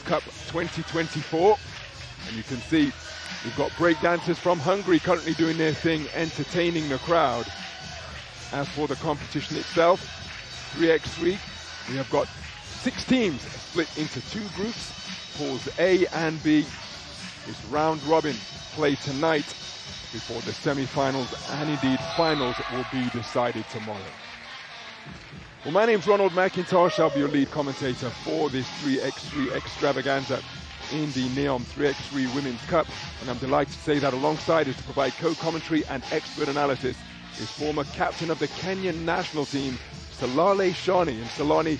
Cup 2024. And you can see we've got breakdancers from Hungary currently doing their thing, entertaining the crowd. As for the competition itself, 3x3, we have got 6 teams split into 2 groups. Pools A and B. This round robin play tonight before the semi-finals and indeed finals will be decided tomorrow. Well, my name's Ronald McIntosh. I'll be your lead commentator for this 3x3 extravaganza in the NEOM 3x3 Women's Cup. And I'm delighted to say that alongside us to provide co-commentary and expert analysis is former captain of the Kenyan national team, Salale Shani. And Salani,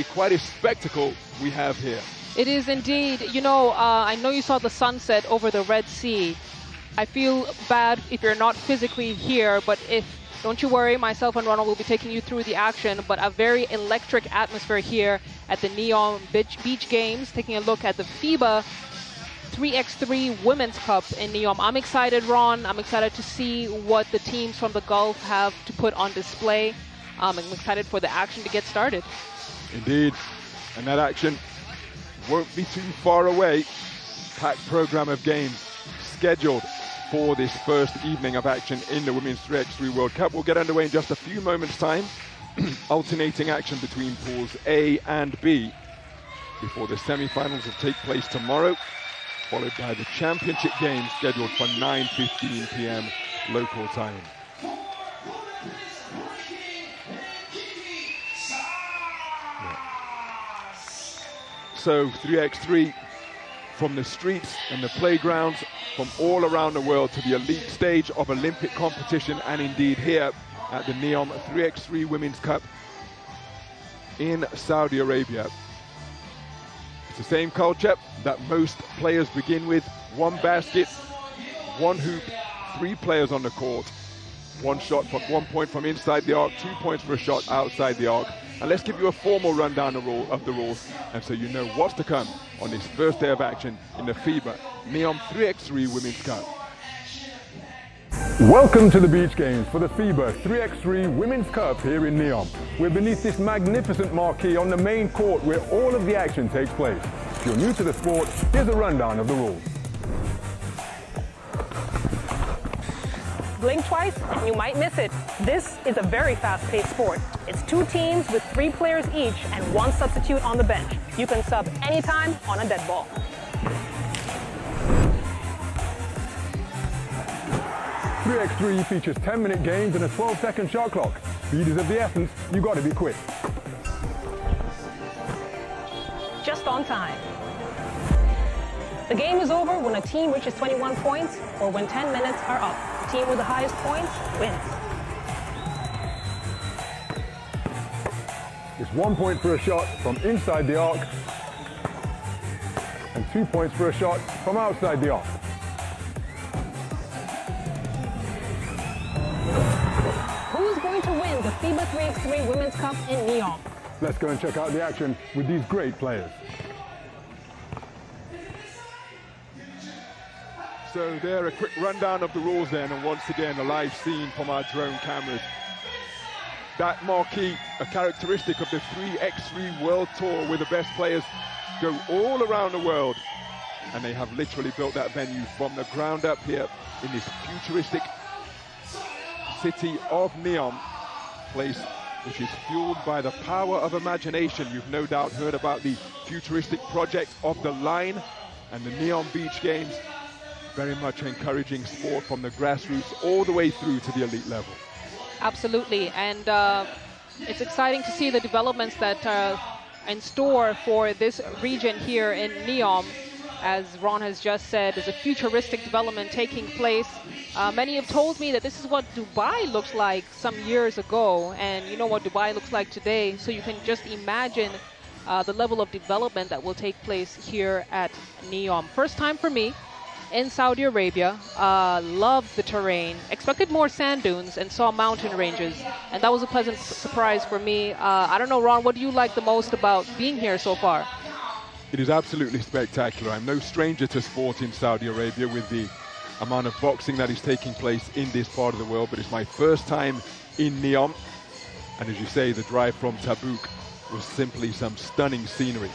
quite a spectacle we have here. It is indeed. You know, I know you saw the sunset over the Red Sea. I feel bad if you're not physically here, but don't you worry, myself and Ronald will be taking you through the action, but a very electric atmosphere here at the NEOM Beach Games, taking a look at the FIBA 3x3 Women's Cup in NEOM. I'm excited, Ron. I'm excited to see what the teams from the Gulf have to put on display. I'm excited for the action to get started. Indeed, and that action won't be too far away. Packed program of games scheduled for this first evening of action in the Women's 3x3 World Cup. We'll get underway in just a few moments' time. Alternating action between pools A and B before the semi-finals will take place tomorrow, followed by the championship game scheduled for 9:15 p.m. local time. So 3x3 from the streets and the playgrounds from all around the world to the elite stage of Olympic competition, and indeed here at the NEOM 3x3 Women's Cup in Saudi Arabia. It's the same culture that most players begin with: 1 basket, 1 hoop, 3 players on the court, 1 shot from 1 point from inside the arc, 2 points for a shot outside the arc. And let's give you a formal rundown of the rules, and so you know what's to come on this first day of action in the FIBA NEOM 3x3 Women's Cup. Welcome to the Beach Games for the FIBA 3x3 Women's Cup here in NEOM. We're beneath this magnificent marquee on the main court where all of the action takes place. If you're new to the sport, here's a rundown of the rules. Blink twice and you might miss it. This is a very fast-paced sport. It's 2 teams with 3 players each and 1 substitute on the bench. You can sub anytime on a dead ball. .3x3 features 10-minute games and a 12-second shot clock. Speed is of the essence, you got to be quick. Just on time. The game is over when a team reaches 21 points or when 10 minutes are up. The team with the highest points wins. It's 1 point for a shot from inside the arc and 2 points for a shot from outside the arc. Who's going to win the FIBA 3x3 Women's Cup in NEOM? Let's go and check out the action with these great players. So there, a quick rundown of the rules then, and once again a live scene from our drone cameras. That marquee, a characteristic of the 3x3 World Tour, where the best players go all around the world, and they have literally built that venue from the ground up here in this futuristic city of NEOM, place which is fueled by the power of imagination. You've no doubt heard about the futuristic project of the Line and the NEOM Beach Games, very much encouraging sport from the grassroots all the way through to the elite level. Absolutely, and it's exciting to see the developments that are in store for this region here in NEOM. As Ron has just said, there's a futuristic development taking place. Many have told me that this is what Dubai looks like some years ago, and you know what Dubai looks like today, so you can just imagine the level of development that will take place here at NEOM. First time for me in Saudi Arabia. Loved the terrain, expected more sand dunes and saw mountain ranges, and that was a pleasant surprise for me. I don't know, Ron, what do you like the most about being here so far? It is absolutely spectacular. I'm no stranger to sport in Saudi Arabia with the amount of boxing that is taking place in this part of the world, but it's my first time in NEOM, and as you say, the drive from Tabuk was simply some stunning scenery.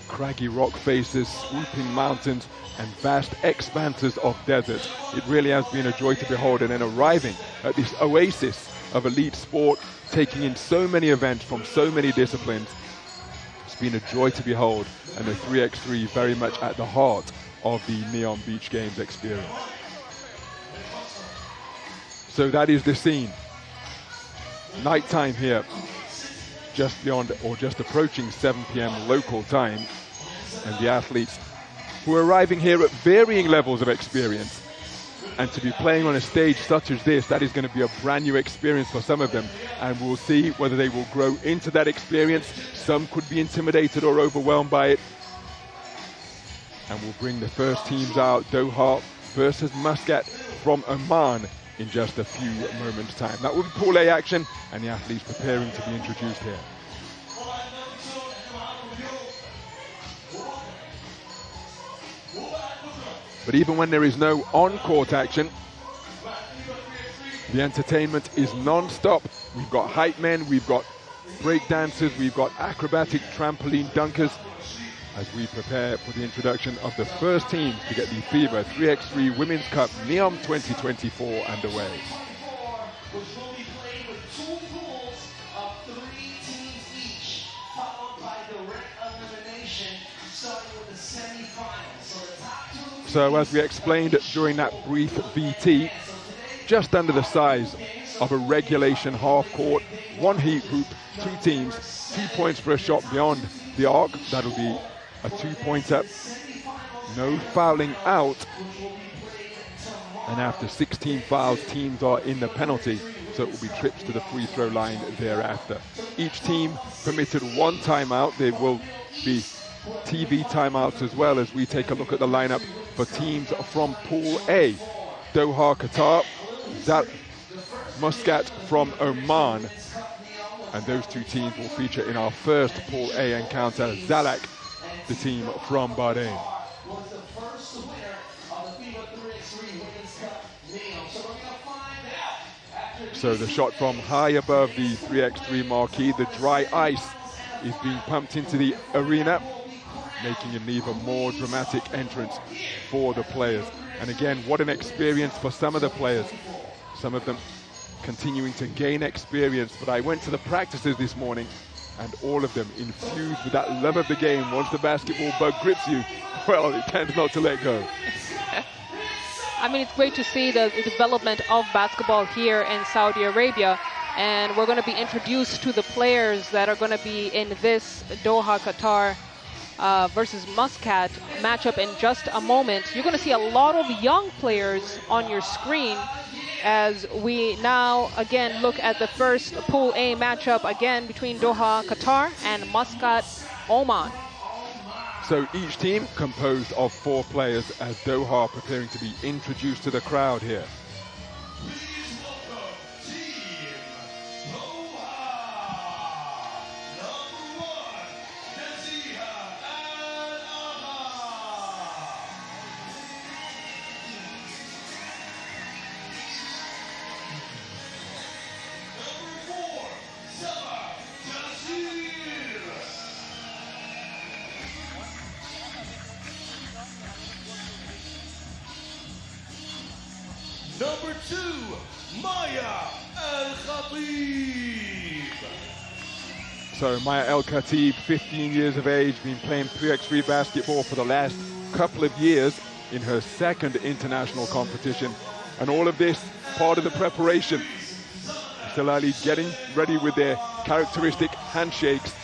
craggy rock faces, swooping mountains, and vast expanses of desert. It really has been a joy to behold, and then arriving at this oasis of elite sport, taking in so many events from so many disciplines. It's been a joy to behold, and the 3x3 very much at the heart of the NEOM Beach Games experience. So that is the scene. Nighttime here, just beyond or just approaching 7 p.m. local time, and the athletes who are arriving here at varying levels of experience. And to be playing on a stage such as this, that is going to be a brand new experience for some of them, and we'll see whether they will grow into that experience. Some could be intimidated or overwhelmed by it. And we'll bring the first teams out. Doha versus Muscat from Oman in just a few moments' time. That will be Pool A action, and the athletes preparing to be introduced here. But even when there is no on-court action, the entertainment is non-stop. We've got hype men, we've got break dancers, we've got acrobatic trampoline dunkers, as we prepare for the introduction of the first teams to get the FIBA 3x3 Women's Cup NEOM 2024 underway. So as we explained during that brief VT, just under the size of a regulation half court, one heat hoop, 2 teams, 2 points for a shot beyond the arc. That'll be a 2-pointer, no fouling out, and after 16 fouls, teams are in the penalty, so it will be trips to the free throw line thereafter. Each team permitted 1 timeout. There will be TV timeouts as well as we take a look at the lineup for teams from Pool A. Doha, Qatar, Zallaq, Muscat from Oman, and those 2 teams will feature in our first Pool A encounter. Zallaq, the team from Bahrain. So the shot from high above the 3x3 marquee, the dry ice is being pumped into the arena, making an even more dramatic entrance for the players. And again, what an experience for some of the players. Some of them continuing to gain experience, but I went to the practices this morning and all of them infused with that love of the game. Once the basketball bug grips you, well, it tends not to let go. I mean, it's great to see the development of basketball here in Saudi Arabia, and we're going to be introduced to the players that are going to be in this Doha, Qatar versus Muscat matchup in just a moment. You're going to see a lot of young players on your screen as we now again look at the first Pool A matchup again between Doha, Qatar and Muscat, Oman. So each team composed of 4 players as Doha preparing to be introduced to the crowd here. Number 2, Maya El-Khatib. So Maya El-Khatib, 15 years of age, been playing 3x3 basketball for the last couple of years in her 2nd international competition. And all of this part of the preparation. Still early, getting ready with their characteristic handshakes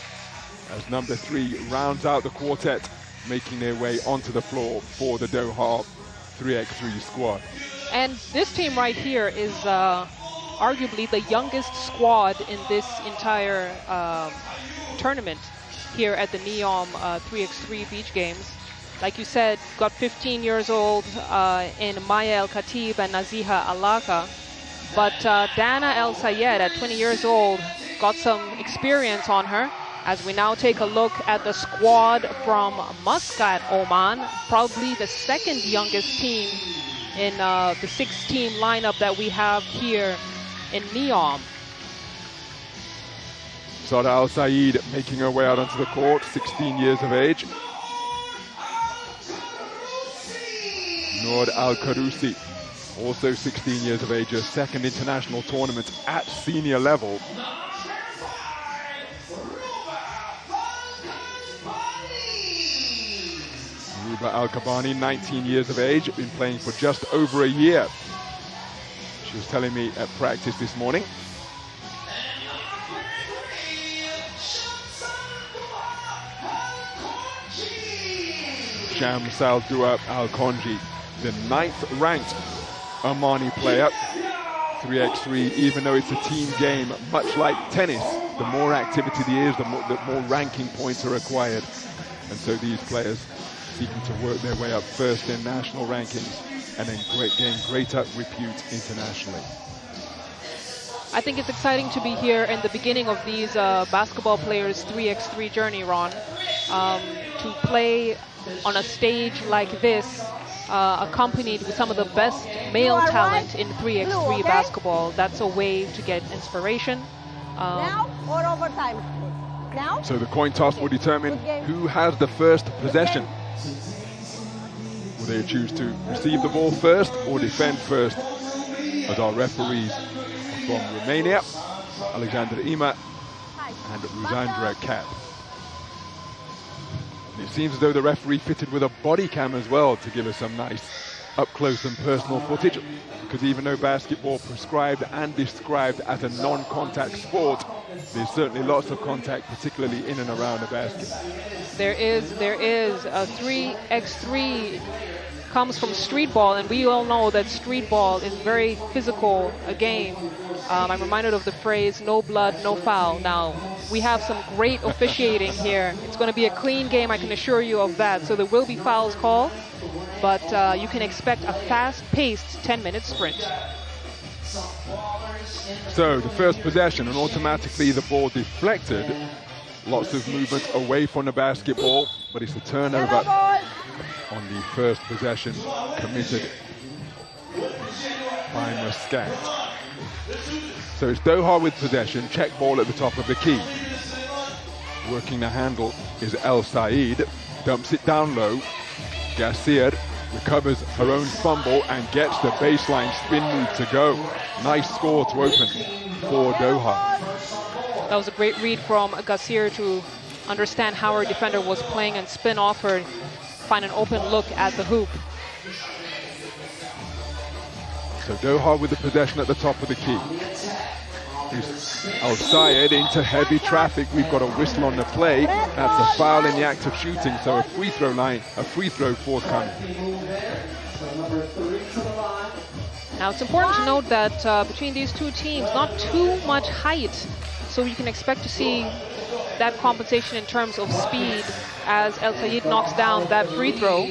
as number 3 rounds out the quartet, making their way onto the floor for the Doha 3x3 squad. And this team right here is arguably the youngest squad in this entire tournament here at the NEOM 3x3 Beach Games. Like you said, got 15 years old in Maya El-Khatib and Naziha Alaka. But Dana El Sayed at 20 years old got some experience on her, as we now take a look at the squad from Muscat, Oman, probably the 2nd youngest team in the 6-team lineup that we have here in NEOM. Sada Al Sayed making her way out onto the court, 16 years of age. Noor Al-Karousi, also 16 years of age, her second international tournament at senior level. Ruba Al-Kabani, 19 years of age, been playing for just over a year. She was telling me at practice this morning. Shamsal Dua Al-Konji, the 9th ranked Omani player. 3x3, even though it's a team game, much like tennis, the more activity there is, the more ranking points are required. And so these players seeking to work their way up first in national rankings and then gain greater repute internationally. I think it's exciting to be here in the beginning of these basketball players' 3x3 journey, Ron. To play on a stage like this, accompanied with some of the best male talent in 3x3 basketball. That's a way to get inspiration. Now or overtime? Now? So the coin toss will determine who has the first possession. Will they choose to receive the ball first or defend first? As our referees from Romania, Alexander Ima and Ruzandra Cap. It seems as though the referee fitted with a body cam as well to give us some nice up-close and personal footage, because even though basketball prescribed and described as a non-contact sport, there's certainly lots of contact, particularly in and around the basket. There is a 3x3 comes from street ball, and we all know that street ball is very physical a game. I'm reminded of the phrase, no blood, no foul. Now, we have some great officiating here. It's going to be a clean game, I can assure you of that. So there will be fouls called, but you can expect a fast-paced 10-minute sprint. So the first possession, and automatically the ball deflected. Lots of movement away from the basketball, but it's a turnover on the first possession committed by Muscat. So it's Doha with possession, check ball at the top of the key. Working the handle is El Said, dumps it down low. Gassir recovers her own fumble and gets the baseline spin move to go. Nice score to open for Doha. That was a great read from Gassir to understand how her defender was playing and spin off her, find an open look at the hoop. So Doha with the possession at the top of the key. Al Sayed into heavy traffic. We've got a whistle on the play. That's a foul in the act of shooting. So a free throw forthcoming. Now it's important to note that between these two teams, not too much height. So you can expect to see that compensation in terms of speed as El Sayed knocks down that free throw.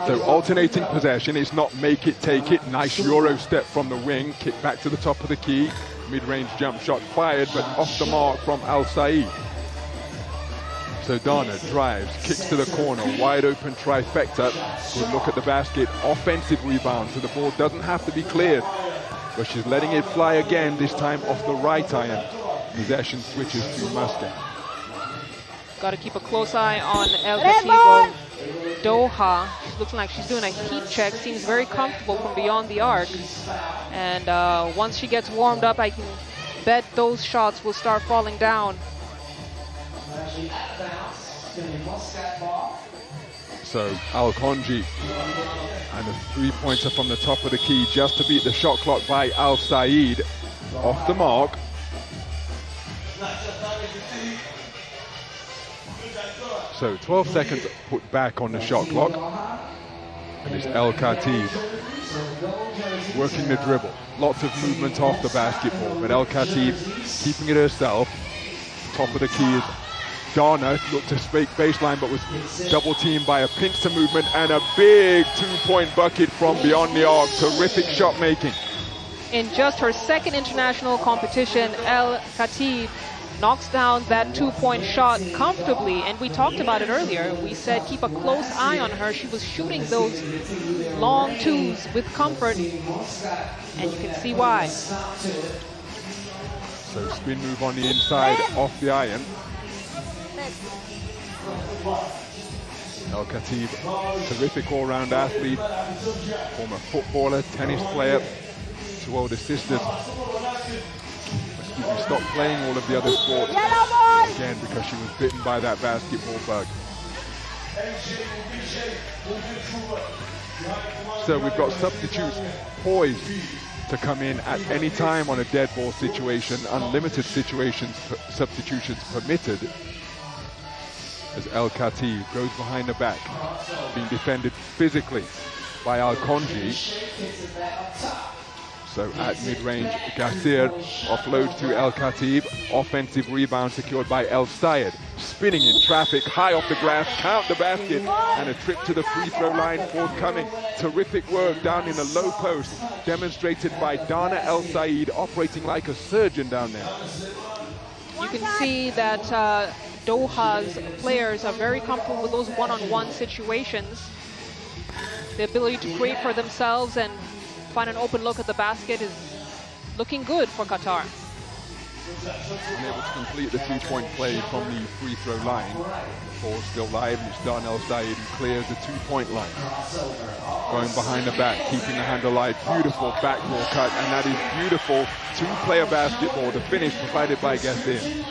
So alternating possession is not make it, take it. Nice Euro step from the wing, kick back to the top of the key. Mid-range jump shot fired, but off the mark from Al Sayed. So Dana drives, kicks to the corner, wide open trifecta. Good look at the basket, offensive rebound, so the ball doesn't have to be cleared. But she's letting it fly again, this time off the right iron. Possession switches to Muscat. Got to keep a close eye on El Khatib. Doha, she's looking like she's doing a heat check, seems very comfortable from beyond the arc. And once she gets warmed up, I can bet those shots will start falling down. So Al-Konji and a three-pointer from the top of the key just to beat the shot clock by Al Sayed. Off the mark. So 12 seconds put back on the shot clock. And it's El Khatib working the dribble. Lots of movement off the basketball, but El Khatib keeping it herself. Top of the key is Dana, looked to speak baseline, but was double teamed by a pincer movement and a big two-point bucket from beyond the arc. Terrific shot making. In just her second international competition, El Khatib knocks down that two-point shot comfortably, and we talked about it earlier. We said keep a close eye on her. She was shooting those long twos with comfort, and you can see why. So spin move on the inside, off the iron. El Khatib, terrific all-round athlete, former footballer, tennis player, 2 older sisters. She stopped playing all of the other sports again because she was bitten by that basketball bug. So we've got substitutes poised to come in at any time on a dead ball situation, unlimited substitutions permitted, as El Khatib goes behind the back, being defended physically by Al-Konji. So at mid-range, Gassir offloads to El Khatib, offensive rebound secured by El Sayed, spinning in traffic, high off the glass, count the basket, and a trip to the free throw line forthcoming. Terrific work down in the low post, demonstrated by Dana El Sayed, operating like a surgeon down there. You can see that Doha's players are very comfortable with those one-on-one situations. The ability to create for themselves and find an open look at the basket is looking good for Qatar. Unable to complete the 2-point play from the free throw line. Ball still live, and it's Dana El Sayed who clears the 2-point line. Going behind the back, keeping the hand alive. Beautiful backdoor cut, and that is beautiful 2-player basketball. The finish provided by Gassir.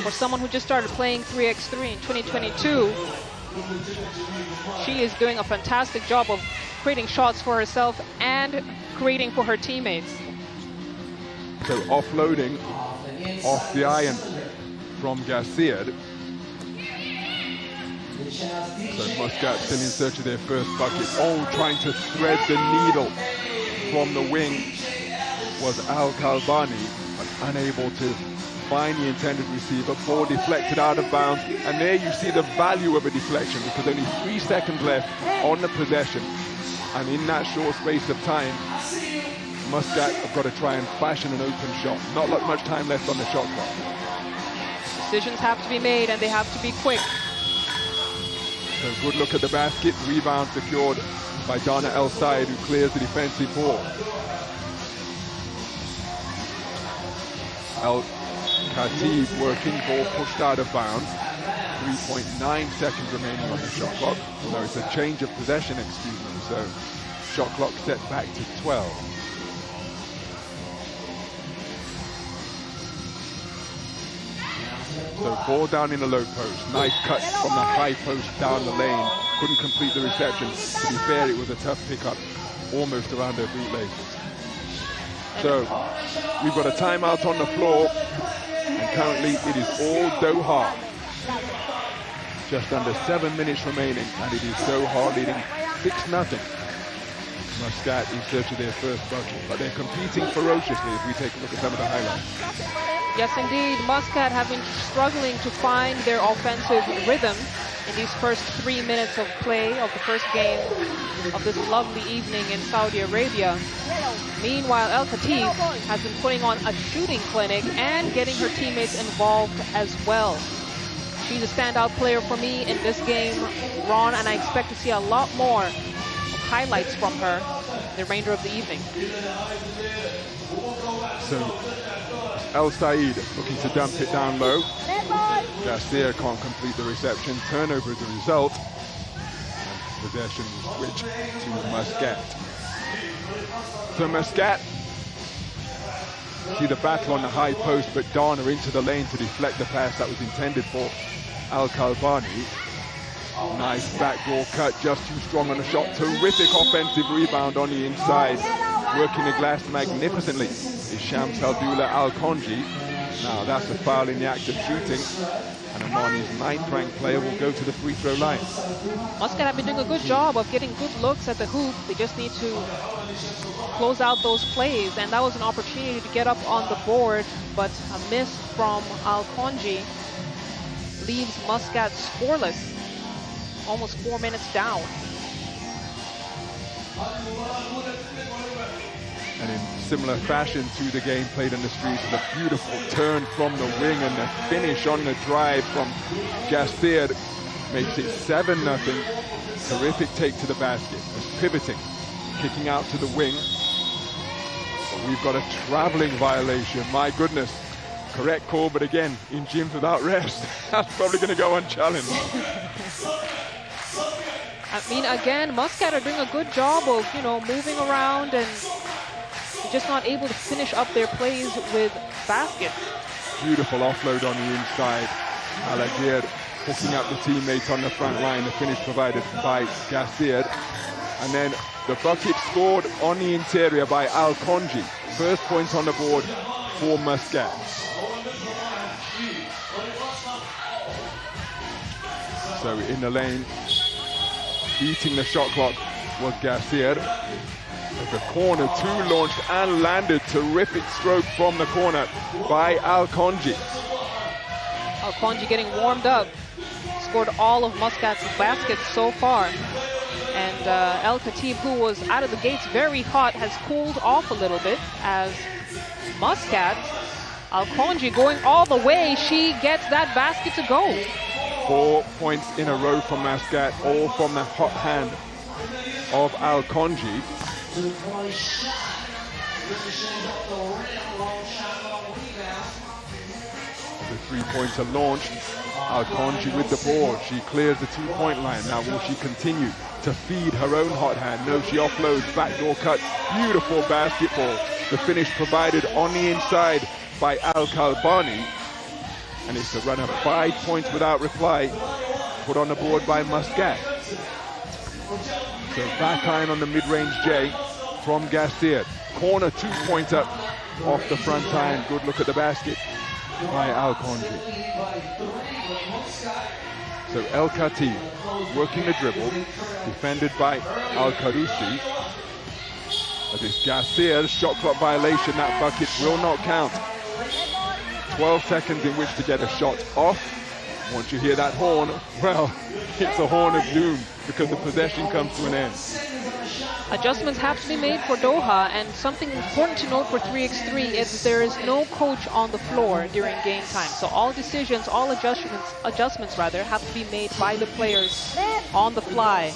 For someone who just started playing 3x3 in 2022, she is doing a fantastic job of creating shots for herself and creating for her teammates. So offloading off the iron from Gassir. So Muscat still in search of their first bucket. Oh, trying to thread the needle from the wing was Al-Kalbani, but unable to find the intended receiver. Ball deflected out of bounds, and there you see the value of a deflection, because only 3 seconds left on the possession, and in that short space of time, Muscat have got to try and fashion an open shot. Not much time left on the shot clock. Decisions have to be made, and they have to be quick. So good look at the basket, rebound secured by Dana El Sayed, who clears the defensive ball. El Khatib working, ball pushed out of bounds. 3.9 seconds remaining on the shot clock. No, it's a change of possession, excuse me. So shot clock set back to 12. So ball down in the low post. Nice cut from the high post down the lane. Couldn't complete the reception. To be fair, it was a tough pickup, almost around her bootlaces. So we've got a timeout on the floor, and currently it is all Doha. Just under 7 minutes remaining, and it is Doha leading 6-0. Muscat in search of their first bucket, but they're competing ferociously if we take a look at some of the highlights. Yes, indeed. Muscat have been struggling to find their offensive rhythm in these first 3 minutes of play of the first game of this lovely evening in Saudi Arabia. Meanwhile, El Khatib has been putting on a shooting clinic and getting her teammates involved as well. She's a standout player for me in this game, Ron, and I expect to see a lot more highlights from her the remainder of the evening. So El Sayed looking to dump it down low. Gassir can't complete the reception. Turnover as a result. And possession switch to Muscat. So Muscat, see the battle on the high post, but Dana into the lane to deflect the pass that was intended for Al-Kalbani. Nice backdoor cut, just too strong on the shot. Terrific offensive rebound on the inside. Working the glass magnificently is Shams Abdullah Al-Konji. Now that's a foul in the act of shooting, and Omani's 9th-ranked player will go to the free throw line. Muscat have been doing a good job of getting good looks at the hoop. They just need to close out those plays, and that was an opportunity to get up on the board, but a miss from Al-Konji leaves Muscat scoreless, almost 4 minutes down. And in similar fashion to the game played in the streets, the beautiful turn from the wing and the finish on the drive from Gassir makes it 7-0. Terrific take to the basket. It's pivoting, kicking out to the wing. But we've got a traveling violation. My goodness. Correct call, but again, in gyms without rest, that's probably going to go unchallenged. I mean, again, Muscat are doing a good job of, you know, moving around and just not able to finish up their plays with baskets. Beautiful offload on the inside. Al-Ajir picking up the teammates on the front line. The finish provided by Gassir. And then the bucket scored on the interior by Al-Konji. First points on the board for Muscat. So in the lane, beating the shot clock was Gassir. At the corner, two launched and landed. Terrific stroke from the corner by Al-Konji. Al-Konji getting warmed up. Scored all of Muscat's baskets so far. And El Khatib, who was out of the gates very hot, has cooled off a little bit as Muscat, Al-Konji going all the way. She gets that basket to go. 4 points in a row from Muscat, all from the hot hand of Al-Konji. The three-pointer launched. Al-Konji with the board. She clears the two-point line. Now will she continue to feed her own hot hand? No, she offloads, backdoor cut. Beautiful basketball. The finish provided on the inside by Al-Kalbani. And it's a run of 5 points without reply, put on the board by Muscat. So back iron on the mid-range J from Gassir. Corner two-pointer off the front iron. Good look at the basket by Al-Konji. So El Khatib working the dribble, defended by Al-Karousi. As it's Gassir, shot clock violation, that bucket will not count. 12 seconds in which to get a shot off. Once you hear that horn, well, it's a horn of doom because the possession comes to an end. Adjustments have to be made for Doha, and something important to note for 3x3 is that there is no coach on the floor during game time. So all decisions, all adjustments rather, have to be made by the players on the fly.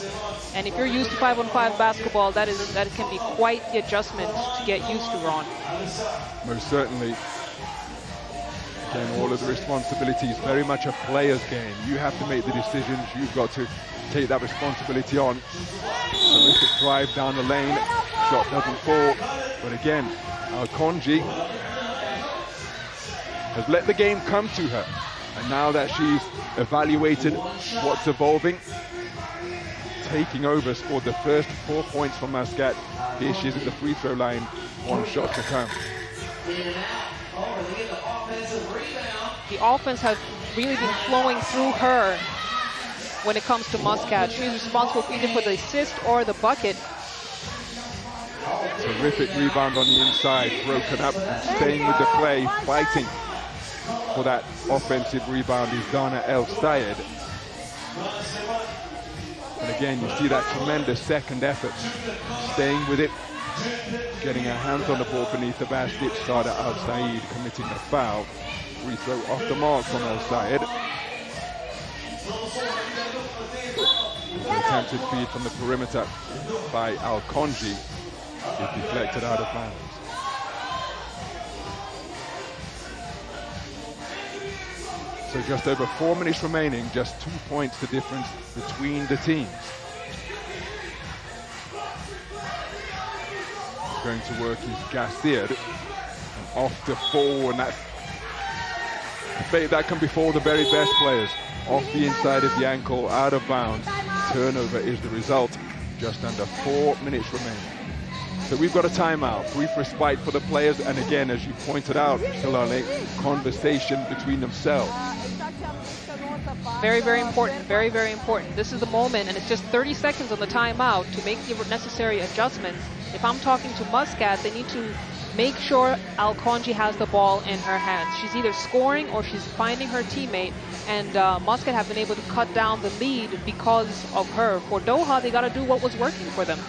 And if you're used to 5-on-5 basketball, that can be quite the adjustment to get used to, Ron. Most certainly. Again, all of the responsibilities, very much a player's game. You have to make the decisions. You've got to take that responsibility on. Terrific drive down the lane. Shot doesn't fall. But again, Al-Konji has let the game come to her. And now that she's evaluated what's evolving, taking over, scored the first 4 points from Muscat. Here she is at the free throw line. One shot to come. The offense has really been flowing through her when it comes to Muscat. She's responsible either for the assist or the bucket. Terrific rebound on the inside, broken up and staying with the play, fighting for that offensive rebound is Dana El Sayed. And again, you see that tremendous second effort, staying with it, getting her hands on the ball beneath the basket. Sada Al Sayed committing a foul. Free throw off the mark from El Sayed. An attempted feed from the perimeter by Al-Konji is deflected out of bounds. So just over 4 minutes remaining, just 2 points the difference between the teams. Going to work is Gassir, and off to fall, and that can befall the very best players. Off the inside of the ankle, out of bounds. Turnover is the result. Just under 4 minutes remaining. So we've got a timeout, brief respite for the players, and again, as you pointed out, Shalane, conversation between themselves. Very, very important, very, very important. This is the moment, and it's just 30 seconds on the timeout to make the necessary adjustments. If I'm talking to Muscat, they need to make sure Al-Konji has the ball in her hands. She's either scoring or she's finding her teammate, and Muscat have been able to cut down the lead because of her. For Doha, they got to do what was working for them.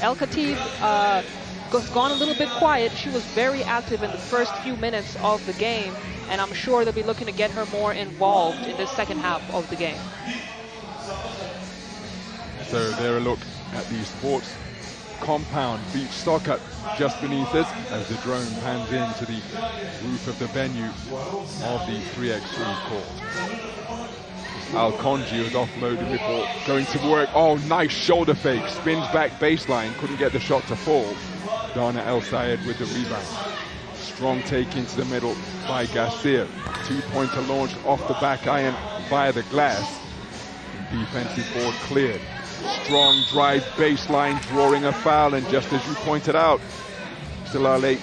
El Khatib has gone a little bit quiet. She was very active in the first few minutes of the game, and I'm sure they'll be looking to get her more involved in the second half of the game. So there a look at the sports compound beach soccer just beneath us as the drone pans into the roof of the venue of the 3x3 court. Al-Konji was offloaded before going to work. Oh, nice shoulder fake. Spins back baseline. Couldn't get the shot to fall. Dana El Sayed with the rebound. Strong take into the middle by Garcia. Two-pointer launched off the back iron via the glass. Defensive board cleared. Strong drive baseline, drawing a foul, and just as you pointed out, Zallaq,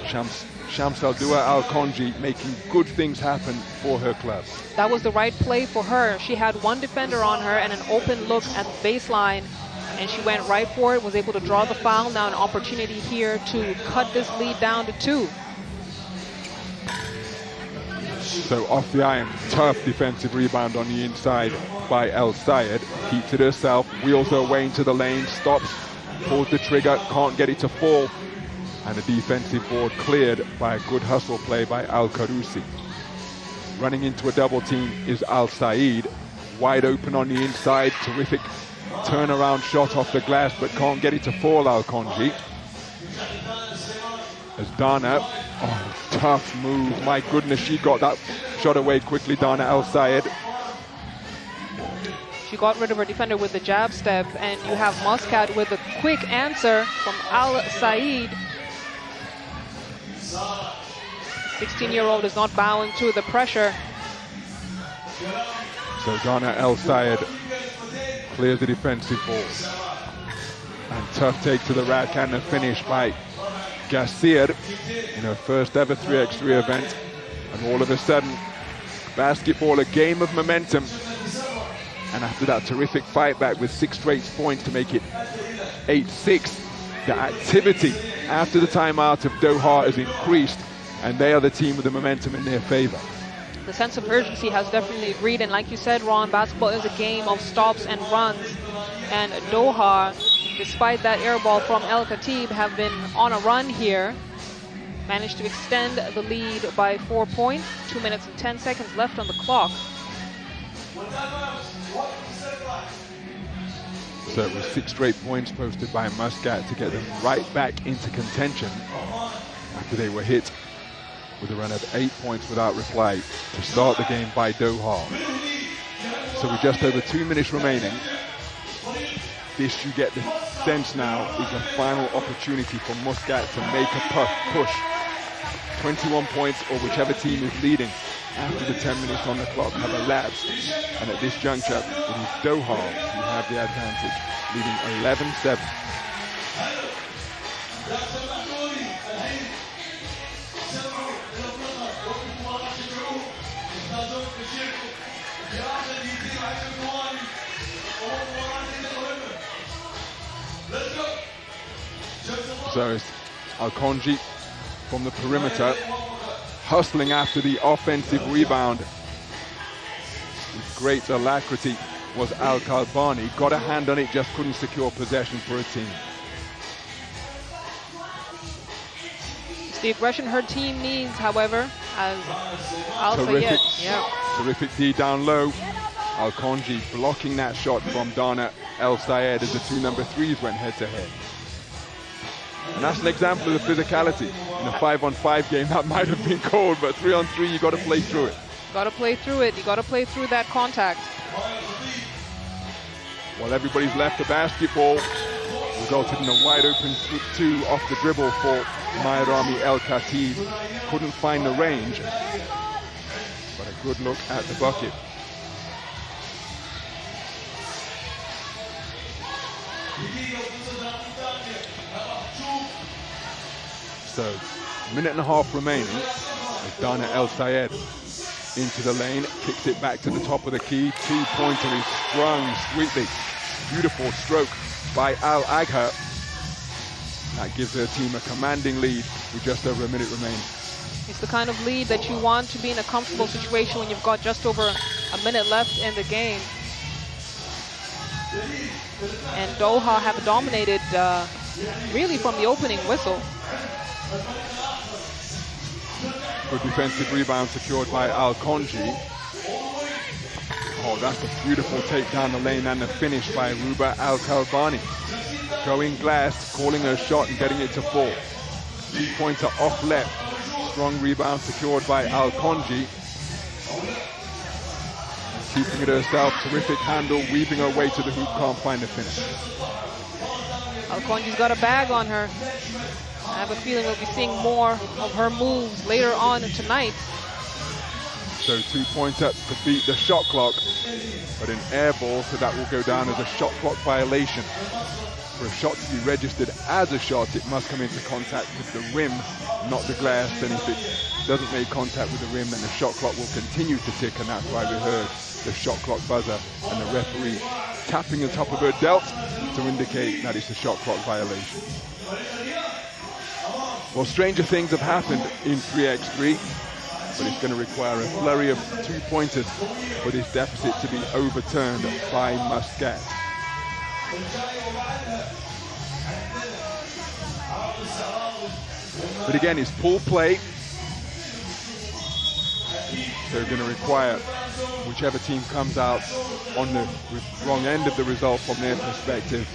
Shams Al-Dua Al-Konji making good things happen for her club. That was the right play for her. She had one defender on her and an open look at the baseline, and she went right for it, was able to draw the foul. Now an opportunity here to cut this lead down to 2. So off the iron, tough defensive rebound on the inside by El Sayed. Keeps it herself, wheels her way into the lane, stops, pulls the trigger, can't get it to fall. And a defensive board cleared by a good hustle play by Al-Karousi. Running into a double team is Al Sayed. Wide open on the inside, terrific turnaround shot off the glass, but can't get it to fall, Al-Konji. As Dana, oh, tough move, my goodness, she got that shot away quickly, Dana El Sayed. She got rid of her defender with the jab step, and you have Muscat with a quick answer from Al Sayed. 16-year-old is not bowing to the pressure. So Dana El Sayed clears the defensive ball. And tough take to the rack and a finish by Garcia in her first ever 3x3 event. And all of a sudden, basketball, a game of momentum. And after that terrific fight back with 6 straight points to make it 8-6, the activity after the timeout of Doha has increased, and they are the team with the momentum in their favor. The sense of urgency has definitely agreed, and like you said, Ron, basketball is a game of stops and runs. And Doha, despite that air ball from El Khatib, have been on a run here. Managed to extend the lead by 4 points. 2 minutes and 10 seconds left on the clock. So it was 6 straight points posted by Muscat to get them right back into contention after they were hit with a run of 8 points without reply to start the game by Doha. So with just over 2 minutes remaining, this, you get the sense now, is a final opportunity for Muscat to make a push. 21 points, or whichever team is leading after the 10 minutes on the clock have elapsed. And at this juncture, it is Doha who have the advantage, leading 11-7. So it's Al-Konji from the perimeter, hustling after the offensive rebound. With great alacrity was Al-Kalbani. Got a hand on it, just couldn't secure possession for a team. It's the aggression her team needs, however, as Al Sayed. Terrific D down low. Al-Konji blocking that shot from Dana El Sayed as the 2 number 3s went head to head. And that's an example of the physicality. In a 5-on-5 game, that might have been called, but 3-on-3, you got to play through it. Got to play through it. You got to play through that contact. While everybody's left the basketball, resulted in a wide open 2 off the dribble for Mayrami El Khatib. Couldn't find the range, but a good look at the bucket. So, a minute and a half remaining. As Dana El Sayed into the lane, kicks it back to the top of the key. 2-pointer is strung sweetly. Beautiful stroke by Al Agha. That gives her team a commanding lead with just over a minute remaining. It's the kind of lead that you want to be in a comfortable situation when you've got just over a minute left in the game. And Doha have dominated really from the opening whistle. Good defensive rebound secured by Al-Konji. Oh, that's a beautiful take down the lane and the finish by Ruba Al-Kalbani. Going glass, calling her shot and getting it to fall. 2-pointer off left. Strong rebound secured by Al-Konji. keeping it herself. Terrific handle, weaving her way to the hoop, can't find the finish. Al-Konji's got a bag on her. I have a feeling we'll be seeing more of her moves later on tonight. So 2 points up to beat the shot clock, but an air ball, so that will go down as a shot clock violation. For a shot to be registered as a shot, it must come into contact with the rim, not the glass. Then if it doesn't make contact with the rim, then the shot clock will continue to tick, and that's why we heard the shot clock buzzer and the referee tapping the top of her delt to indicate that it's a shot clock violation. Well, stranger things have happened in 3x3, but it's going to require a flurry of 2-pointers for this deficit to be overturned by Muscat. But again, it's pool play. So they're going to require whichever team comes out on the wrong end of the result from their perspective,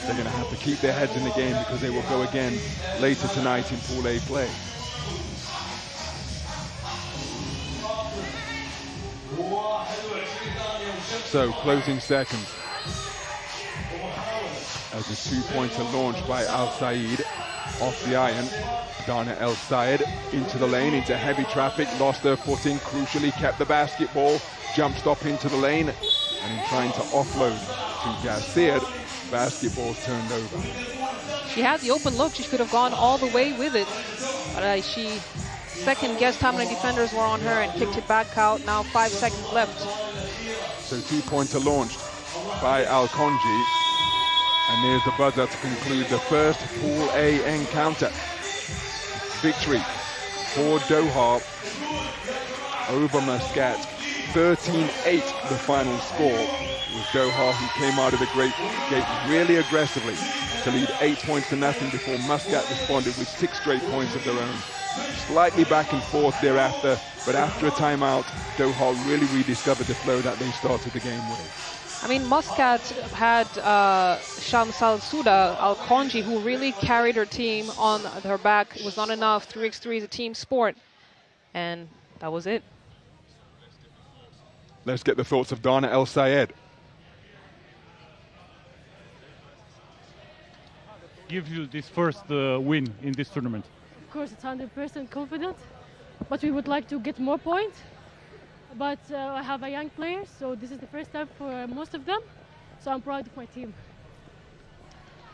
they're going to have to keep their heads in the game, because they will go again later tonight in Pool A play. So closing seconds as a 2-pointer launched by Al Said off the iron. Dana El Sayed into the lane, into heavy traffic, lost her footing, crucially kept the basketball, jump stop into the lane, and in trying to offload to Garcia, basketball turned over. She had the open look. She could have gone all the way with it, but she second-guessed how many defenders were on her and kicked it back out. Now 5 seconds left. So 2-pointer launched by Al-Konji, and there's the buzzer to conclude the first Pool A encounter. Victory for Doha over Muscat, 13-8 the final score, with Doha, who came out of the gate really aggressively to lead 8 points to nothing before Muscat responded with 6 straight points of their own. Slightly back and forth thereafter, but after a timeout, Doha really rediscovered the flow that they started the game with. I mean, Muscat had Shams Al-Suda, Al-Konji, who really carried her team on her back. It was not enough. 3x3 is a team sport, and that was it. Let's get the thoughts of Dana El Sayed. Give you this first win in this tournament? Of course, it's 100% confident, but we would like to get more points. But I have a young player, so this is the first time for most of them, so I'm proud of my team.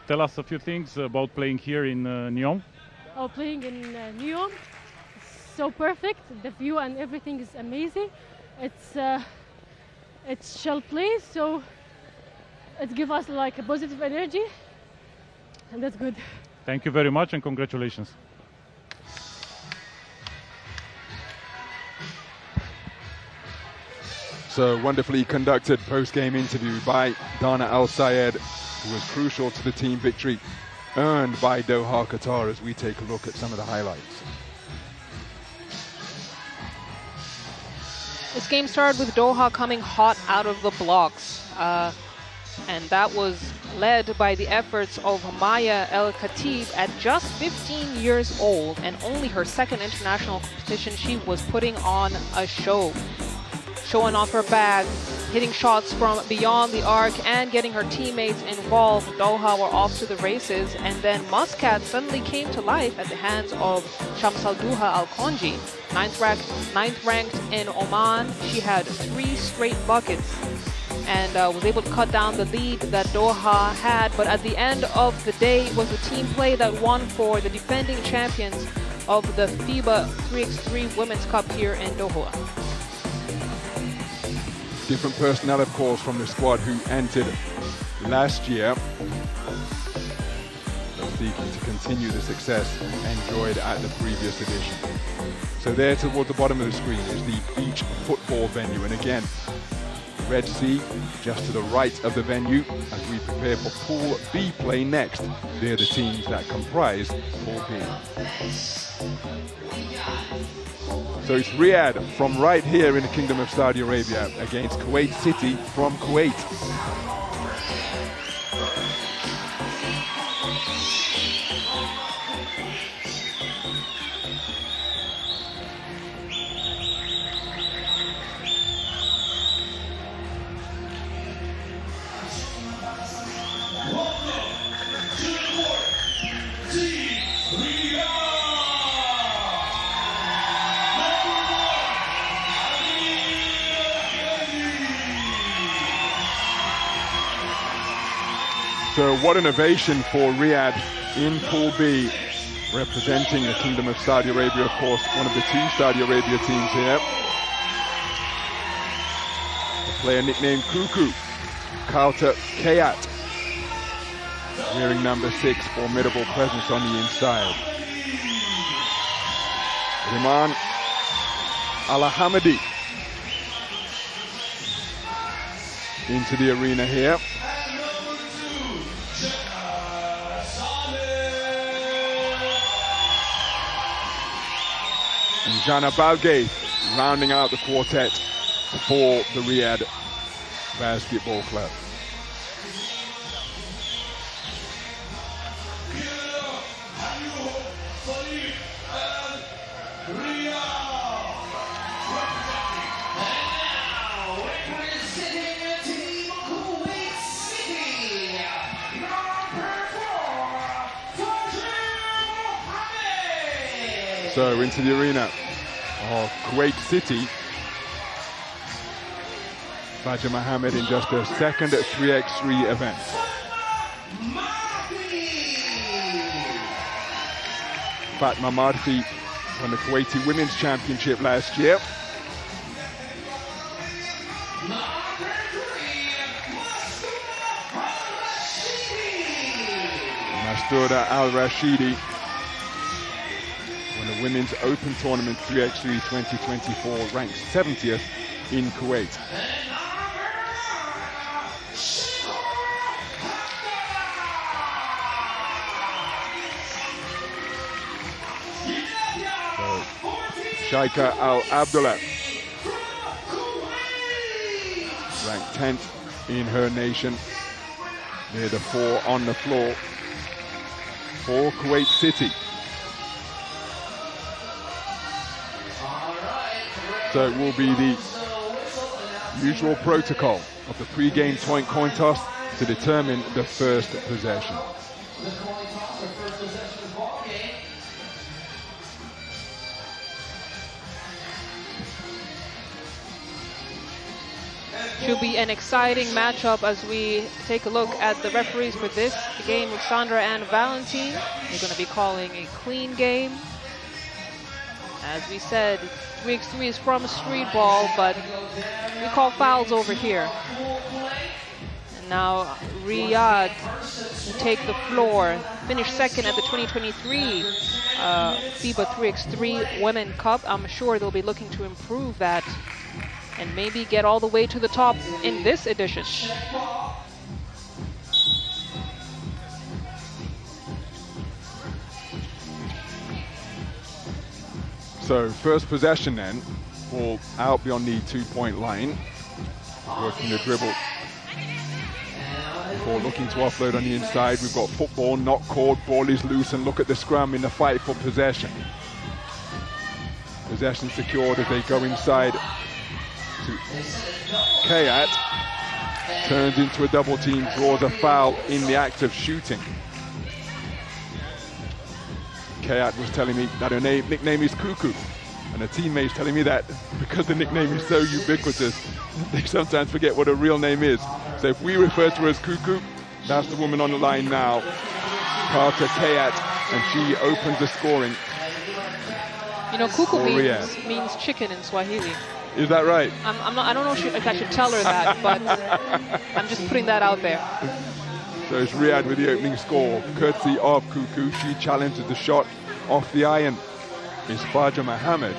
Tell us a few things about playing here in NEOM. Playing in NEOM, so perfect. The view and everything is amazing. It's shell play, so it gives us like a positive energy, and that's good. Thank you very much, and congratulations. So wonderfully conducted post-game interview by Dana Al Sayed, who was crucial to the team victory earned by Doha, Qatar, as we take a look at some of the highlights. This game started with Doha coming hot out of the blocks, and that was led by the efforts of Maya El Khatib. At just 15 years old and only her second international competition, she was putting on a show, showing off her bag, hitting shots from beyond the arc, and getting her teammates involved. Doha were off to the races, and then Muscat suddenly came to life at the hands of Shams Al-Duha Al-Konji. Ninth ranked in Oman, she had 3 straight buckets and was able to cut down the lead that Doha had. But at the end of the day, it was the team play that won for the defending champions of the FIBA 3x3 Women's Cup here in Doha. Different personnel, of course, from the squad who entered last year, seeking to continue the success enjoyed at the previous edition. So there towards the bottom of the screen is the beach football venue, and again, Red Sea just to the right of the venue as we prepare for Pool B play next. They're the teams that comprise Pool B. So it's Riyadh from right here in the Kingdom of Saudi Arabia against Kuwait City from Kuwait. So what an ovation for Riyadh in Pool B, representing the Kingdom of Saudi Arabia, of course, one of the two Saudi Arabia teams here. A player nicknamed Kuku, Kauta Kayat, wearing number 6, formidable presence on the inside. Riman Al-Hamadi into the arena here. And Jana Balgay rounding out the quartet for the Riyadh Basketball Club. So into the arena of Kuwait City. Fajr Mohammed in just her second 3x3 event. Fatma Marfi won the Kuwaiti Women's Championship last year. Mastuda Al-Rashidi won the Women's Open Tournament 3x3 2024, ranked 70th in Kuwait. Shaika Al-Abdullah, ranked 10th in her nation, near the 4 on the floor for Kuwait City. So it will be the usual protocol of the pre-game coin toss to determine the first possession. Should be an exciting matchup as we take a look at the referees for this game with Sandra and Valentine. They're going to be calling a clean game. As we said, 3x3 is from street ball, but we call fouls over here. And now Riyadh take the floor, finished second at the 2023 FIBA 3x3 Women Cup. I'm sure they'll be looking to improve that and maybe get all the way to the top in this edition. So first possession then, ball out beyond the 2-point line, working the dribble. Before looking to offload on the inside, we've got football, not caught, ball is loose, and look at the scrum in the fight for possession. Possession secured as they go inside. Kayat turns into a double team, draws a foul in the act of shooting. Kayat was telling me that her nickname is Cuckoo, and her teammates telling me that because the nickname is so ubiquitous, they sometimes forget what her real name is. So if we refer to her as Cuckoo, that's the woman on the line now, Carter Kayat, and she opens the scoring. You know, Cuckoo means chicken in Swahili. Is that right? I don't know if I should tell her that, but I'm just putting that out there. So it's Riyadh with the opening score, courtesy of Cuckoo. She challenges the shot off the iron. It's Fajr Mohammed.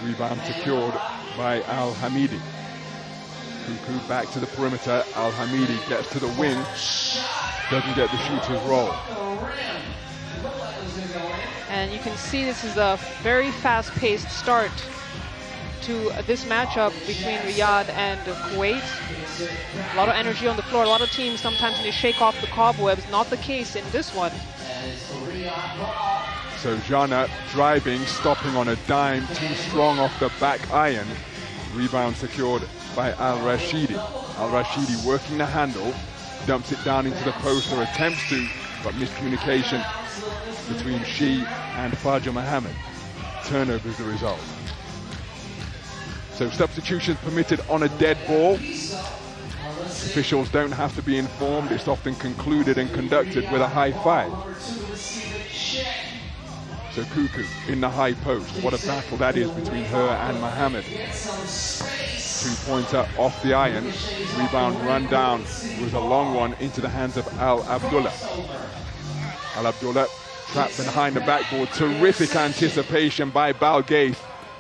Rebound secured by Al-Hamidi. Cuckoo back to the perimeter. Al-Hamidi gets to the wing. Doesn't get the shooter's roll. And you can see this is a very fast-paced start to this matchup between Riyadh and Kuwait. A lot of energy on the floor. A lot of teams sometimes need to shake off the cobwebs. Not the case in this one. So Jana driving, stopping on a dime, too strong off the back iron. Rebound secured by Al-Rashidi. Al-Rashidi working the handle, dumps it down into the post, or attempts to, but miscommunication between she and Fajr Mohammed. Turnover is the result. So substitutions permitted on a dead ball. Officials don't have to be informed. It's often concluded and conducted with a high five. So Cuckoo in the high post. What a battle that is between her and Mohammed. 2-pointer off the iron. Rebound run down was a long one into the hands of Al Abdullah. Al Abdullah trapped behind the backboard. Terrific anticipation by Balgaith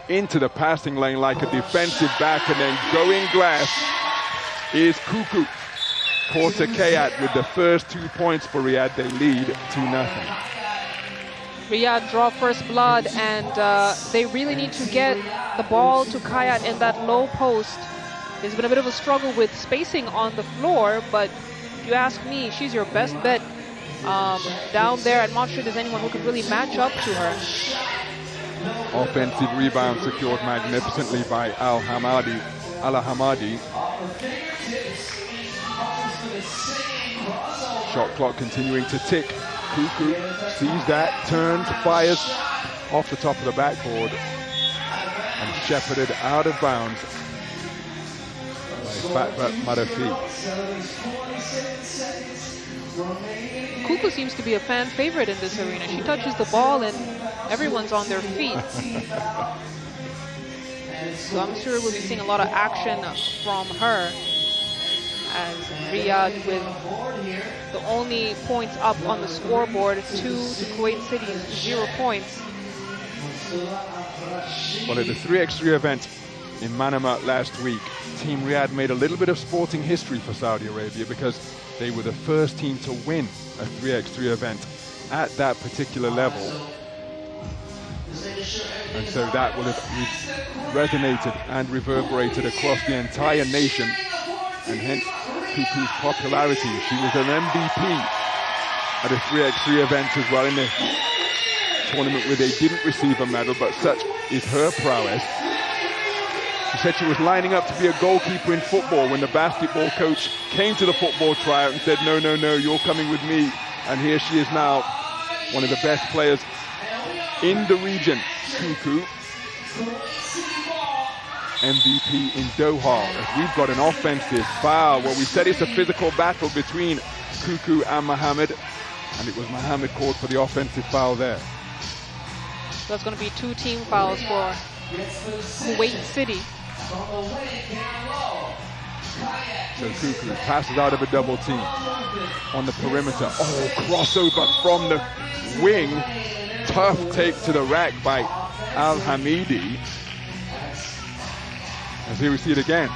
into the passing lane like a defensive back, and then going glass is Cuckoo. Porter Kayat with the first 2 points for Riyadh. They lead 2-0. Riyadh draw first blood, and they really need to get the ball to Kayat in that low post. There's been a bit of a struggle with spacing on the floor, but if you ask me, she's your best bet down there. I'm not sure there's anyone who could really match up to her. Offensive rebound secured magnificently by Al Hamadi. Shot clock continuing to tick. Cuckoo sees that, turns, fires off the top of the backboard, and shepherded out of bounds by Fatbat Marafi. Cuckoo seems to be a fan favorite in this arena. She touches the ball and everyone's on their feet. So I'm sure we'll be seeing a lot of action from her, as Riyadh with the only points up on the scoreboard, 2 to Kuwait City's 0 points. Well, at the 3x3 event in Manama last week, Team Riyadh made a little bit of sporting history for Saudi Arabia because they were the first team to win a 3x3 event at that particular level. And so that will have resonated and reverberated across the entire nation, and hence Cuckoo's popularity. She was an MVP at a 3x3 event as well, in the tournament where they didn't receive a medal, but such is her prowess. She said she was lining up to be a goalkeeper in football when the basketball coach came to the football tryout and said, no, no, no, you're coming with me. And here she is now, one of the best players in the region. Cuckoo, MVP in Doha. We've got an offensive foul. Well, we said it's a physical battle between Cuckoo and Mohammed, and it was Mohammed called for the offensive foul there. That's going to be 2 team fouls for Kuwait City. So Cuckoo passes out of a double team on the perimeter. Oh, crossover from the wing. Tough take to the rack by Al Hamidi. And here we see it again.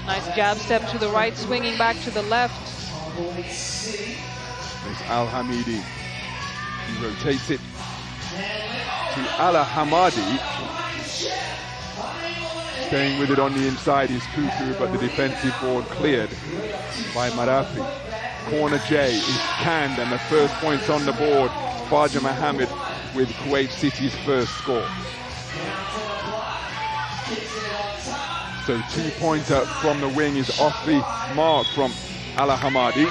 Nice jab step to the right, swinging back to the left. There's Al Hamidi. He rotates it to Al Hamadi. Staying with it on the inside is Cuckoo, but the defensive board cleared by Marafi. Corner J is canned, and the first points on the board. Faja Mohammed with Kuwait City's first score. So 2-pointer from the wing is off the mark from Al Hamadi.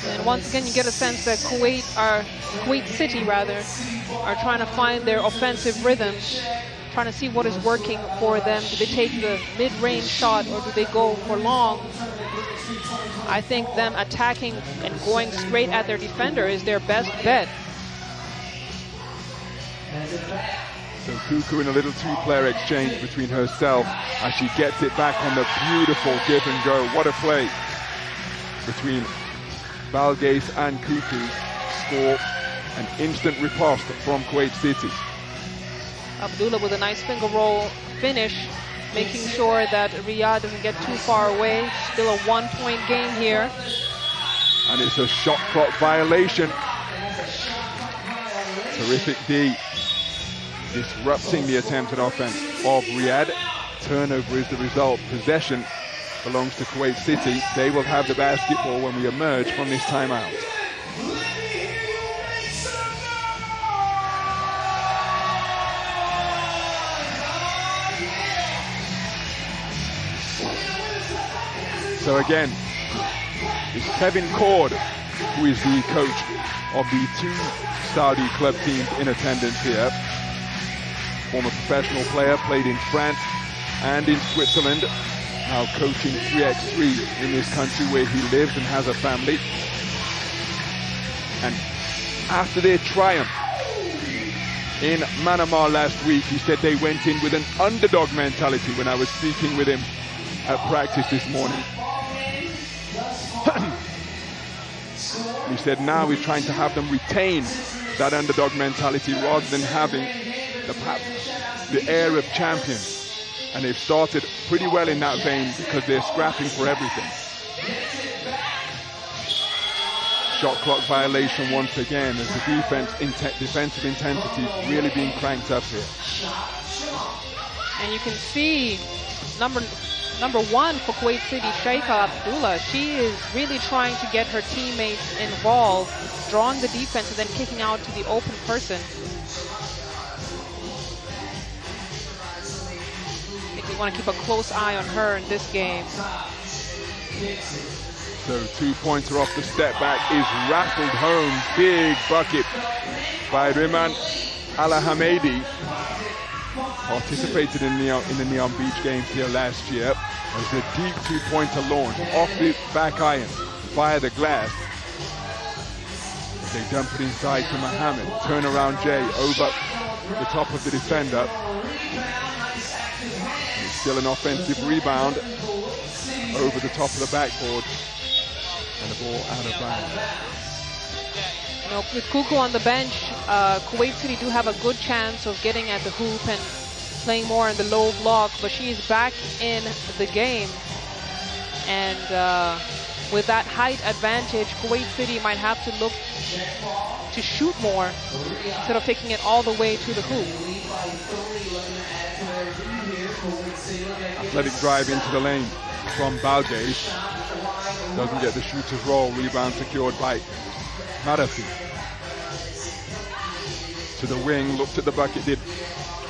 And once again, you get a sense that Kuwait City are trying to find their offensive rhythm, trying to see what is working for them. Do they take the mid-range shot or do they go for long? I think them attacking and going straight at their defender is their best bet. So Cuckoo in a little 2-player exchange between herself as she gets it back on the beautiful give and go. What a play between Balgace and Cuckoo. Score an instant riposte from Kuwait City. Abdullah with a nice finger roll finish, making sure that Riyadh doesn't get too far away. Still a 1-point game here. And it's a shot clock violation. Terrific D. Disrupting the attempted offense of Riyadh. Turnover is the result. Possession belongs to Kuwait City. They will have the basketball when we emerge from this timeout. So again, it's Kevin Cord who is the coach of the 2 Saudi club teams in attendance here. former professional player, played in France and in Switzerland, now coaching 3x3 in this country where he lives and has a family. And after their triumph in Manama last week, he said they went in with an underdog mentality when I was speaking with him at practice this morning. He said now he's trying to have them retain that underdog mentality rather than having the air of champions. And they've started pretty well in that vein because they're scrapping for everything. Shot clock violation once again as the defensive intensity is really being cranked up here. And you can see number one for Kuwait City, Sheikha Abdullah. She is really trying to get her teammates involved, drawing the defense and then kicking out to the open person. I think we want to keep a close eye on her in this game. So 2-pointer off the step back is rattled home. Big bucket by Riman Al-Hamidi. Participated in the NEOM Beach games here last year. It was a deep 2-pointer launch off the back iron via the glass. They dump it inside to Mohammed. Turnaround J over the top of the defender. And it's still an offensive rebound over the top of the backboard. And the ball out of bounds. You know, with Kuku on the bench, Kuwait City do have a good chance of getting at the hoop and playing more in the low block, but she is back in the game. And with that height advantage, Kuwait City might have to look to shoot more instead of taking it all the way to the hoop. Athletic drive into the lane from Balgate. Doesn't get the shooter's roll. Rebound secured by Marafi. To the wing, looked at the bucket, did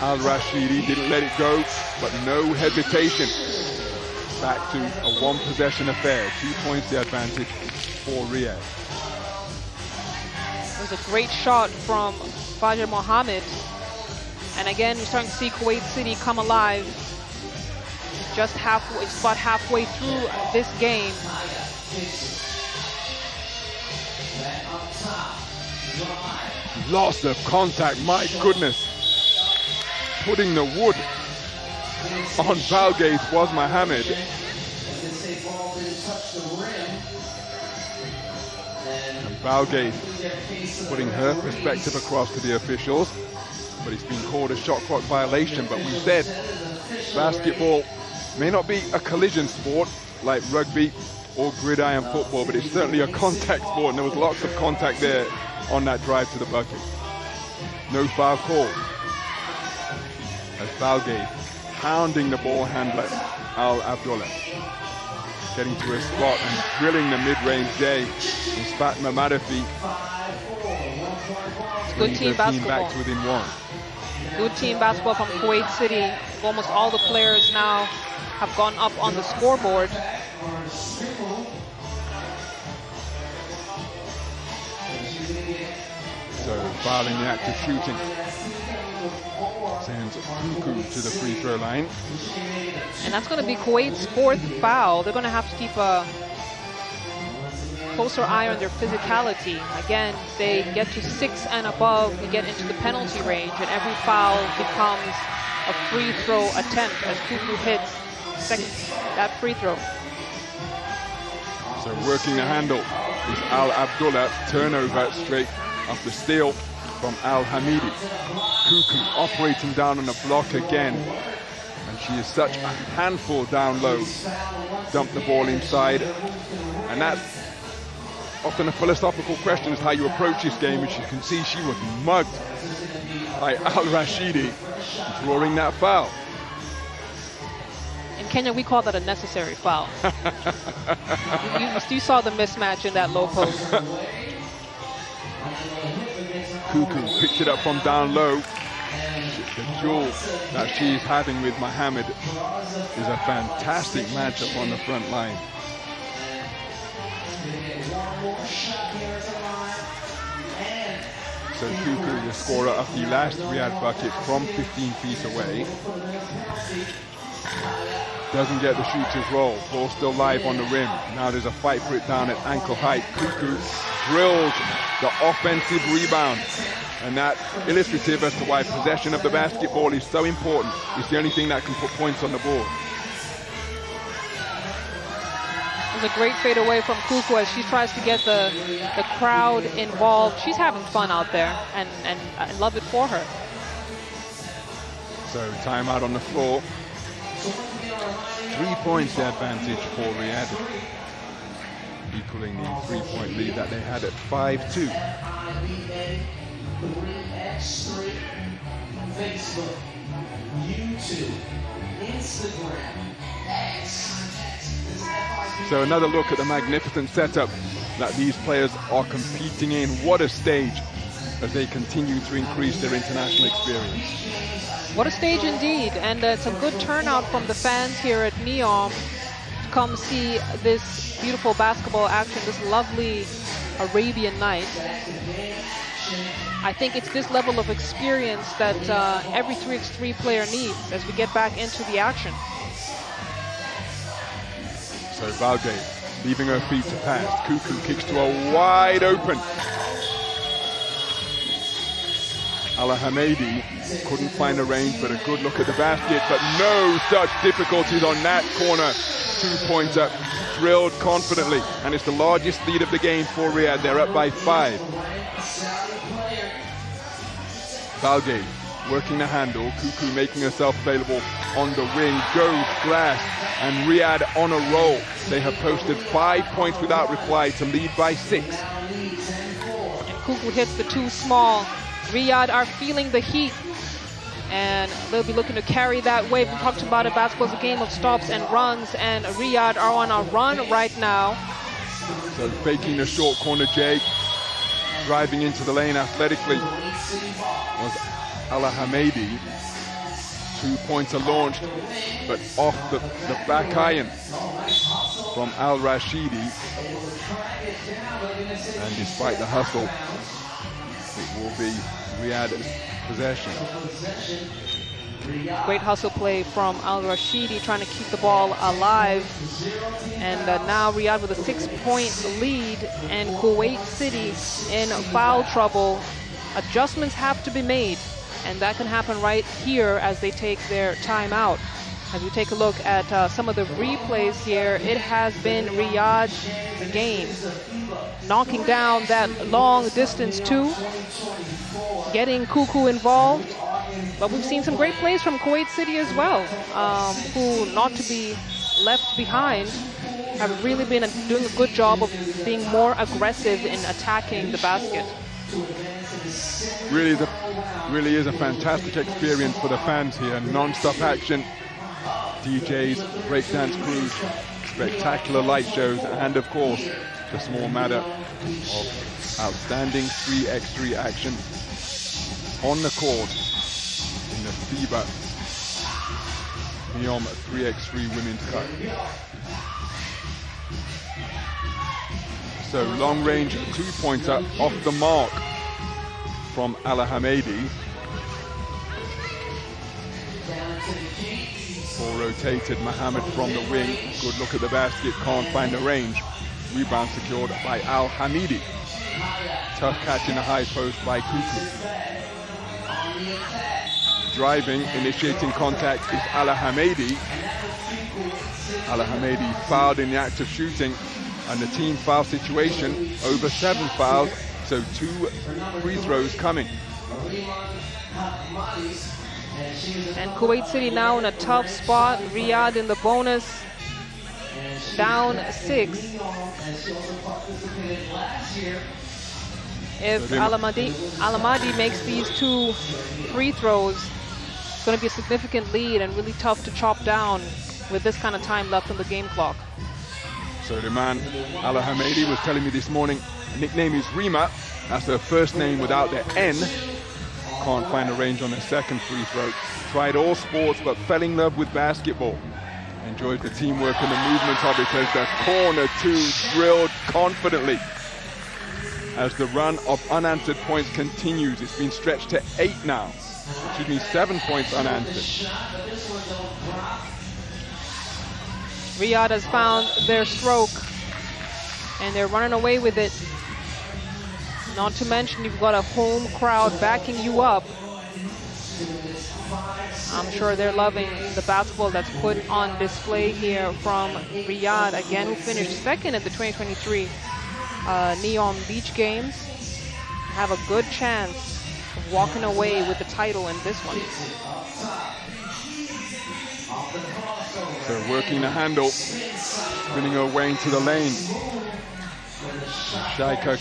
Al-Rashidi, didn't let it go, but no hesitation. Back to a one-possession affair. 2 points the advantage for Riyadh. It was a great shot from Fajr Mohammed. And again, we're starting to see Kuwait City come alive. Just halfway, it's about halfway through this game. Loss of contact, my goodness. Putting the wood on Balgate was Mohammed. And Balgate putting her perspective across to the officials. But it's been called a shot clock violation. But we said basketball may not be a collision sport like rugby or gridiron football, but it's certainly a contact sport, and there was lots of contact there on that drive to the bucket. No foul call. As Balgate pounding the ball handler, Al-Abdullah. Getting to a spot and drilling the mid-range J. It's Fatma Marafi. Good team basketball. Back to within one. Good team basketball from Kuwait City. Almost all the players now have gone up on the scoreboard. So fouling the act of shooting. Sends Kuku to the free throw line. And that's going to be Kuwait's fourth foul. They're going to have to keep a closer eye on their physicality. Again, they get to 6 and above, we get into the penalty range, and every foul becomes a free throw attempt as Kuku hits that free throw. So working the handle is Al-Abdullah. Turnover straight off the steal from Al-Hamidi. Kuku operating down on the block again. And she is such a handful down low. Dump the ball inside. And that's often a philosophical question, is how you approach this game. As you can see, she was mugged by Al-Rashidi, drawing that foul. In Kenya, we call that a necessary foul. you saw the mismatch in that low post. Kuku picks it up from down low. The duel that she's having with Mohammed is a fantastic matchup on the front line. So Kuku, the scorer of the last Riyadh bucket from 15 feet away. Doesn't get the shooter's roll. Ball still live on the rim. Now there's a fight for it down at ankle height. Kuku drills the offensive rebound. And that's illustrative as to why possession of the basketball is so important. It's the only thing that can put points on the board. There's a great fade away from Kuku as she tries to get the crowd involved. She's having fun out there, and I love it for her. So timeout on the floor. 3 points the advantage for Riyadh, equaling the 3-point lead that they had at 5-2. Facebook, YouTube, Instagram, X. So another look at the magnificent setup that these players are competing in. What a stage as they continue to increase their international experience. What a stage indeed, and it's a good turnout from the fans here at NEOM to come see this beautiful basketball action, this lovely Arabian night. I think it's this level of experience that every 3x3 player needs as we get back into the action. So Valgate leaving her feet to pass. Kuku kicks to a wide open. Al-Hamadi couldn't find a range, but a good look at the basket, but no such difficulties on that corner. 2-pointer, drilled confidently, and it's the largest lead of the game for Riyadh. They're up by 5. Valgate working the handle. Kuku making herself available on the wing. Goes glass, and Riyadh on a roll. They have posted 5 points without reply to lead by 6. And Kuku hits the too small. Riyadh are feeling the heat, and they'll be looking to carry that wave. We talked about it, basketball is a game of stops and runs, and Riyadh are on a run right now. So faking the short corner J, driving into the lane athletically was Al-Hamadi. 2-pointer launched, but off the back iron from Al-Rashidi. And despite the hustle, it will be Riyadh's possession. Great hustle play from Al-Rashidi trying to keep the ball alive. And now Riyadh with a 6-point lead, and Kuwait City in foul trouble. Adjustments have to be made, and that can happen right here as they take their timeout. As we take a look at some of the replays here, it has been Riyadh's game. Knocking down that long distance two, getting Kuku involved. But we've seen some great plays from Kuwait City as well, who, not to be left behind, have really been doing a good job of being more aggressive in attacking the basket. Really is a fantastic experience for the fans here. Non-stop action, DJs, breakdance crews, spectacular light shows, and of course, the small matter of outstanding 3x3 action on the court in the FIBA NEOM 3x3 Women's Cup. So long range 2-pointer off the mark from Al-Hamadi. Ball rotated, Mohammed from the wing. Good look at the basket, can't find the range. Rebound secured by Al-Hamadi. Tough catch in the high post by Kuku. Driving, initiating contact is Al-Hamadi. Al-Hamadi fouled in the act of shooting, and the team foul situation over 7 fouls, so 2 free throws coming. And Kuwait City now in a tough spot. Riyadh in the bonus, down 6. If Al-Hamadi makes these 2 free throws, it's going to be a significant lead and really tough to chop down with this kind of time left on the game clock. So the man, Al-Hamadi, was telling me this morning, nickname is Rima. That's her first name without the N. Can't find a range on her second free throw. Tried all sports, but fell in love with basketball. Enjoyed the teamwork and the movement of it as the corner 2 drilled confidently. as the run of unanswered points continues. It's been stretched to 8 now. Excuse me, 7 points unanswered. Riyadh has found their stroke, and they're running away with it. Not to mention you've got a home crowd backing you up. I'm sure they're loving the basketball that's put on display here from Riyadh, again, who finished second at the 2023 NEOM Beach Games. Have a good chance of walking away with the title in this one. So working the handle, spinning her way into the lane. Shaika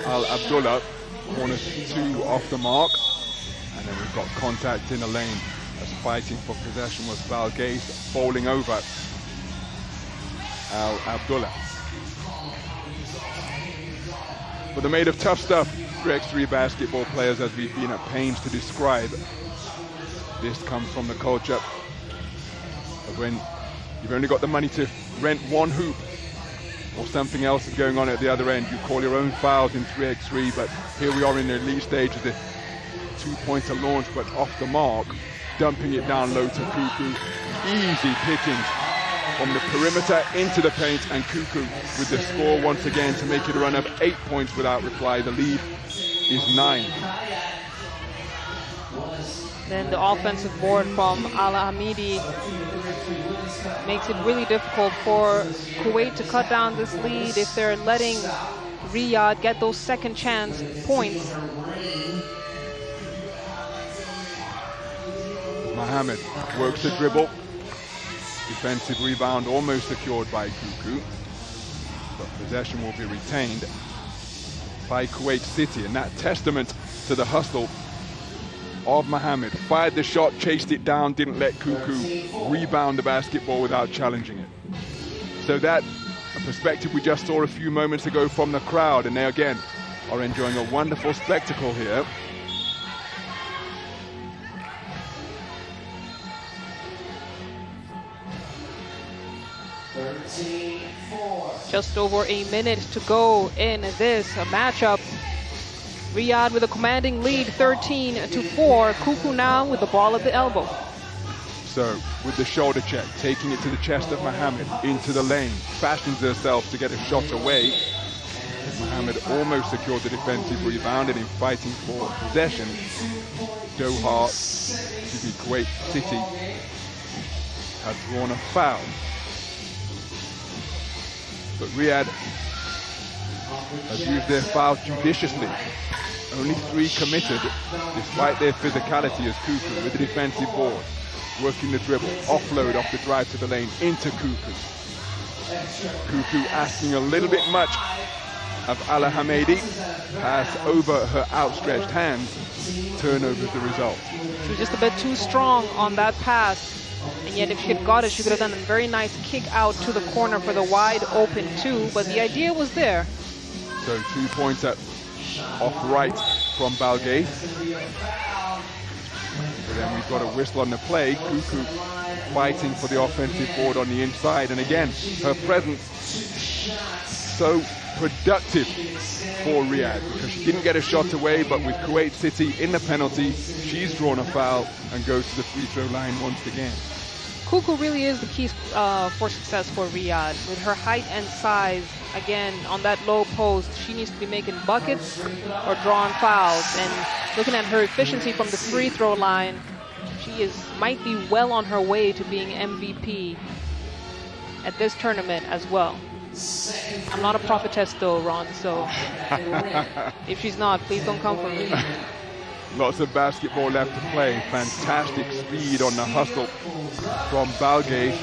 Al-Abdullah, corner 2 off the mark. And then we've got contact in the lane as fighting for possession was Balgace bowling over Al-Abdullah. But they're made of tough stuff, 3x3 basketball players, as we've been at pains to describe. This comes from the culture of when you've only got the money to rent one hoop or something else is going on at the other end. You call your own fouls in 3x3, but here we are in the elite stage of the 2-pointer launch, but off the mark, dumping it down low to Cuckoo. Easy pickings from the perimeter into the paint, and Cuckoo with the score once again to make it a run of 8 points without reply. The lead is 9. Then the offensive board from Al-Hamidi makes it really difficult for Kuwait to cut down this lead if they're letting Riyadh get those second chance points. Mohammed works the dribble. Defensive rebound almost secured by Cuckoo, but possession will be retained by Kuwait City, and that testament to the hustle of Mohammed. Fired the shot, chased it down, didn't let Cuckoo rebound the basketball without challenging it. So that a perspective we just saw a few moments ago from the crowd, and they again are enjoying a wonderful spectacle here. Just over a minute to go in this matchup. Riyadh with a commanding lead, 13-4. Cuckoo now with the ball at the elbow. So with the shoulder check, taking it to the chest of Mohammed, into the lane, fashions herself to get a shot away. Mohammed almost secured the defensive rebound, and in fighting for possession, Doha, Kuwait City, had drawn a foul. But Riyadh has used their fouls judiciously. Only 3 committed, despite their physicality, as Cuckoo with the defensive board, working the dribble, offload off the drive to the lane into Cuckoo. Cuckoo asking a little bit much of Al-Hamidi, pass over her outstretched hands, turnovers the result. She was just a bit too strong on that pass. And yet if she had got it, she could have done a very nice kick out to the corner for the wide open 2, but the idea was there. So 2 points off right from Balgace. So then we've got a whistle on the play. Cuckoo fighting for the offensive board on the inside, and again, her presence so productive for Riyadh, because she didn't get a shot away, but with Kuwait City in the penalty, she's drawn a foul and goes to the free throw line once again. Cuckoo really is the key for success for Riyadh. With her height and size, again, on that low post, she needs to be making buckets or drawing fouls. And looking at her efficiency from the free throw line, she might be well on her way to being MVP at this tournament as well. I'm not a prophetess though, Ron, so if she's not, please don't come for me. Lots of basketball left to play. Fantastic speed on the hustle from Balgace.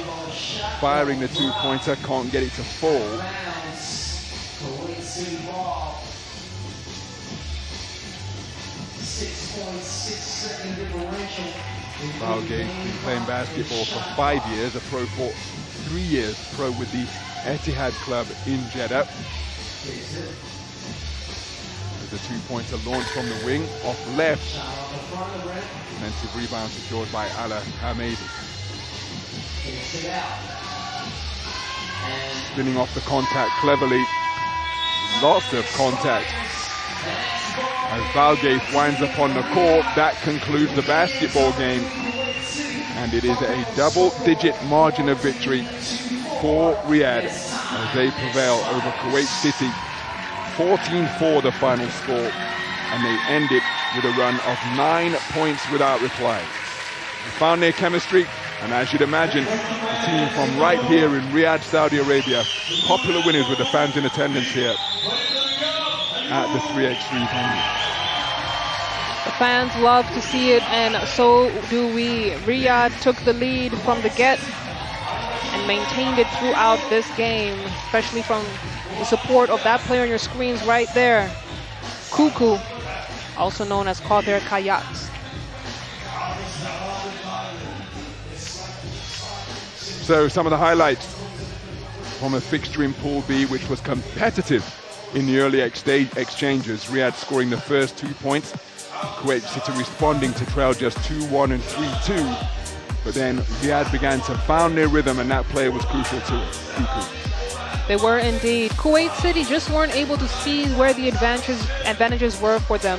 Firing the 2-pointer, can't get it to fall. Balgace been playing basketball for 5 years, a pro for 3 years, pro with the Etihad club in Jeddah. The 2-pointer launch from the wing, off left. Defensive rebound secured by Al-Hamidi. Spinning off the contact cleverly. lots of contact. As Valgaith winds up on the court, that concludes the basketball game. And it is a double-digit margin of victory for Riyadh as they prevail over Kuwait City. 14-4 the final score, and they end it with a run of 9 points without reply. They found their chemistry, and as you'd imagine, the team from right here in Riyadh, Saudi Arabia, popular winners with the fans in attendance here at the 3x3 venue. The fans love to see it, and so do we. Riyadh took the lead from the get and maintained it throughout this game, especially from the support of that player on your screens right there, Kuku, also known as Qadir Kayaks. So some of the highlights from a fixture in Pool B, which was competitive in the early exchanges. Riyadh scoring the first 2 points, Kuwait City responding to trail just 2-1 and 3-2. But then Riyadh began to find their rhythm, and that player was crucial to it, Kuku. They were indeed. Kuwait City just weren't able to see where the advantages were for them.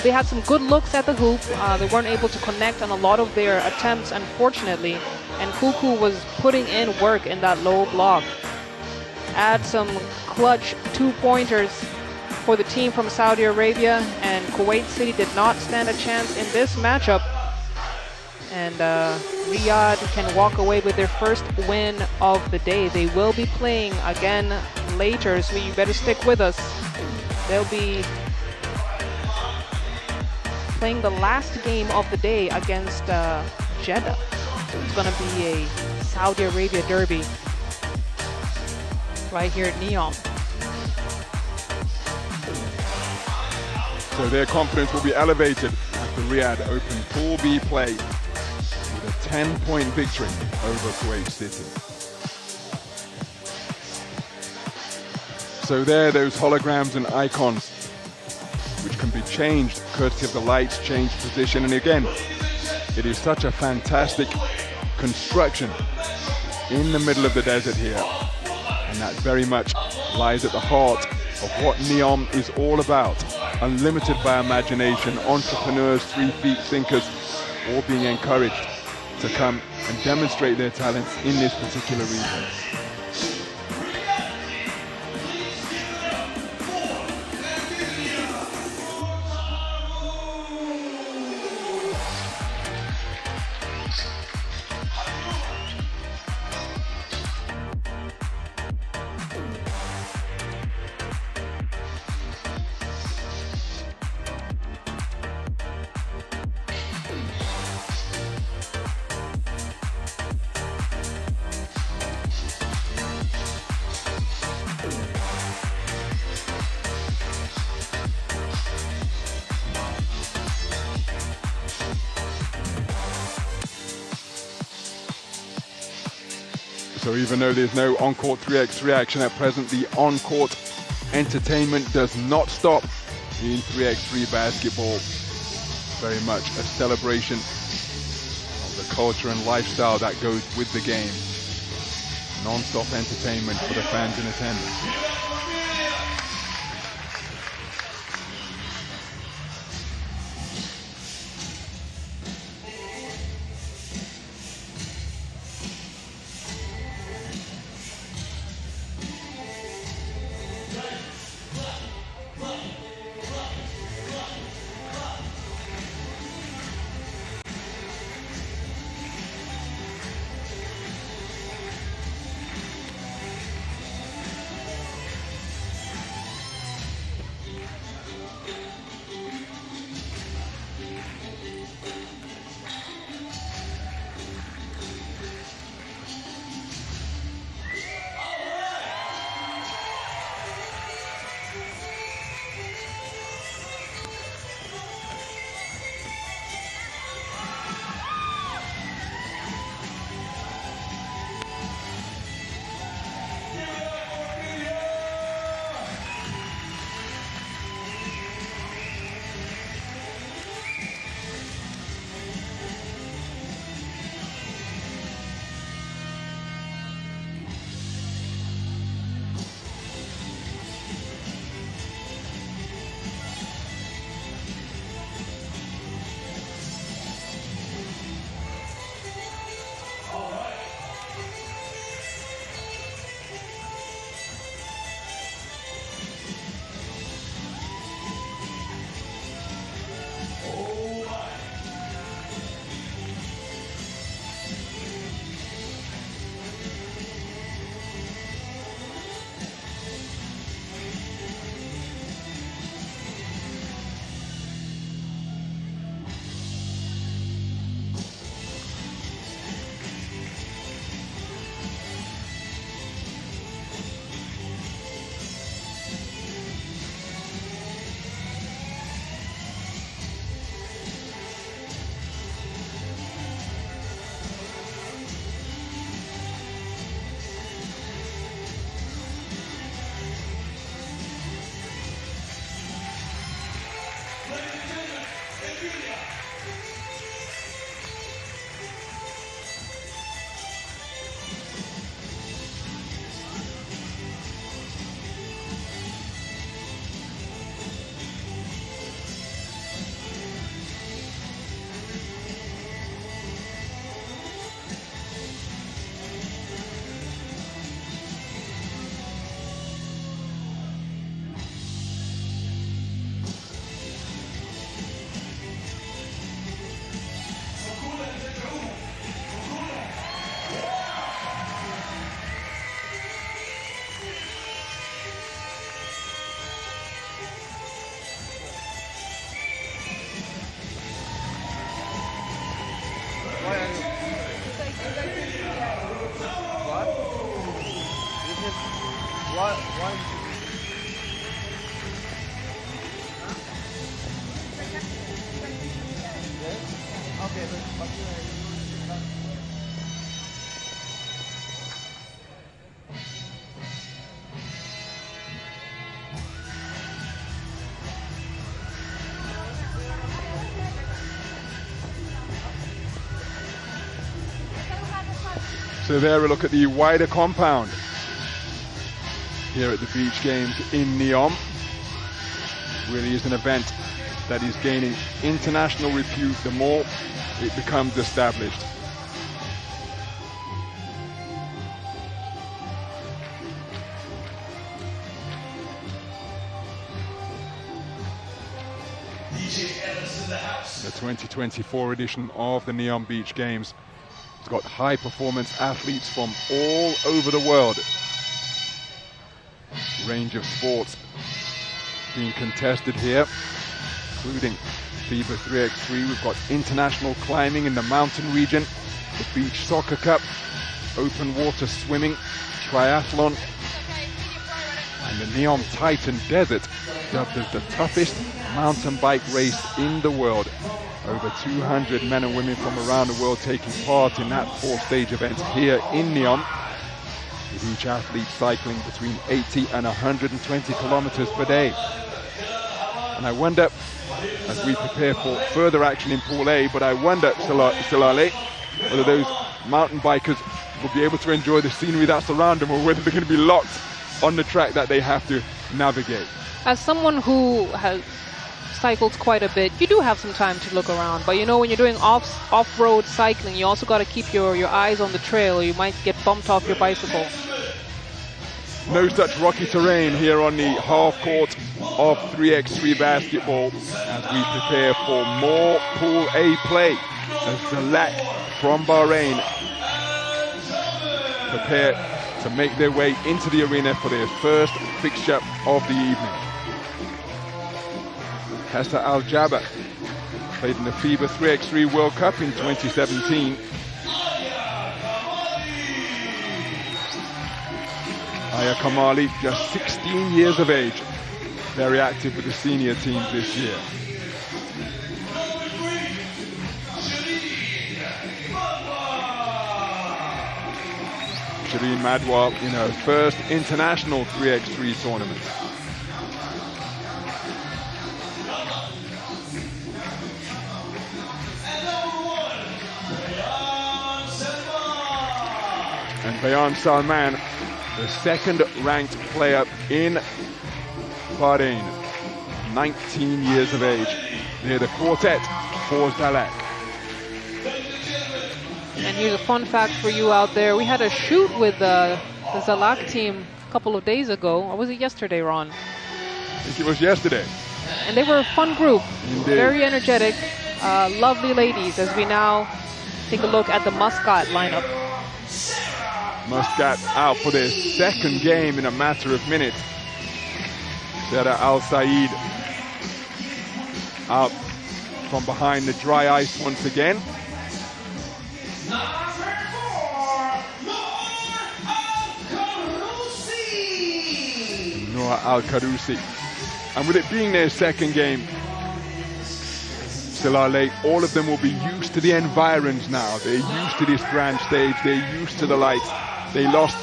They had some good looks at the hoop. They weren't able to connect on a lot of their attempts, unfortunately. And Kuku was putting in work in that low block. Add some clutch 2-pointers for the team from Saudi Arabia, and Kuwait City did not stand a chance in this matchup. And Riyadh can walk away with their first win of the day. They will be playing again later, so you better stick with us. They'll be playing the last game of the day against Jeddah. So it's going to be a Saudi Arabia derby right here at NEOM. So their confidence will be elevated after Riyadh open Pool B play with a 10-point victory over Kuwait City. So there, those holograms and icons, which can be changed courtesy of the lights, change position. And again, it is such a fantastic construction in the middle of the desert here. And that very much lies at the heart of what NEOM is all about. Unlimited by imagination, entrepreneurs, 3-feet thinkers, all being encouraged to come and demonstrate their talents in this particular region. So even though there's no on-court 3x3 action at present, the on-court entertainment does not stop in 3x3 basketball. Very much a celebration of the culture and lifestyle that goes with the game. Non-stop entertainment for the fans in attendance. So there, a look at the wider compound here at the beach games in NEOM. Really is an event that is gaining international repute the more it becomes established. The 2024 edition of the NEOM Beach Games has got high performance athletes from all over the world. Range of sports being contested here, including FIBA 3x3. We've got international climbing in the mountain region, the Beach Soccer Cup, open water swimming, triathlon, and the NEOM Titan Desert, dubbed as the toughest mountain bike race in the world. Over 200 men and women from around the world taking part in that four-stage event here in NEOM, with each athlete cycling between 80 and 120 kilometers per day. And I wonder, as we prepare for further action in Pool A, but I wonder, Salale, whether those mountain bikers will be able to enjoy the scenery that's around them, or whether they're going to be locked on the track that they have to navigate. As someone who has cycled quite a bit, you do have some time to look around, but you know, when you're doing off-road cycling, you also got to keep your eyes on the trail, or you might get bumped off your bicycle. No such rocky terrain here on the half court of 3x3 basketball as we prepare for more Pool A play as Zallaq from Bahrain prepare to make their way into the arena for their first fixture of the evening. Hessa Al-Jabba played in the FIBA 3x3 World Cup in 2017. Aya Kamali, just 16 years of age, very active with the senior teams this year. Shireen Madwar in her first international 3x3 tournament. And Bayan Salman, the second-ranked player in Bahrain, 19 years of age. They're the quartet for Zallaq. And here's a fun fact for you out there. We had a shoot with the Zallaq team a couple of days ago. Or was it yesterday, Ron? I think it was yesterday. And they were a fun group. Indeed. Very energetic, lovely ladies, as we now take a look at the Muscat lineup. Muscat out for their second game in a matter of minutes. Jeddah Al-Said out from behind the dry ice once again. Noor Al-Karousi. And with it being their second game, Salale, all of them will be used to the environs now. They're used to this grand stage. They're used to the lights. They lost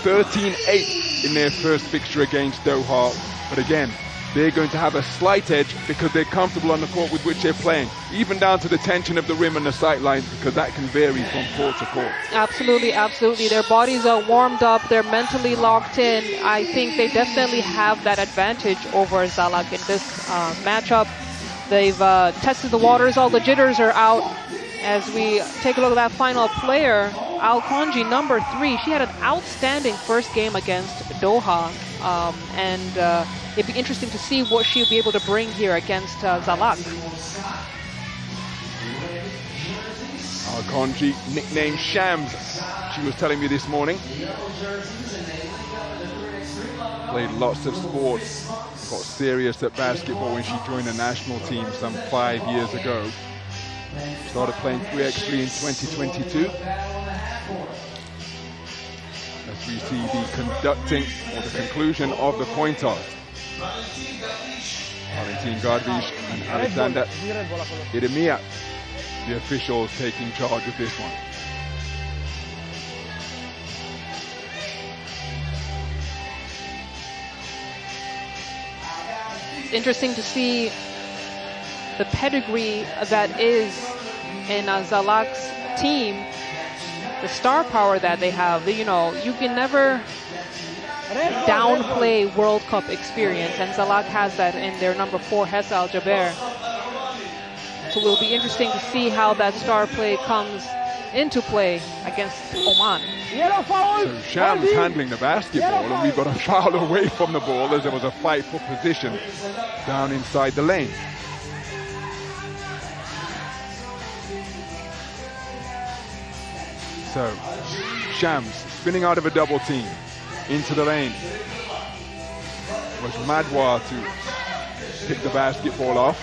13-8 in their first fixture against Doha. But again, they're going to have a slight edge because they're comfortable on the court with which they're playing, even down to the tension of the rim and the sight lines, because that can vary from court to court. Absolutely, absolutely. Their bodies are warmed up. They're mentally locked in. I think they definitely have that advantage over Zallaq in this matchup. They've tested the waters. All the jitters are out. As we take a look at that final player, Al-Konji, number 3, she had an outstanding first game against Doha. And it'd be interesting to see what she'll be able to bring here against Zallaq. Al-Konji, nicknamed Shams, she was telling me this morning. Played lots of sports, got serious at basketball when she joined the national team some 5 years ago. Started playing 3x3 in 2022. As we see the conducting or the conclusion of the coin toss. Valentin Gardvish and Alexander Idemia, the officials taking charge of this one. It's interesting to see the pedigree that is in Zallaq's team. the star power that they have. You know, you can never downplay World Cup experience, and Zallaq has that in their number 4, Hessa Al-Jaber. So it will be interesting to see how that star play comes into play against Oman. So Shams handling the basketball, and we got a foul away from the ball as there was a fight for position down inside the lane. So Shams spinning out of a double team into the lane. Was Madwa to pick the basketball off.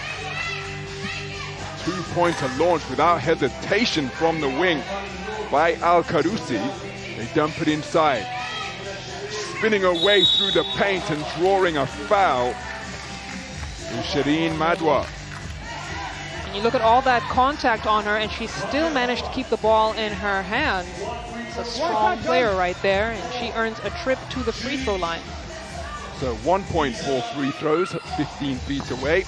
Two-pointer launch without hesitation from the wing by Al-Karousi. They dump it inside. Spinning away through the paint and drawing a foul is Shireen Madwa. And you look at all that contact on her, and she still managed to keep the ball in her hands. It's a strong player right there, and she earns a trip to the free throw line. So 1.4 free throws, 15 feet away.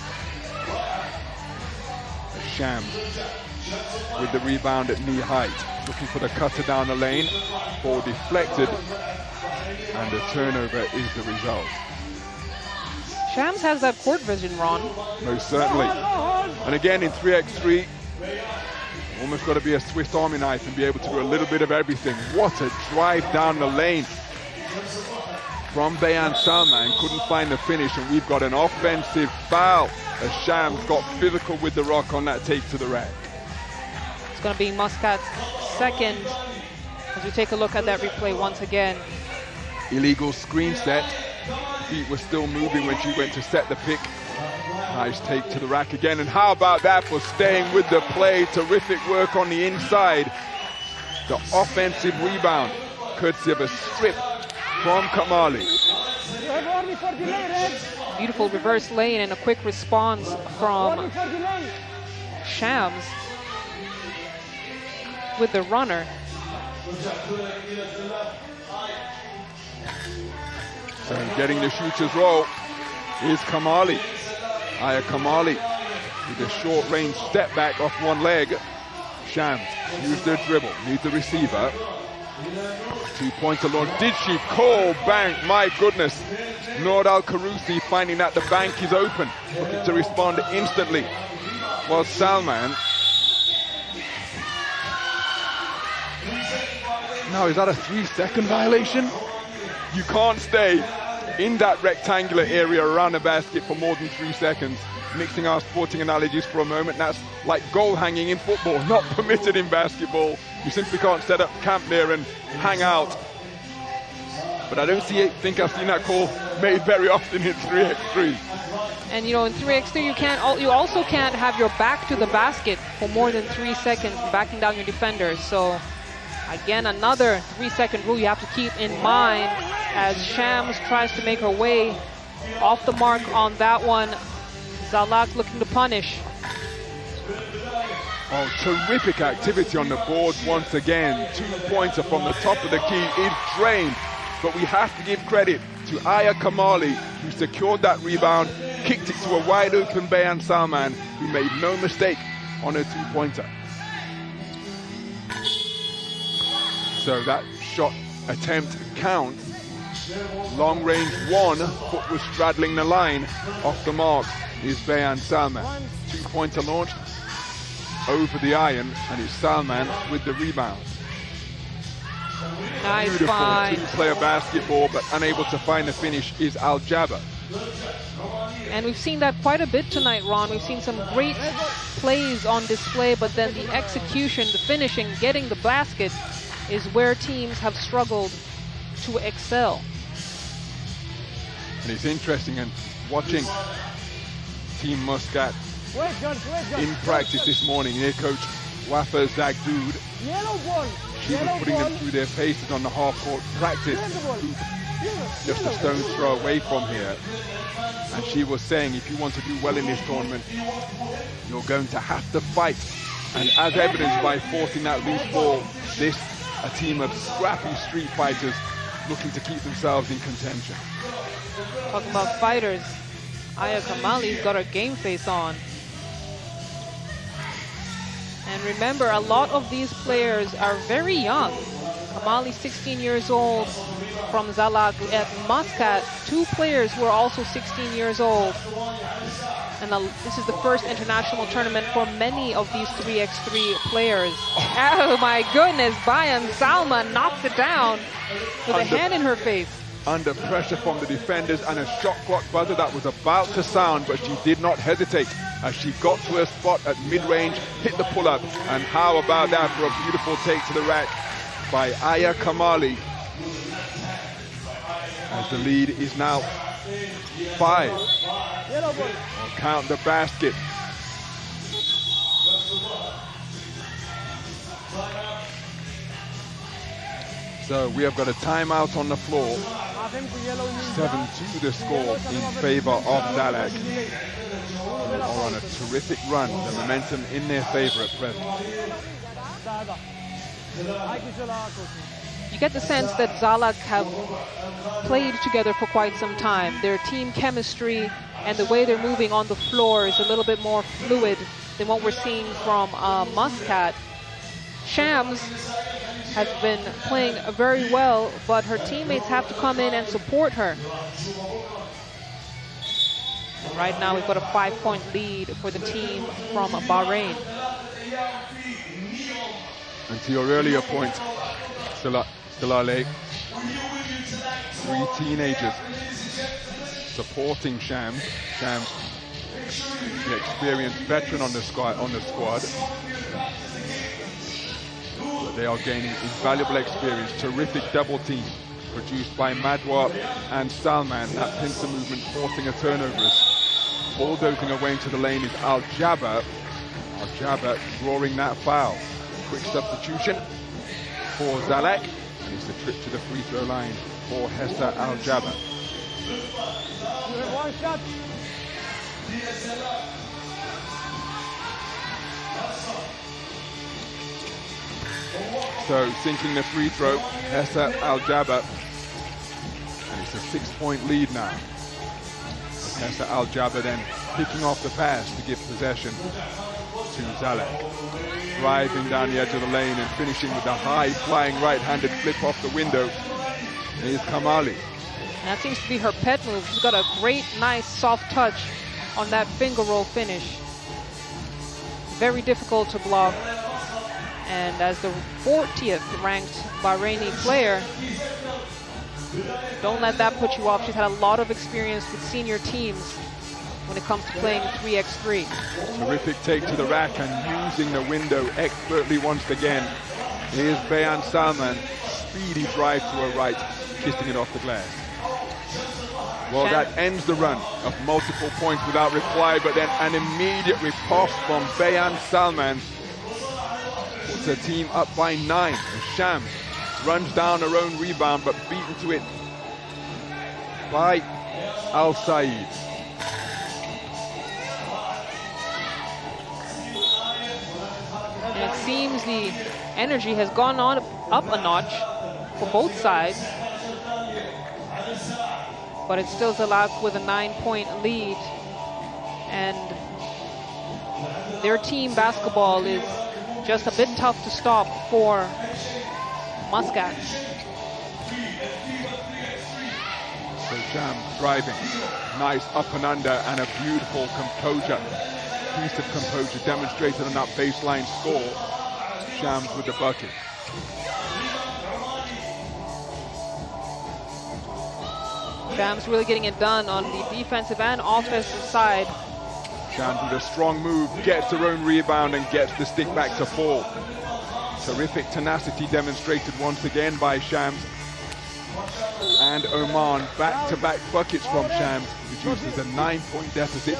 Shams with the rebound at knee height, looking for the cutter down the lane. Ball deflected, and a turnover is the result. Shams has that court vision, Ron. Most certainly. And again in 3x3, almost got to be a Swiss Army knife and be able to do a little bit of everything. What a drive down the lane from Bayan Salman. Couldn't find the finish, and we've got an offensive foul as Shams got physical with the rock on that take to the rack. It's going to be Muscat's second as we take a look at that replay once again. Illegal screen set. Feet were still moving when she went to set the pick. Nice take to the rack again, and how about that for staying with the play? Terrific work on the inside. The offensive rebound, courtesy of a strip from Kamali. Beautiful reverse lane and a quick response from Shams with the runner. So getting the shooter's roll is Kamali. Aya Kamali with a short range step back off one leg. Shams used their dribble, needs the receiver. Two-pointer launch. Did she call bank? My goodness. Noor Al-Karousi finding that the bank is open, looking to respond instantly. Well, Salman. Now, is that a 3-second violation? You can't stay in that rectangular area around the basket for more than 3 seconds. Mixing our sporting analogies for a moment, that's like goal hanging in football, not permitted in basketball. You simply can't set up camp there and hang out. But I don't think I've seen that call made very often in 3x3. And you know, in 3x3 you also can't have your back to the basket for more than 3 seconds, backing down your defenders. So again, another 3-second rule you have to keep in mind as Shams tries to make her way off the mark on that one. Zallaq looking to punish. Oh, terrific activity on the boards once again. Two-pointer from the top of the key is drained, but we have to give credit to Aya Kamali, who secured that rebound, kicked it to a wide-open Bayan Salman, who made no mistake on her two-pointer. So that shot attempt counts. Long range one, foot was straddling the line. Off the mark is Bayan Salman. Two-pointer launched over the iron, and it's Salman with the rebound. Nice Beautiful find. two-player basketball, but unable to find the finish is Al-Jaber. And we've seen that quite a bit tonight, Ron. We've seen some great plays on display, but then the execution, the finishing, getting the basket is where teams have struggled to excel. And it's interesting, and watching Team Muscat in practice this morning, their coach Wafa Zagdood, she was putting them through their paces on the half-court practice, just a stone's throw away from here. And she was saying, if you want to do well in this tournament, you're going to have to fight. And as evidenced by forcing that loose ball, this a team of scrappy street fighters looking to keep themselves in contention. Talking about fighters, Aya Kamali's got her game face on. And remember, a lot of these players are very young. Kamali, 16 years old from Zallaq. At Muscat, 2 players who are also 16 years old. And this is the first international tournament for many of these 3x3 players. Oh my goodness, Bayan Salman knocks it down with a hand in her face. Under pressure from the defenders and a shot clock buzzer that was about to sound, but she did not hesitate as she got to her spot at mid-range, hit the pull-up, and how about that for a beautiful take to the rack by Aya Kamali, as the lead is now 5. I'll count the basket. So we have got a timeout on the floor. 7-2 the score in favor of Zallaq, who are on a terrific run. The momentum in their favor at present. You get the sense that Zallaq have played together for quite some time. Their team chemistry and the way they're moving on the floor is a little bit more fluid than what we're seeing from Muscat. Shams has been playing very well, but her teammates have to come in and support her. Right now we've got a 5-point lead for the team from Bahrain. And to your earlier point, Salale, 3 teenagers supporting Shams. Shams, the experienced veteran on the squad. But they are gaining invaluable experience. Terrific double team produced by Madwa and Salman. That pincer movement forcing a turnover. Bulldozing away into the lane is Al Jabba. Al Jabba drawing that foul. Quick substitution for Zallaq. And it's a trip to the free throw line for Hessa Al Jabba. So sinking the free throw, Hessa Al Jabba, and it's a 6-point lead now. Hessa Al Jabba then picking off the pass to give possession to Zallaq. Driving down the edge of the lane and finishing with a high-flying right-handed flip off the window is Kamali. And that seems to be her pet move. She's got a great, nice, soft touch on that finger roll finish. Very difficult to block. And as the 40th ranked Bahraini player, don't let that put you off. She's had a lot of experience with senior teams when it comes to playing 3x3. Terrific take to the rack and using the window expertly once again. Here's Bayan Salman, speedy drive to her right, kissing it off the glass. Well, that ends the run of multiple points without reply, but then an immediate riposte from Bayan Salman puts her team up by 9. And Shams runs down her own rebound, but beaten to it by Al Said. And it seems the energy has gone on up a notch for both sides. But it's still Zallaq with a 9-point lead. And their team basketball is just a bit tough to stop for Muscat. So Shams driving. Nice up and under and a beautiful composure. Piece of composure demonstrated on that baseline score. Shams with the bucket. Shams really getting it done on the defensive and offensive side. Shams with a strong move, gets her own rebound and gets the stick back to fall. Terrific tenacity demonstrated once again by Shams. And Oman, back-to-back buckets from Shams, reduces a 9-point deficit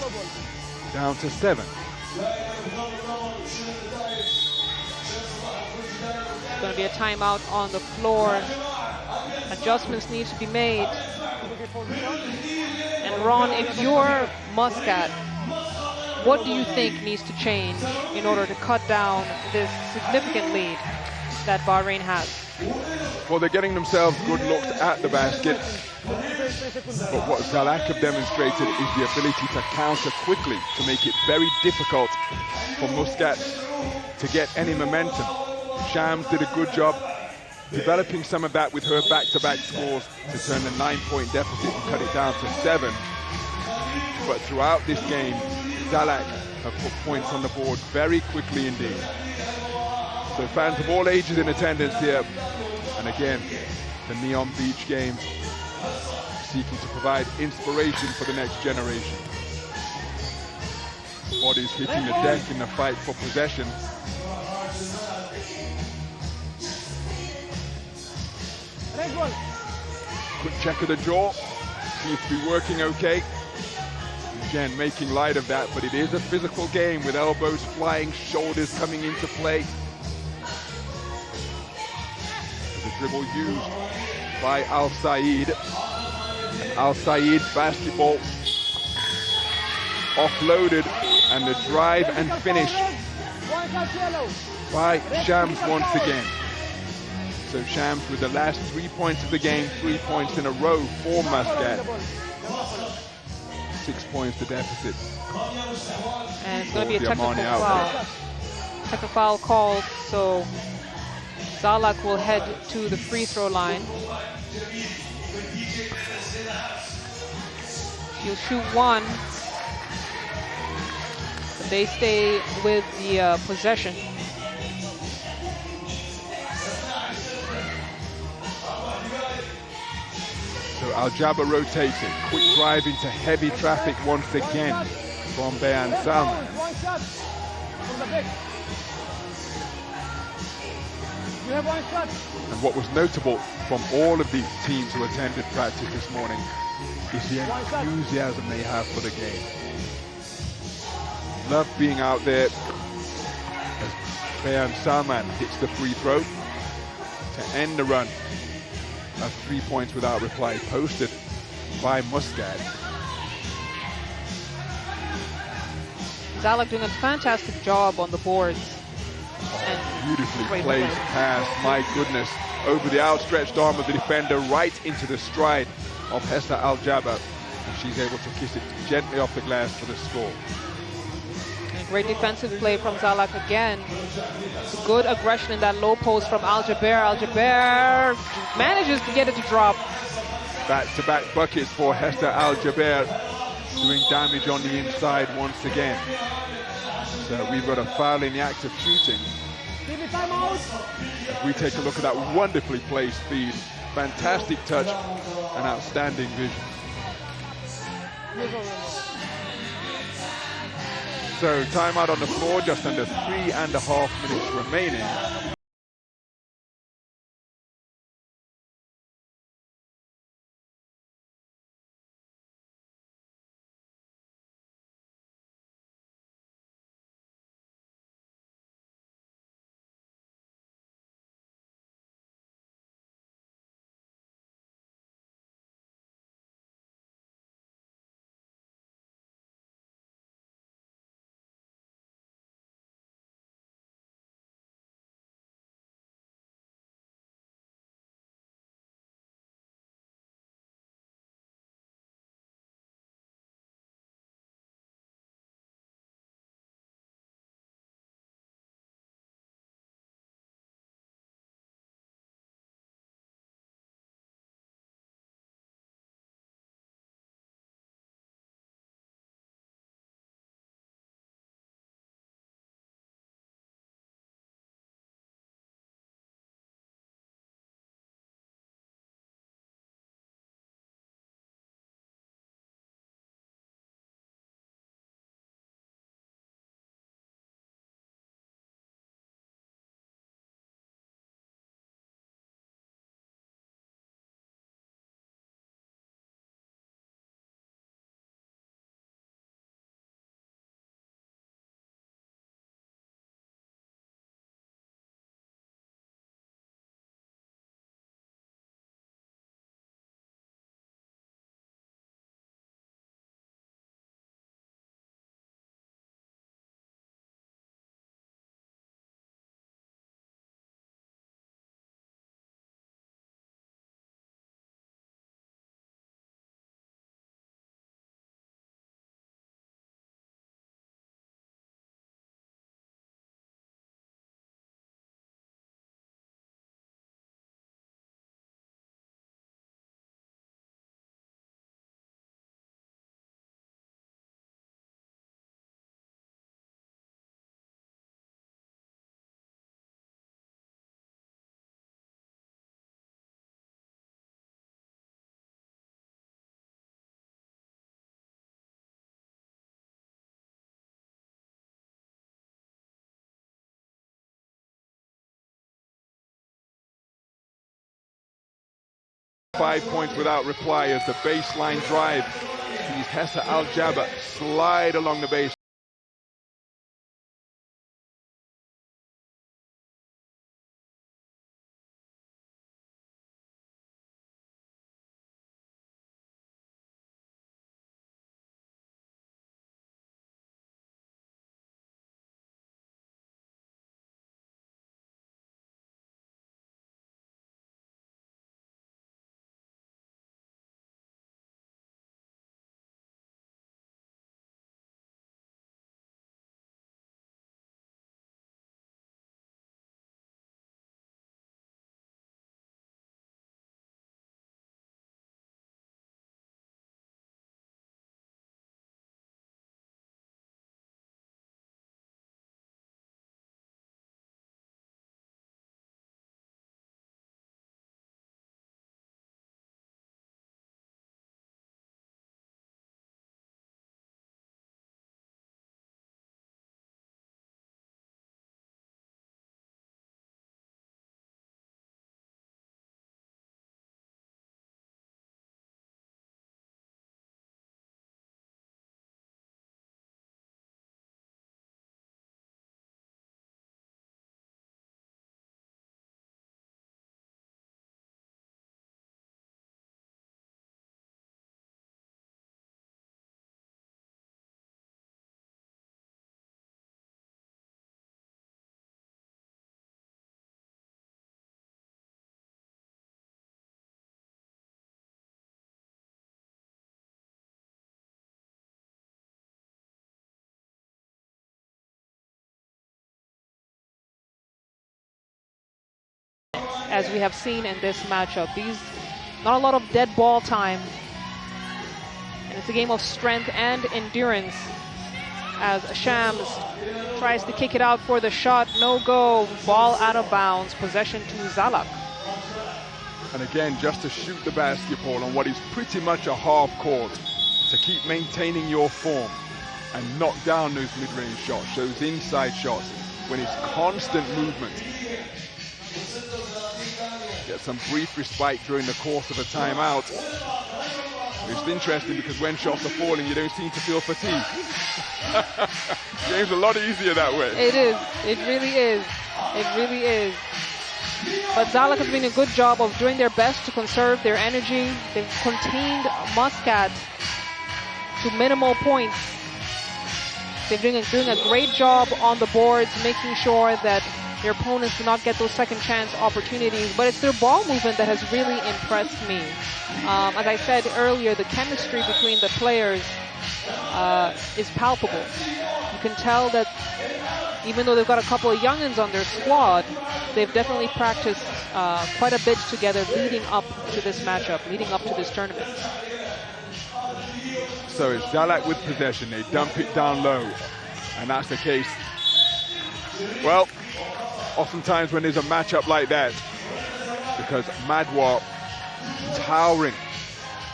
down to 7. It's going to be a timeout on the floor. Adjustments need to be made. And Ron, if you're Muscat, what do you think needs to change in order to cut down this significant lead that Bahrain has? Well, they're getting themselves good looks at the basket. But what Zallaq have demonstrated is the ability to counter quickly, to make it very difficult for Muscat to get any momentum. Shams did a good job developing some of that with her back-to-back scores to turn the 9-point deficit and cut it down to 7. But throughout this game, Zallaq have put points on the board very quickly indeed. So fans of all ages in attendance here. And again, the NEOM Beach Games seeking to provide inspiration for the next generation. Bodies hitting the deck in the fight for possession. Quick check of the jaw, seems to be working okay. Again, making light of that, but it is a physical game with elbows flying, shoulders coming into play. The dribble used by Al Said. Al Said basketball offloaded, and the drive and finish by Shams once again. So Shams with the last 3 points of the game, 3 points in a row for Muscat. 6 points to deficit. And it's going to be a technical foul. Technical foul called, so Zallaq will head to the free throw line. He'll shoot one. But they stay with the possession. So Al-Jabbar rotating, quick drive into heavy traffic once again from Bayan Salman. And what was notable from all of these teams who attended practice this morning is the enthusiasm they have for the game. Love being out there as Bayan Salman hits the free throw to end the run. 3 points without reply posted by Muscat. Zallaq doing a fantastic job on the boards. And beautifully placed pass, my goodness, over the outstretched arm of the defender right into the stride of Hessa Al-Jabbar. And she's able to kiss it gently off the glass for the score. And great defensive play from Zallaq again. Good aggression in that low post from Al-Jabbar. Al-Jabbar manages to get it to drop. Back-to-back buckets for Hessa Al-Jabbar, doing damage on the inside once again. So we've got a foul in the act of shooting. As we take a look at that wonderfully placed feed, fantastic touch and outstanding vision. So timeout on the floor, just under 3.5 minutes remaining. 5 points without reply as the baseline drive sees Hessa Al-Jabba slide along the base. As we have seen in this matchup, not a lot of dead ball time, and it's a game of strength and endurance as Shams tries to kick it out for the shot. No go, ball out of bounds, possession to Zallaq. And again, just to shoot the basketball on what is pretty much a half court, to keep maintaining your form and knock down those mid-range shots, those inside shots, when it's constant movement. Get some brief respite during the course of a timeout. It's interesting because when shots are falling, you don't seem to feel fatigue. Game's a lot easier that way. It is. It really is. It really is. But Zallaq has been a good job of doing their best to conserve their energy. They've contained Muscat to minimal points. They're doing a great job on the boards, making sure that their opponents do not get those second chance opportunities, but it's their ball movement that has really impressed me. As I said earlier, the chemistry between the players is palpable. You can tell that even though they've got a couple of youngins on their squad, they've definitely practiced quite a bit together leading up to this matchup, leading up to this tournament. So it's Zallaq with possession, they dump it down low, and that's the case. Well, oftentimes when there's a matchup like that, because Madwa towering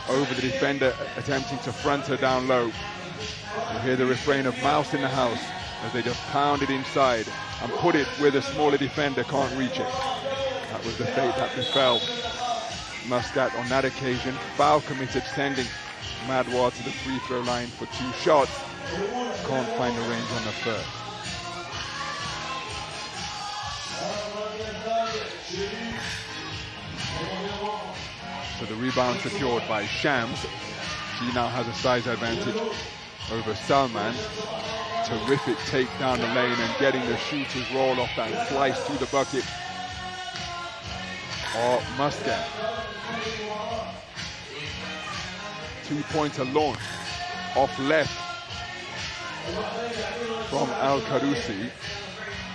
over the defender attempting to front her down low, you hear the refrain of mouse in the house as they just pound it inside and put it where the smaller defender can't reach it. That was the fate that befell Muscat on that occasion. Foul committed, sending Madwa to the free throw line for 2 shots. Can't find the range on the first. So the rebound secured by Shams. She now has a size advantage over Salman. Terrific take down the lane and getting the shooter's roll off that slice to the bucket. Or Muscat. 2-pointer launch off left from Al-Karousi.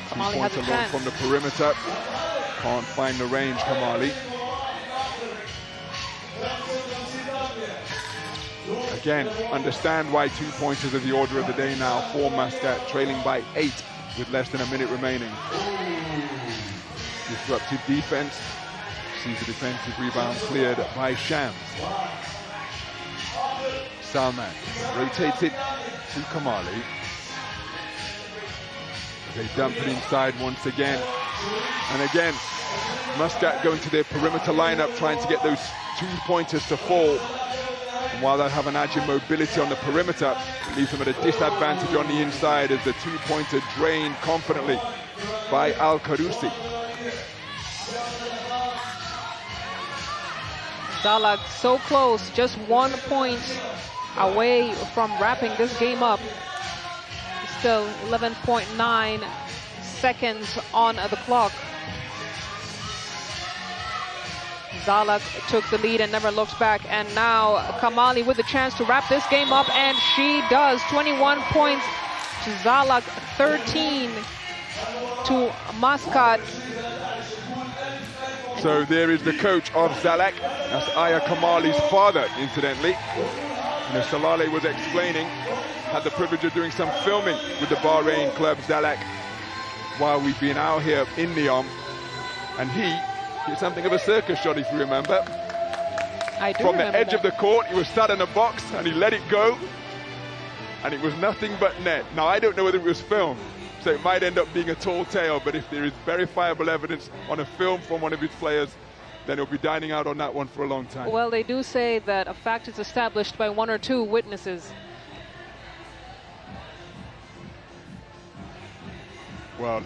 2-pointer launch from the perimeter. Can't find the range, Kamali. Again, understand why 2-pointers are the order of the day now for Muscat, trailing by 8 with less than a minute remaining. Disruptive defense. Sees the defensive rebound cleared by Shams. Salman rotates it to Kamali. They dump it inside once again. And again, Muscat going to their perimeter lineup, trying to get those two-pointers to fall. And while they have an agile mobility on the perimeter, it leaves them at a disadvantage on the inside as the two-pointer drained confidently by Al-Karousi. Zallaq so close, just 1 point away from wrapping this game up. Still 11.9 seconds on the clock. Zallaq took the lead and never looked back, and now Kamali with the chance to wrap this game up, and she does. 21 points to Zallaq, 13 to Muscat. So there is the coach of Zallaq. That's Aya Kamali's father, incidentally. You know, Salale was explaining, had the privilege of doing some filming with the Bahrain club Zallaq while we've been out here in NEOM, and he did something of a circus shot, if you remember. I do. From the edge of the court, he was sat in a box and he let it go, and it was nothing but net. Now, I don't know whether it was filmed, so it might end up being a tall tale, but if there is verifiable evidence on a film from one of his players, then he'll be dining out on that one for a long time. Well, they do say that a fact is established by 1 or 2 witnesses. Well,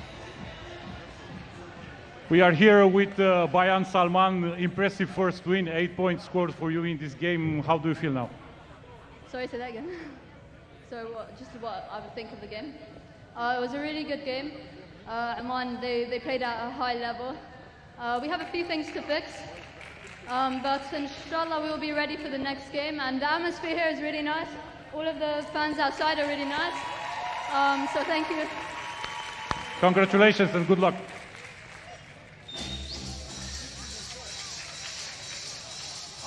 we are here with Bayan Salman. Impressive first win, 8 points scored for you in this game. How do you feel now? Sorry, say that again. So just what I would think of the game. It was a really good game. And they played at a high level. We have a few things to fix, but inshallah we'll be ready for the next game. And the atmosphere here is really nice. All of the fans outside are really nice. So thank you. Congratulations and good luck.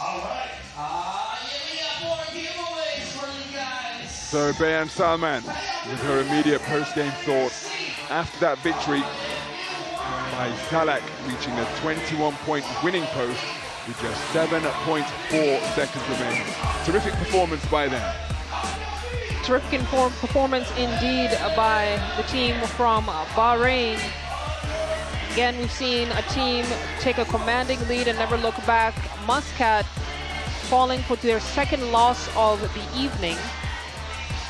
All right. We got more giveaways for you guys. so Bayan Salman with her immediate post-game thoughts after that victory by Zallaq, reaching a 21-point winning post with just 7.4 seconds remaining. Terrific performance by them. Terrific performance indeed by the team from Bahrain. Again, we've seen a team take a commanding lead and never look back. Muscat falling for their second loss of the evening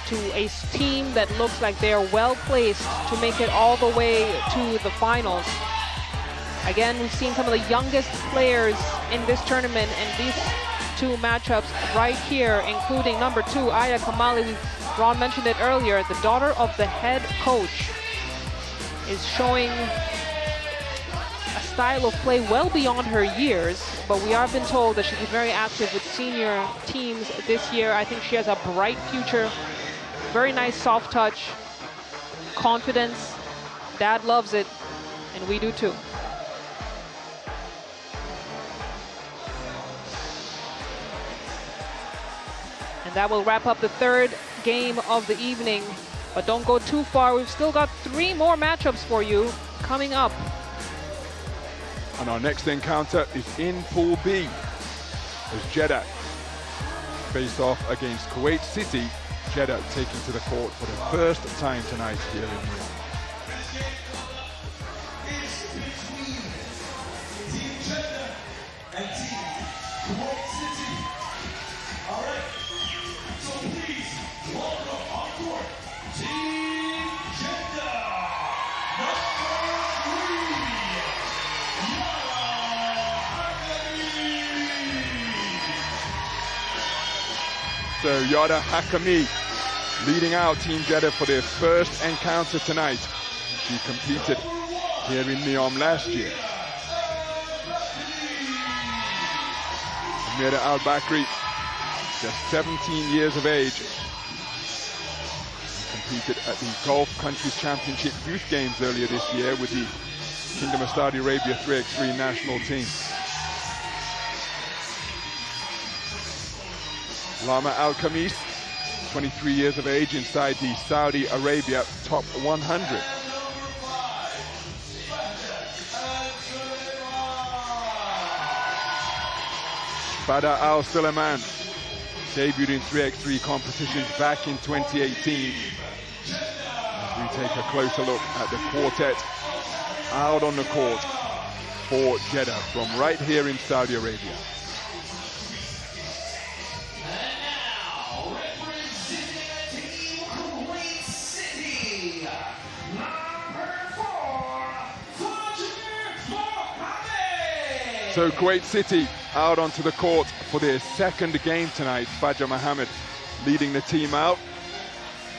to a team that looks like they are well placed to make it all the way to the finals. Again, we've seen some of the youngest players in this tournament, and these two matchups right here, including number 2, Aya Kamali. Ron mentioned it earlier, the daughter of the head coach is showing a style of play well beyond her years, but we have been told that she's been very active with senior teams this year. I think she has a bright future, very nice soft touch, confidence. Dad loves it, and we do too. And that will wrap up the third game of the evening, but don't go too far. We've still got 3 more matchups for you coming up. And our next encounter is in Pool B as Jeddah face off against Kuwait City. Jeddah taking to the court for the first time tonight here in Riyadh. Team Jeddah and Team Kuwait City. All right. So please welcome on court Team Jeddah. So Yada Hakami leading out Team Jeddah for their first encounter tonight. She competed here in NEOM last year. Amira Al-Bakri, just 17 years of age, competed at the Gulf Countries Championship Youth Games earlier this year with the Kingdom of Saudi Arabia 3x3 national team. Lama Al-Khamis, 23 years of age, inside the Saudi Arabia top 100. Bada Al-Suleiman debuted in 3x3 competitions back in 2018. As we take a closer look at the quartet out on the court for Jeddah from right here in Saudi Arabia. So Kuwait City out onto the court for their second game tonight. Fajar Mohammed leading the team out.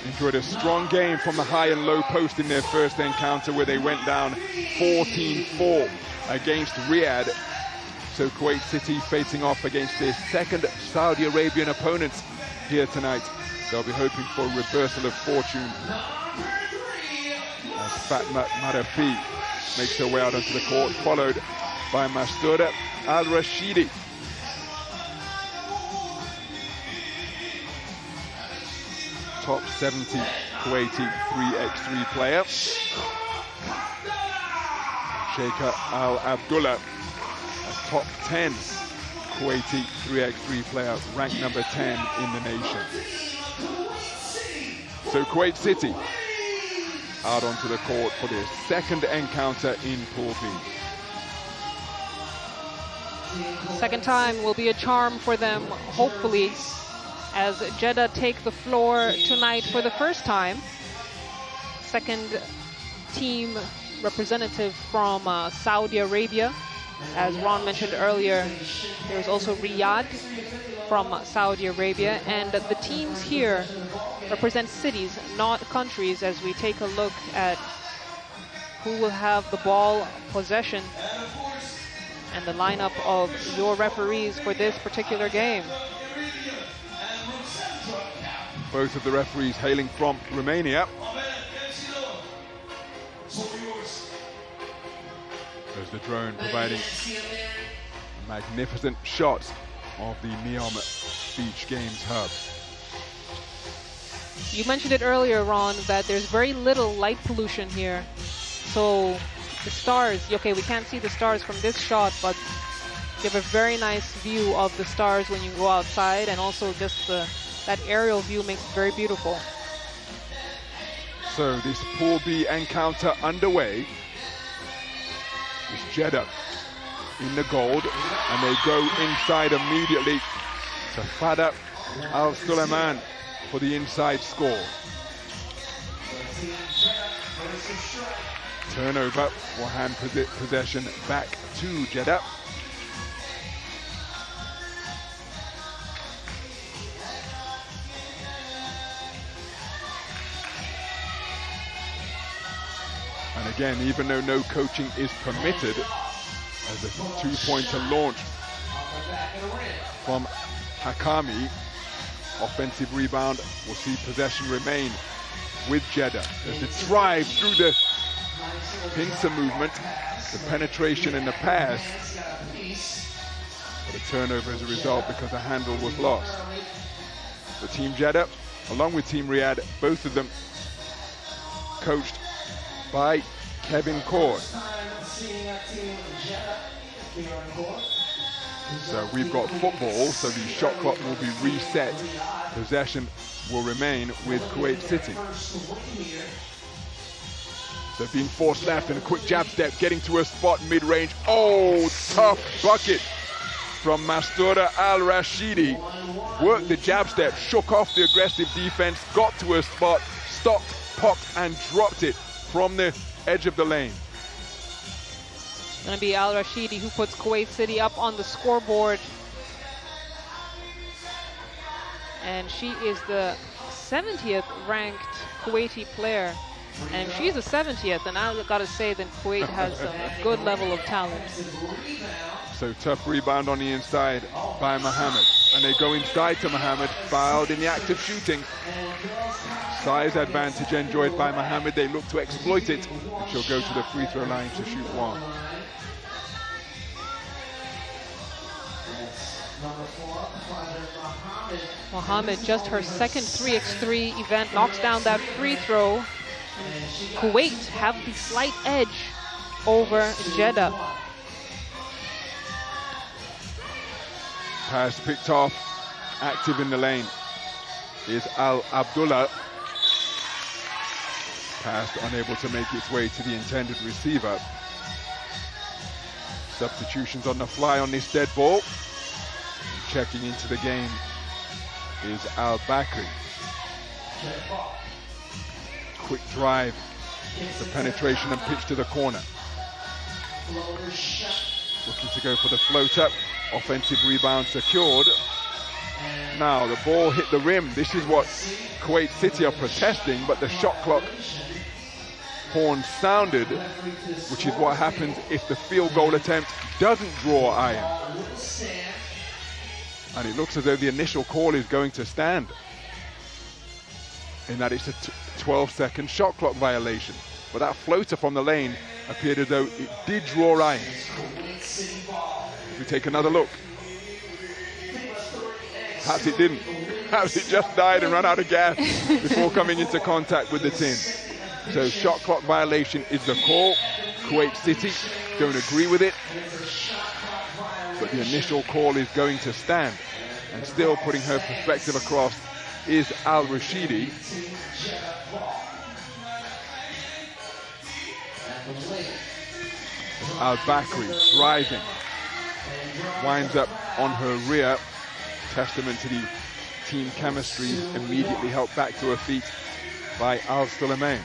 Enjoyed a strong game from the high and low post in their first encounter where they went down 14-4 against Riyadh. So Kuwait City facing off against their second Saudi Arabian opponents here tonight. They'll be hoping for a reversal of fortune as Fatma Marafi makes her way out onto the court, followed by Mastura Al-Rashidi. Top 70 Kuwaiti 3x3 player. Sheikha Al-Abdullah, a top 10 Kuwaiti 3x3 player, ranked number 10 in the nation. So Kuwait City out onto the court for their second encounter in Pool B. Second time will be a charm for them, hopefully, as Jeddah take the floor tonight for the first time. Second team representative from Saudi Arabia. As Ron mentioned earlier, there's also Riyadh from Saudi Arabia, and the teams here represent cities, not countries, as we take a look at who will have the ball possession and the lineup of your referees for this particular game. Both of the referees hailing from Romania. There's the drone providing a magnificent shot of the NEOM Beach Games hub. You mentioned it earlier, Ron, that there's very little light pollution here. So the stars, okay, we can't see the stars from this shot, but you have a very nice view of the stars when you go outside, and also just that aerial view makes it very beautiful. So this Pool B encounter underway. It's Jeddah in the gold, and they go inside immediately to Fada Al-Sulaiman for the inside score. Turnover will hand possession back to Jeddah. And again, even though no coaching is permitted, as a two-pointer launched from Hakami, offensive rebound will see possession remain with Jeddah. There's the drive through the pincer movement, the penetration and the pass, but a turnover as a result because a handle was lost. The Team Jeddah, along with Team Riyadh, both of them coached by Kevin Cord. So we've got football, so the shot clock will be reset. Possession will remain with Kuwait City. They're being forced left and a quick jab step, getting to a spot mid-range. Oh, tough bucket from Mastura Al-Rashidi. Worked the jab step, shook off the aggressive defense, got to a spot, stopped, popped and dropped it from the edge of the lane. It's going to be Al-Rashidi who puts Kuwait City up on the scoreboard. And she is the 70th ranked Kuwaiti player. And if she's the 70th, then I've got to say that Kuwait has a good level of talent. So tough rebound on the inside by Mohammed. And they go inside to Mohammed, fouled in the act of shooting. Size advantage enjoyed by Mohammed. They look to exploit it. And she'll go to the free throw line to shoot one. Mohammed, just her second 3x3 event, knocks down that free throw. And Kuwait have the slight edge over Jeddah. Pass picked off, active in the lane is Al-Abdullah. Pass unable to make its way to the intended receiver. Substitutions on the fly on this dead ball. Checking into the game is Al-Bakri. Quick drive, the penetration and pitch to the corner. Looking to go for the floater. Offensive rebound secured. Now the ball hit the rim. This is what Kuwait City are protesting, but the shot clock horn sounded, which is what happens if the field goal attempt doesn't draw iron. And it looks as though the initial call is going to stand, in that it's a 12-second shot clock violation. But that floater from the lane appeared as though it did draw iron. We take another look. Perhaps it didn't. Perhaps it just died and ran out of gas before coming into contact with the tin. So shot clock violation is the call. Kuwait City don't agree with it, but the initial call is going to stand. And still putting her perspective across is Al-Rashidi. Al-Bakri driving, winds up on her rear. Testament to the team chemistry, immediately helped back to her feet by Al-Sulaiman.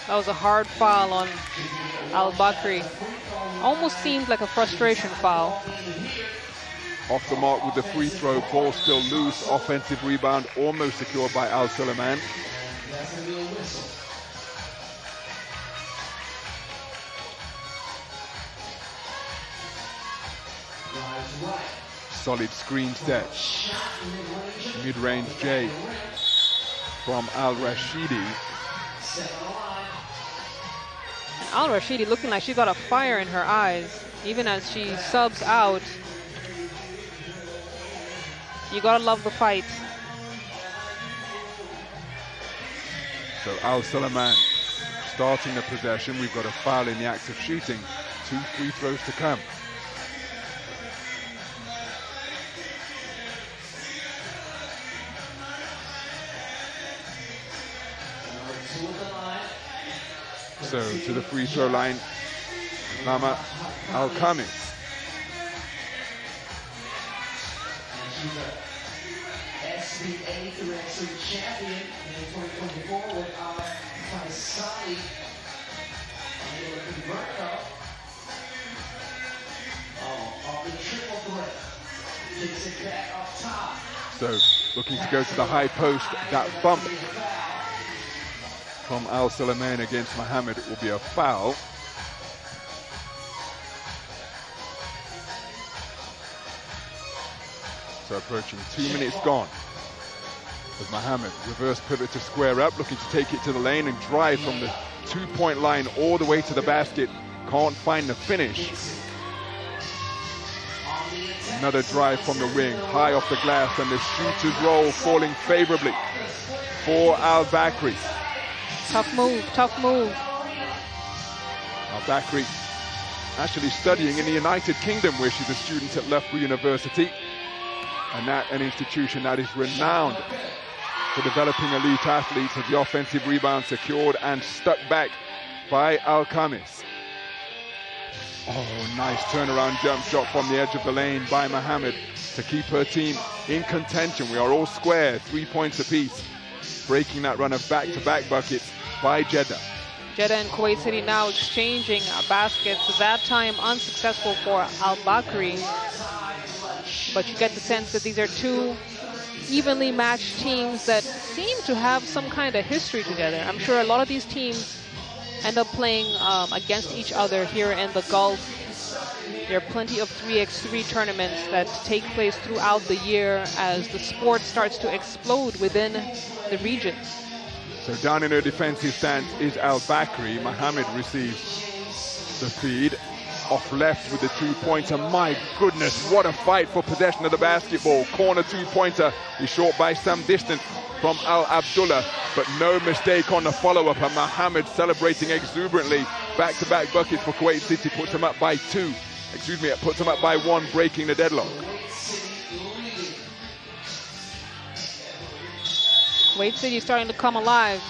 That was a hard foul on Al-Bakri. Almost seemed like a frustration foul. Off the mark with the free throw, ball still loose. Offensive rebound almost secured by Al-Sulaiman. Solid screen set. Mid-range J from Al-Rashidi. Al-Rashidi looking like she got a fire in her eyes, even as she subs out. You gotta love the fight. So Al-Sulaiman starting the possession. We've got a foul in the act of shooting. 2 free throws to come. So to the free throw line, Mama Al-Khamis. She's a FIBA 3x3 champion in 2024 with Al-Faisali. Able to convert though. Off the triple threat. Takes it back off top. So looking to go to the high post. That bump from Al-Sulaiman against Mohammed will be a foul. So approaching 2 minutes gone. As Mohammed reverse pivot to square up, looking to take it to the lane and drive from the 2-point line all the way to the basket. Can't find the finish. Another drive from the wing, high off the glass, and the shooter's roll falling favorably for Al-Bakri. Tough move, tough move. Al-Bakri actually studying in the United Kingdom, where she's a student at Loughborough University, and that an institution that is renowned for developing elite athletes. As the offensive rebound secured and stuck back by Al-Khamis. Oh, nice turnaround jump shot from the edge of the lane by Mohammed to keep her team in contention. We are all square, 3 points apiece, breaking that run of back-to-back buckets by Jeddah. Jeddah and Kuwait City now exchanging baskets, that time unsuccessful for Al-Bakri. But you get the sense that these are two evenly matched teams that seem to have some kind of history together. I'm sure a lot of these teams end up playing against each other here in the Gulf. There are plenty of 3x3 tournaments that take place throughout the year as the sport starts to explode within the region. So down in her defensive stance is Al-Bakri. Mohammed receives the feed. Off left with the 2-pointer. My goodness, what a fight for possession of the basketball. Corner 2-pointer is short by some distance from Al-Abdullah, but no mistake on the follow-up, and Mohammed celebrating exuberantly. Back-to-back buckets for Kuwait City, puts them up by 2. Excuse me, it puts them up by 1, breaking the deadlock. Kuwait City starting to come alive.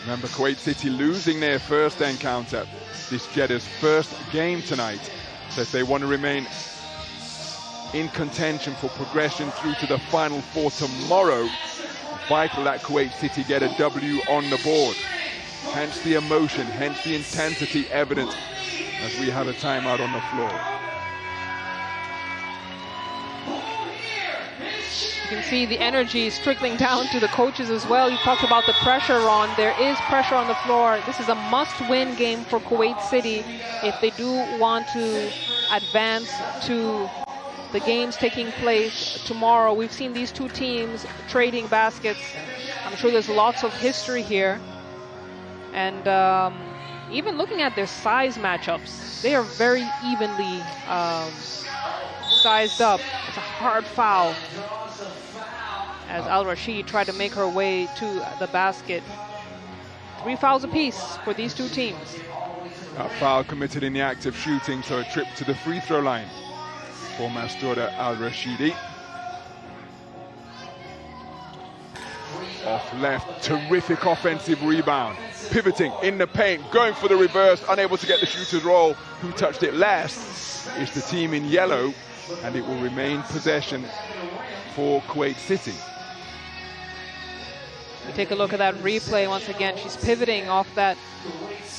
Remember, Kuwait City losing their first encounter. This Jeddah's first game tonight. So if they want to remain in contention for progression through to the Final Four tomorrow, vital that Kuwait City get a W on the board. Hence the emotion, hence the intensity evident as we have a timeout on the floor. You can see the energy is trickling down to the coaches as well. You talked about the pressure, Ron. There is pressure on the floor. This is a must-win game for Kuwait City if they do want to advance to the games taking place tomorrow. We've seen these two teams trading baskets. I'm sure there's lots of history here. And even looking at their size matchups, they are very evenly sized up. It's a hard foul as Al Rashid tried to make her way to the basket. 3 fouls apiece for these two teams. A foul committed in the act of shooting, so a trip to the free throw line for Mastoura Al Rashidi. Off left, terrific offensive rebound. Pivoting in the paint, going for the reverse, unable to get the shooter's roll. Who touched it last is the team in yellow, and it will remain possession for Kuwait City. You take a look at that replay once again. She's pivoting off that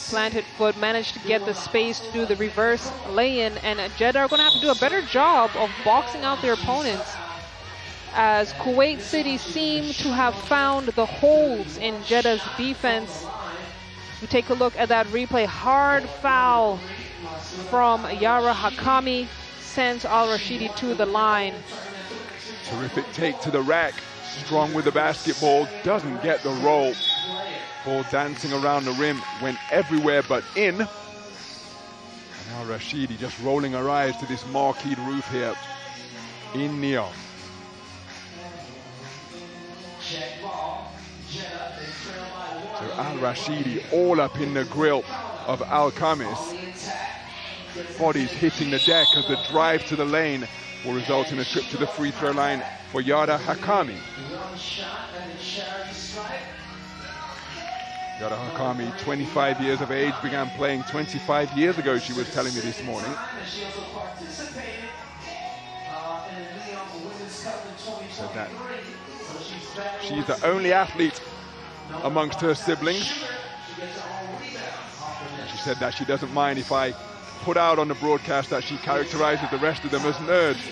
planted foot, managed to get the space to do the reverse lay-in, and Jeddah are going to have to do a better job of boxing out their opponents, as Kuwait City seem to have found the holes in Jeddah's defense. You take a look at that replay. Hard foul from Yara Hakami sends Al Rashidi to the line. Terrific take to the rack. Strong with the basketball, doesn't get the roll. Ball dancing around the rim, went everywhere but in. And Al Rashidi just rolling her eyes to this marquee roof here in NEOM. So Al Rashidi all up in the grill of Al Khamis. Bodies hitting the deck as the drive to the lane will result in a trip to the free throw line for Yara Hakami. Yara Hakami, 25 years of age, began playing 25 years ago, she was telling me this morning. So that she's the only athlete amongst her siblings. She said that she doesn't mind if I put out on the broadcast that she characterizes the rest of them as nerds.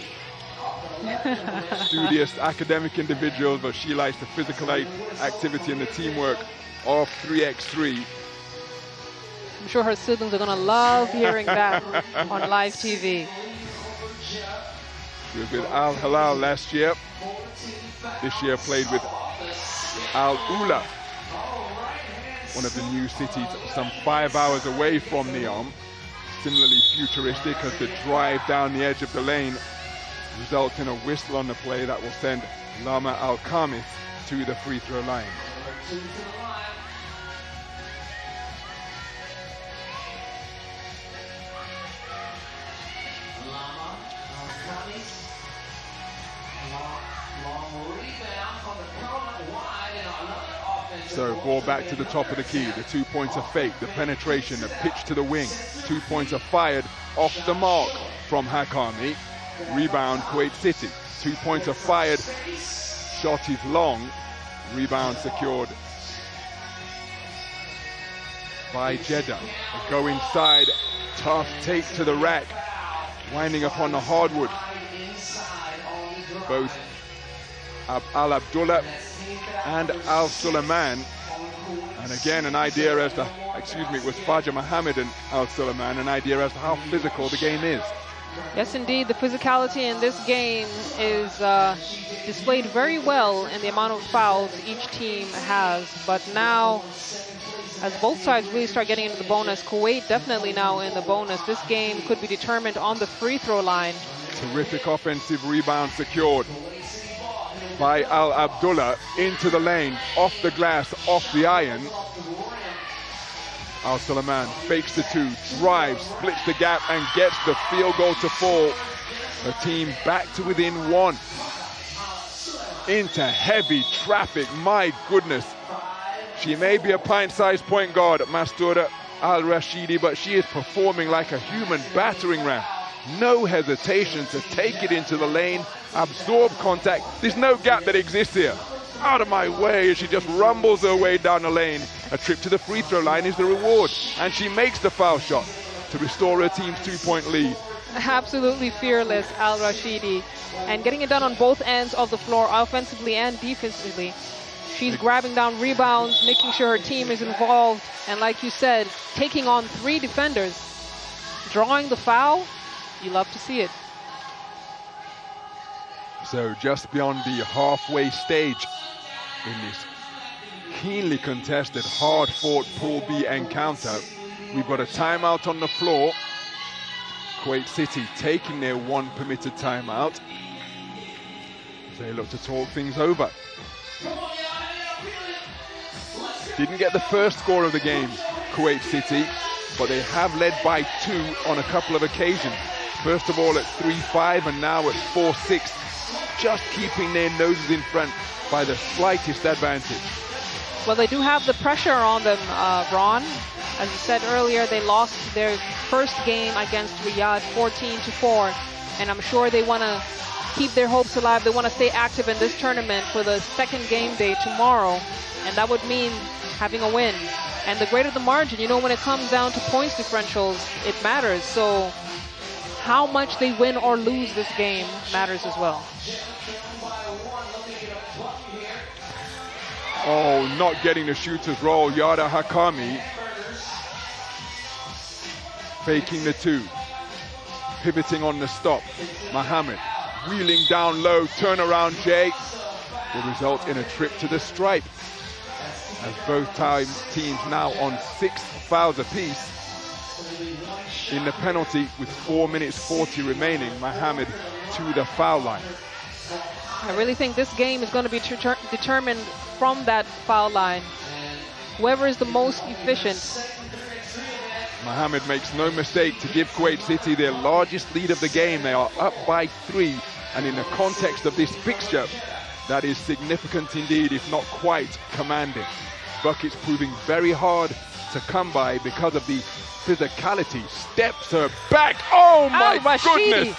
Studious academic individuals, but she likes the physical activity and the teamwork of 3x3. I'm sure her siblings are going to love hearing that on live TV. She was with Al Hilal last year. This year played with Al Ula, one of the new cities some 5 hours away from NEOM. Similarly futuristic, as the drive down the edge of the lane results in a whistle on the play that will send Lama Al Khamis to the free throw line. So ball back to the top of the key. The 2 points are fake, the penetration, the pitch to the wing. 2 points are fired off the mark from Hakami. Rebound Kuwait City. 2 points are fired. Shot is long. Rebound secured by Jeddah. They go inside. Tough take to the rack. Winding up on the hardwood. Both Al Abdullah and Al Suleiman. And again, an idea as to, it was Faja Mohammed and Al Suleiman, an idea as to how physical the game is. Yes, indeed. The physicality in this game is displayed very well in the amount of fouls each team has. But now, as both sides really start getting into the bonus, Kuwait definitely now in the bonus. This game could be determined on the free throw line. Terrific offensive rebound secured by Al Abdullah into the lane, off the glass, off the iron. Al Suleiman fakes the two, drives, splits the gap, and gets the field goal to fall. The team back to within one. Into heavy traffic, my goodness. She may be a pint-sized point guard, Mastoura Al Rashidi, but she is performing like a human battering ram. No hesitation to take it into the lane, absorb contact. There's no gap that exists here. Out of my way, she just rumbles her way down the lane. A trip to the free throw line is the reward, and she makes the foul shot. to restore her team's 2-point lead. Absolutely fearless, Al Rashidi, and getting it done on both ends of the floor, offensively and defensively. She's grabbing down rebounds, making sure her team is involved, and like you said, taking on 3 defenders, drawing the foul. You love to see it. So just beyond the halfway stage in this keenly contested, hard-fought Pool B encounter, we've got a timeout on the floor. Kuwait City taking their 1 permitted timeout as they look to talk things over. Didn't get the first score of the game, Kuwait City, but they have led by 2 on a couple of occasions. First of all at 3-5 and now at 4-6, just keeping their noses in front by the slightest advantage. Well, they do have the pressure on them, Ron. As you said earlier, they lost their first game against Riyadh 14-4, and I'm sure they want to keep their hopes alive. They want to stay active in this tournament for the second game day tomorrow, and that would mean having a win. And the greater the margin, you know, when it comes down to points differentials, it matters. So how much they win or lose this game matters as well. Oh, not getting the shooter's roll, Yada Hakami. Faking the 2. Pivoting on the stop. Mohammed wheeling down low, turnaround J. Will result in a trip to the stripe. As both teams now on 6 fouls apiece. In the penalty with 4 minutes 40 remaining, Mohammed to the foul line. I really think this game is going to be determined from that foul line. Whoever is the most efficient. Mohammed makes no mistake to give Kuwait City their largest lead of the game. They are up by 3, and in the context of this fixture, that is significant indeed, if not quite commanding. Buckets proving very hard to come by because of the physicality. Steps her back. Oh my goodness!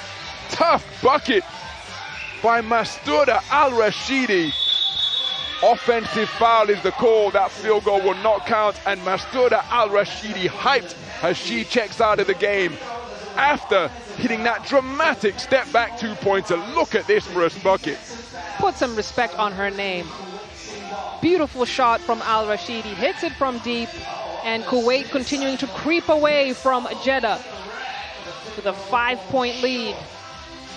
Tough bucket by Mastuda Al Rashidi. Offensive foul is the call. That field goal will not count, and Mastuda Al Rashidi hyped as she checks out of the game after hitting that dramatic step back 2-pointer. Look at this for a bucket. Put some respect on her name. Beautiful shot from Al Rashidi, hits it from deep, and Kuwait continuing to creep away from Jeddah with a 5-point lead.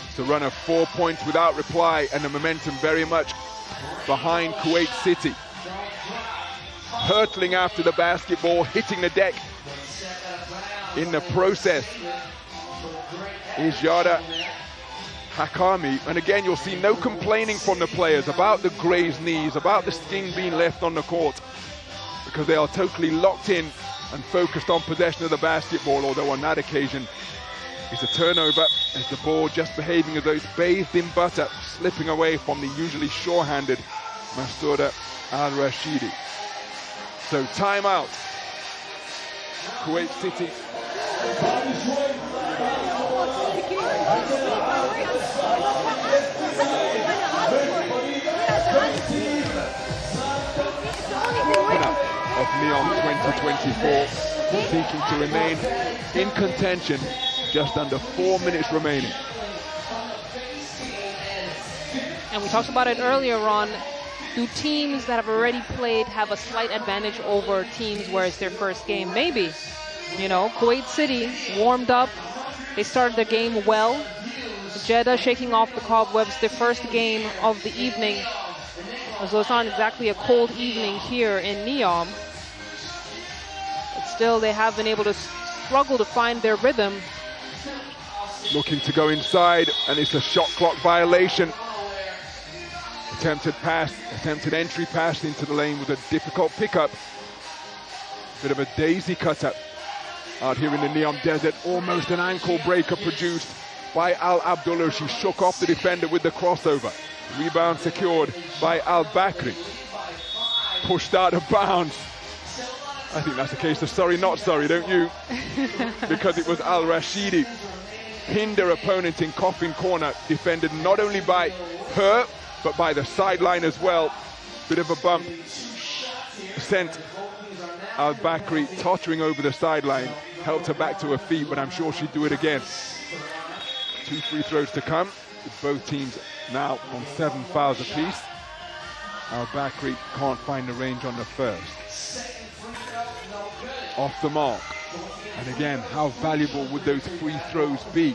It's a run of 4 points without reply, and the momentum very much behind Kuwait City. Hurtling after the basketball, hitting the deck. In the process is Yada Hakami, and again you'll see no complaining from the players about the grazed knees, about the skin being left on the court, because they are totally locked in and focused on possession of the basketball, although on that occasion it's a turnover as the ball just behaving as though it's bathed in butter, slipping away from the usually sure-handed Mastuda Al Rashidi. So timeout. Kuwait City. Of NEOM 2024, seeking to remain in contention, just under 4 minutes remaining. And we talked about it earlier, Ron. Do teams that have already played have a slight advantage over teams where it's their first game? Maybe. You know, Kuwait City warmed up. They started their game well. Jeddah shaking off the cobwebs, their first game of the evening. Although it's not exactly a cold evening here in NEOM. But still, they have been able to struggle to find their rhythm. Looking to go inside, and it's a shot clock violation. Attempted pass, attempted entry pass into the lane with a difficult pickup. Bit of a daisy cutter out here in the NEOM desert. Almost an ankle breaker produced by Al Abdullah. She shook off the defender with the crossover. Rebound secured by Al Bakri. Pushed out of bounds. I think that's a case of sorry, not sorry, don't you? Because it was Al Rashidi. Pinned her opponent in coffin corner. Defended not only by her, but by the sideline as well. Bit of a bump. Sent Al Bakri tottering over the sideline. helped her back to her feet, but I'm sure she'd do it again. 2 free throws to come, with both teams now on 7 fouls apiece. Al-Bakri can't find the range on the first. Off the mark. And again, how valuable would those free throws be?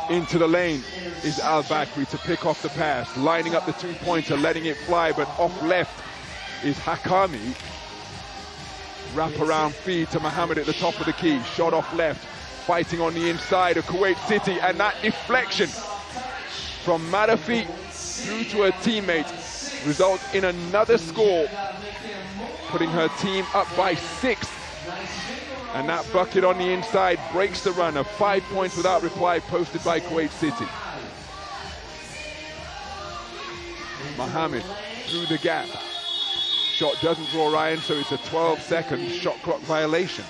Into the lane is Al-Bakri to pick off the pass, lining up the 2-pointer, letting it fly, but off left is Hakami. Wrap around feed to Mohammed at the top of the key, shot off left, fighting on the inside of Kuwait City, and that deflection from Madafi through to her teammate results in another score, putting her team up by 6. And that bucket on the inside breaks the run of 5 points without reply posted by Kuwait City. Mohammed through the gap. Shot doesn't draw Ryan, so it's a 12-second shot clock violation.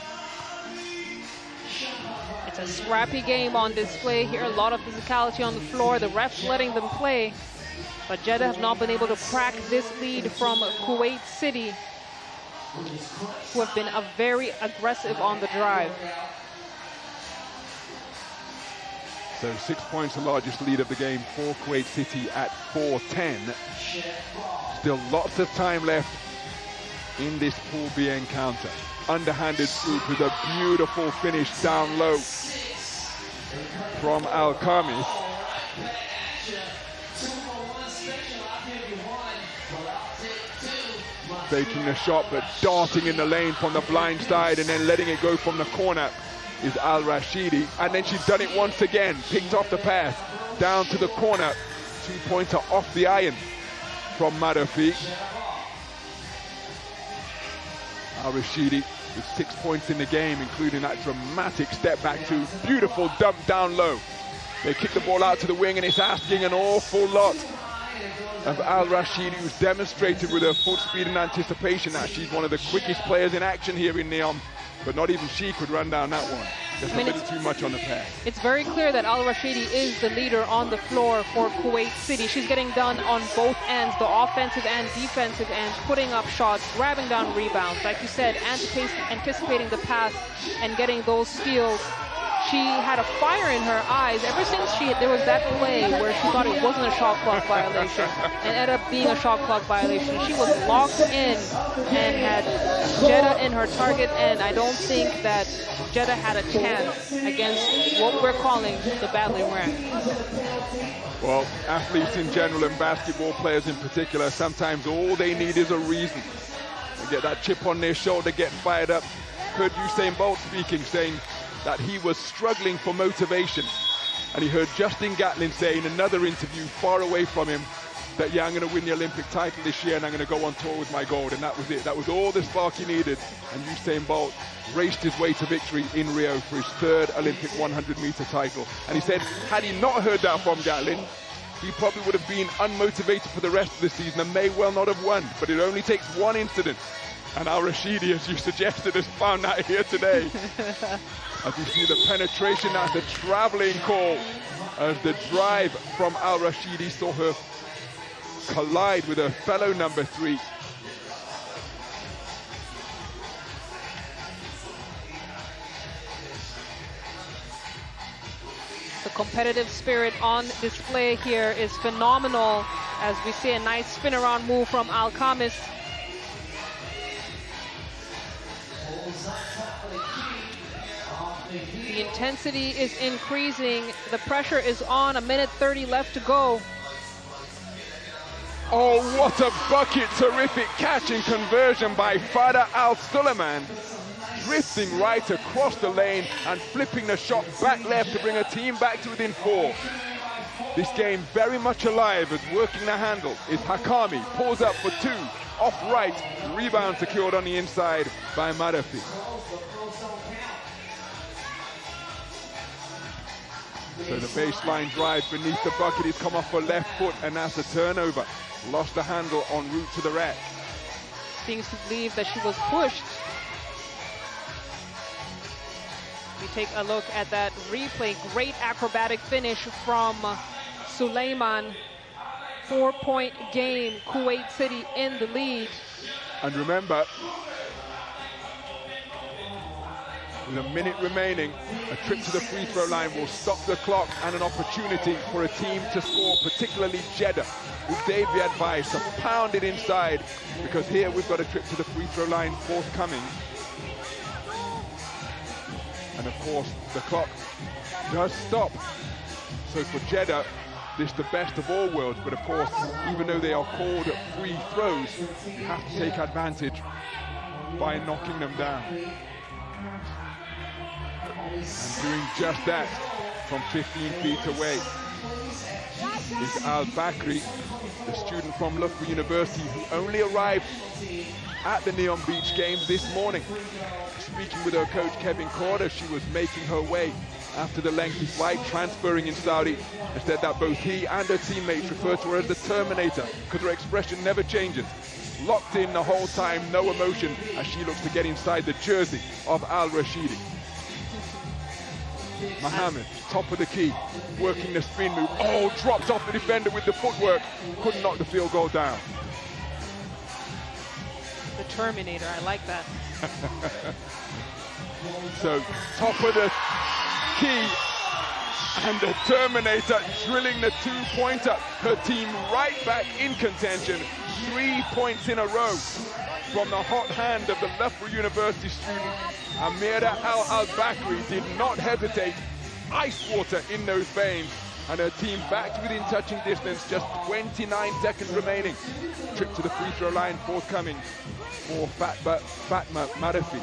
It's a scrappy game on display here. A lot of physicality on the floor. The refs letting them play. But Jeddah have not been able to crack this lead from Kuwait City, who have been very aggressive on the drive. So 6 points, the largest lead of the game for Kuwait City at 4-10. Still lots of time left in this Pool B encounter. Underhanded scoop with a beautiful finish down low from Al-Khamis. Faking the shot, but darting in the lane from the blind side and then letting it go from the corner is Al-Rashidi. And then she's done it once again, picked off the pass, down to the corner, 2-pointer off the iron from Madafi. Al-Rashidi with 6 points in the game, including that dramatic step back to beautiful dump down low. They kick the ball out to the wing and it's asking an awful lot of Al-Rashidi, who's demonstrated with her foot speed and anticipation that she's one of the quickest players in action here in NEOM, but not even she could run down that one. Just a little too much on the pass. It's very clear that Al-Rashidi is the leader on the floor for Kuwait City. She's getting done on both ends, the offensive and defensive ends, putting up shots, grabbing down rebounds. Like you said, anticipating the pass and getting those steals. She had a fire in her eyes ever since there was that play where she thought it wasn't a shot clock violation and ended up being a shot clock violation. She was locked in and had Jeddah in her target, and I don't think that Jeddah had a chance against what we're calling the battling ram. Well, athletes in general and basketball players in particular, sometimes all they need is a reason. They get that chip on their shoulder, get fired up. Heard Usain Bolt speaking, saying that he was struggling for motivation, and he heard Justin Gatlin say in another interview far away from him that, yeah, I'm going to win the Olympic title this year and I'm going to go on tour with my gold, and that was it. That was all the spark he needed, and Usain Bolt raced his way to victory in Rio for his 3rd Olympic 100-meter title. And he said, had he not heard that from Gatlin, he probably would have been unmotivated for the rest of the season and may well not have won. But it only takes one incident, and Al-Rashidi, as you suggested, has found that here today. As you see the penetration, that's a traveling call, as the drive from Al-Rashidi saw her collide with her fellow number 3. The competitive spirit on display here is phenomenal, as we see a nice spin around move from Al-Khamis. The intensity is increasing. The pressure is on. 1:30 left to go. Oh, what a bucket. Terrific catch and conversion by Fada Al-Suleiman. Drifting right across the lane and flipping the shot back left to bring her team back to within 4. This game very much alive, as working the handle is Hakami. Pulls up for 2. Off right. Rebound secured on the inside by Madafi. So the baseline drive beneath the bucket is come off her left foot, and that's a turnover. Lost the handle en route to the rack. Seems to believe that she was pushed. We take a look at that replay. Great acrobatic finish from Suleiman. 4-point game. Kuwait City in the lead. And remember, With a minute remaining, a trip to the free throw line will stop the clock and an opportunity for a team to score, particularly Jeddah, who gave the advice to pound it inside, because here we've got a trip to the free throw line forthcoming. And of course, the clock does stop. So for Jeddah, this is the best of all worlds, but of course, even though they are called free throws, you have to take advantage by knocking them down. And doing just that from 15 feet away is Al-Bakri, the student from Loughborough University who only arrived at the NEOM Beach games this morning. Speaking with her coach Kevin Corder, she was making her way after the lengthy flight, transferring in Saudi, and said that both he and her teammates refer to her as the Terminator because her expression never changes. Locked in the whole time, no emotion, as she looks to get inside the jersey of Al-Rashidi. Mohammed, top of the key, working the spin move. Oh, dropped off the defender with the footwork. Couldn't knock the field goal down. The Terminator, I like that. So, top of the key, and the Terminator drilling the two-pointer. Her team right back in contention. 3 points in a row from the hot hand of the Loughborough University student. Amira Al-Bakri did not hesitate. Ice water in those veins. And her team back to within touching distance, just 29 seconds remaining. Trip to the free throw line forthcoming for Fatma Marafi.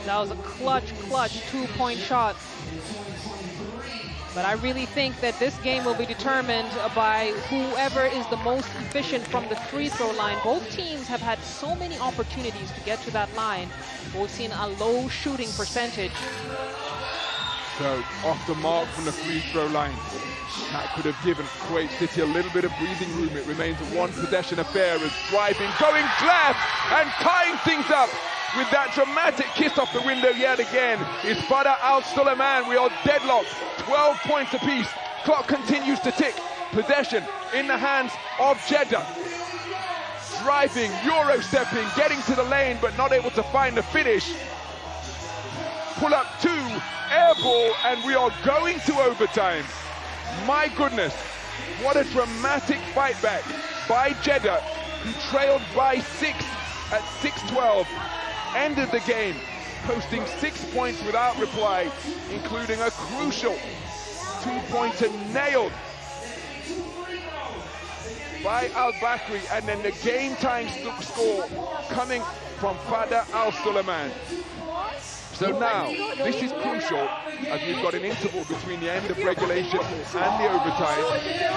That was a clutch two-point shot. But I really think that this game will be determined by whoever is the most efficient from the free throw line. Both teams have had so many opportunities to get to that line. We've seen a low shooting percentage. So off the mark from the free throw line. That could have given Kuwait City a little bit of breathing room. It remains a one-possession affair as driving, going left and tying things up with that dramatic kiss off the window yet again is Fada Al-Suleiman. We are deadlocked, 12 points apiece. Clock continues to tick. Possession in the hands of Jeddah. Driving, Euro-stepping, getting to the lane but not able to find the finish. Pull up two, air ball, and we are going to overtime. My goodness, what a dramatic fight back by Jeddah, who trailed by 6 at 6-12. Ended the game, posting 6 points without reply, including a crucial two-pointer nailed by Al-Bakri, and then the game-time score coming from Fada Al-Suleiman. So now, this is crucial, as we've got an interval between the end of regulation and the overtime.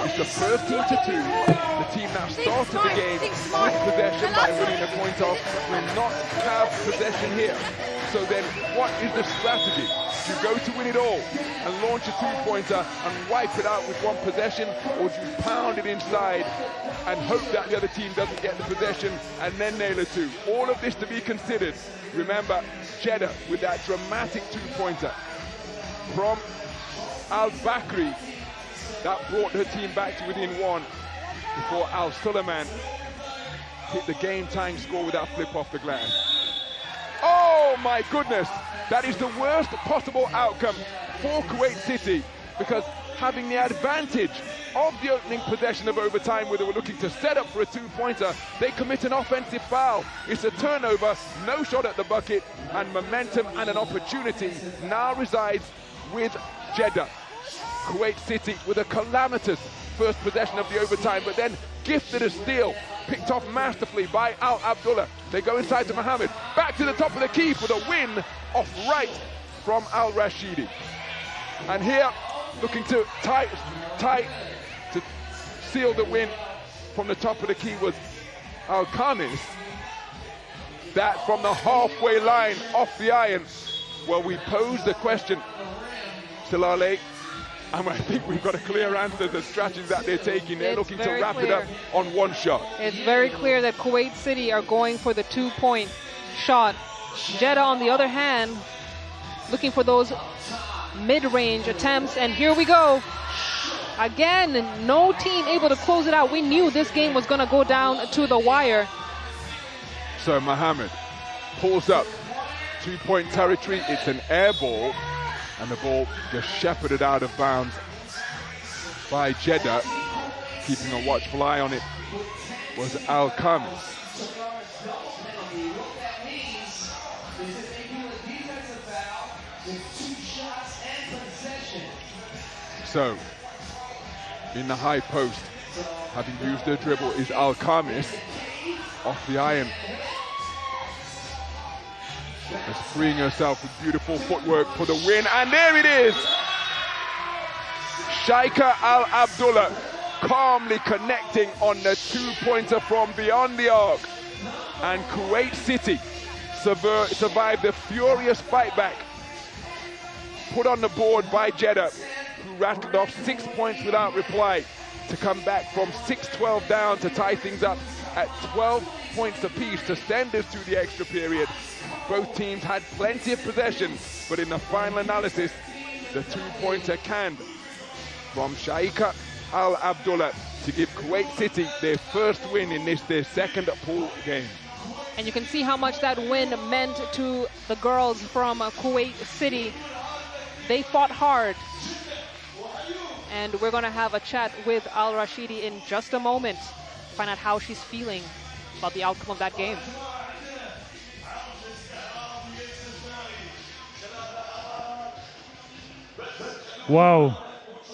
It's the first team to two. The team that started the game with possession by winning the point off will not have possession here. So then, what is the strategy? Do you go to win it all and launch a two-pointer and wipe it out with one possession, or do you pound it inside and hope that the other team doesn't get the possession and then nail a two? All of this to be considered. Remember, Jeddah with that dramatic two-pointer from Al-Bakri that brought her team back to within one before Al-Suleiman hit the game-tying score with that flip off the glass. Oh my goodness, that is the worst possible outcome for Kuwait City, because having the advantage of the opening possession of overtime where they were looking to set up for a two-pointer, they commit an offensive foul. It's a turnover, no shot at the bucket, and momentum and an opportunity now resides with Jeddah. Kuwait City with a calamitous first possession of the overtime, but then gifted a steal, picked off masterfully by Al Abdullah. They go inside to Mohammed, back to the top of the key for the win off right from Al Rashidi. And here, looking to tie to seal the win from the top of the key was Al Khamis. That from the halfway line off the iron. Well, we posed the question, Salale, and I think we've got a clear answer to the strategy that they're taking. They're looking to wrap it up on one shot. It's very clear that Kuwait City are going for the two-point shot. Jeddah, on the other hand, looking for those mid-range attempts, and here we go. Again, no team able to close it out. We knew this game was going to go down to the wire. So Mohammed pulls up 2-point territory. It's an air ball, and the ball just shepherded out of bounds by Jeddah. Keeping a watchful eye on it was Al-Khamis. So, in the high post, having used her dribble, is Al-Khamis off the iron. Just freeing herself with beautiful footwork for the win, and there it is! Shaika Al-Abdullah calmly connecting on the 2-pointer from beyond the arc. And Kuwait City survived the furious fight back put on the board by Jeddah, who rattled off 6 points without reply to come back from 6-12 down to tie things up at 12 points apiece to send us to the extra period. Both teams had plenty of possession, but in the final analysis, the 2-pointer canned from Shaika Al-Abdullah to give Kuwait City their first win in this, their second pool game. And you can see how much that win meant to the girls from Kuwait City. They fought hard. And we're going to have a chat with Al Rashidi in just a moment. Find out how she's feeling about the outcome of that game. Wow,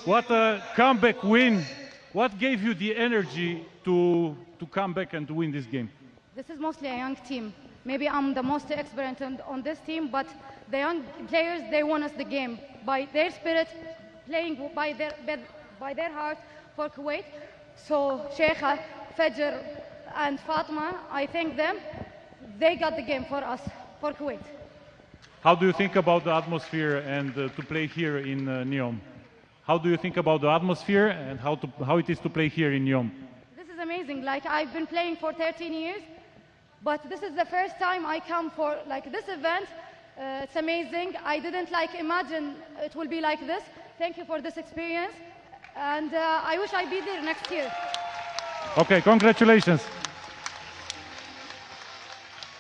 what a comeback win. What gave you the energy to come back and to win this game? This is mostly a young team. Maybe I'm the most experienced on this team, but the young players, they won us the game by their spirit, playing by their heart for Kuwait. So Sheikha, Fajr, and Fatma, I thank them. They got the game for us, for Kuwait. How do you think about the atmosphere and to play here in NEOM? How do you think about the atmosphere and how it is to play here in NEOM? This is amazing. Like, I've been playing for 13 years, but this is the first time I come for like this event. It's amazing. I didn't imagine it will be like this. Thank you for this experience, and I wish I'd be there next year. Okay, congratulations.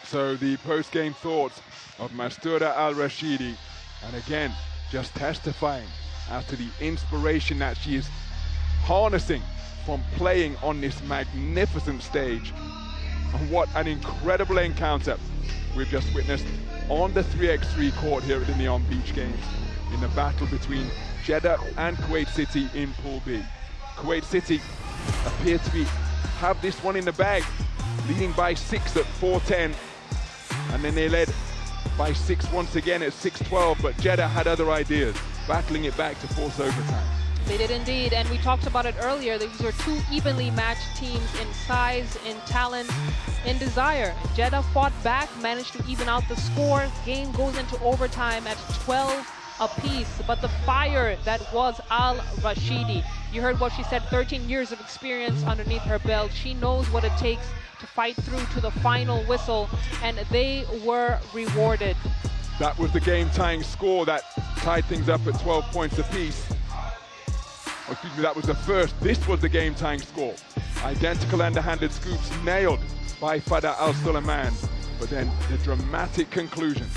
So the post-game thoughts of Mastoura Al Rashidi, and again, just testifying as to the inspiration that she is harnessing from playing on this magnificent stage. And what an incredible encounter we've just witnessed on the 3x3 court here at the NEOM Beach Games in the battle between Jeddah and Kuwait City in Pool B. Kuwait City appear to have this one in the bag, leading by 6 at 4:10, and then they led by 6 once again at 6:12, but Jeddah had other ideas, battling it back to force overtime. They did indeed, and we talked about it earlier. These were two evenly matched teams in size, in talent, in desire. Jeddah fought back, managed to even out the score. Game goes into overtime at 12 apiece, but the fire that was Al Rashidi, you heard what she said, 13 years of experience underneath her belt. She knows what it takes to fight through to the final whistle, and they were rewarded. That was the game-tying score that tied things up at 12 points apiece. Oh, excuse me, that was the first. This was the game-tying score. Identical underhanded scoops nailed by Fada Al Sulaiman, but then the dramatic conclusion.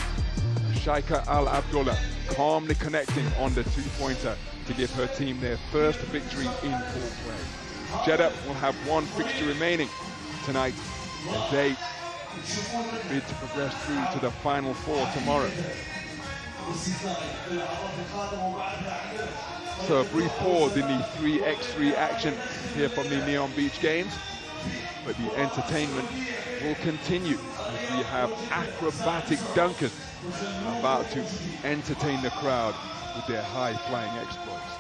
Shaika Al Abdullah calmly connecting on the 2-pointer to give her team their first victory in pool play. Jeddah will have one fixture remaining tonight as they bid to progress through to the Final Four tomorrow. So a brief pause in the 3x3 action here from the NEOM Beach Games, but the entertainment will continue as we have acrobatic dunkers about to entertain the crowd with their high-flying exploits.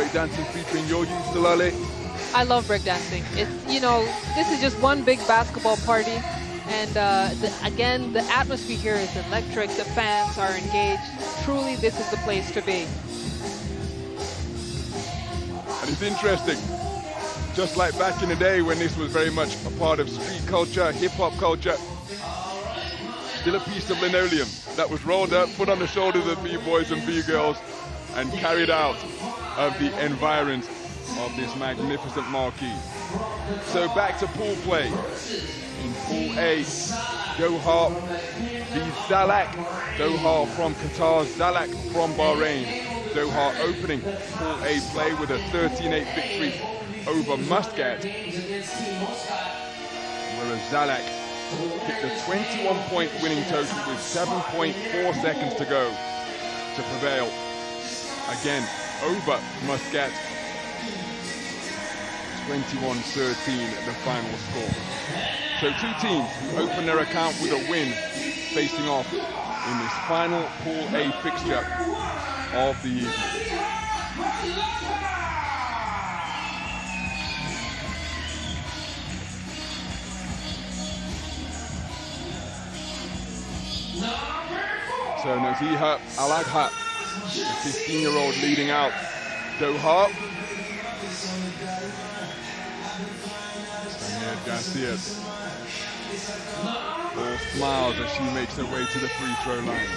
breakdancing featuring your youth, Zallaq? I love breakdancing. It's, you know, this is just one big basketball party. And again, the atmosphere here is electric. The fans are engaged. Truly, this is the place to be. And it's interesting. Just like back in the day when this was very much a part of street culture, hip-hop culture, still a piece of linoleum that was rolled up, put on the shoulders of B-boys and B-girls, and carried out of the environs of this magnificent marquee. So back to pool play. In Pool A, Doha v Zallaq. Doha from Qatar, Zallaq from Bahrain. Doha opening Pool A play with a 13-8 victory over Muscat, whereas Zallaq hit the 21-point winning total with 7.4 seconds to go to prevail again over Muscat. 21-13 the final score. So two teams who open their account with a win facing off in this final Pool A fixture of the evening. So Naziha Al-Agha, the 15-year-old leading out Doha. Garcia all smiles as she makes her way to the free throw line.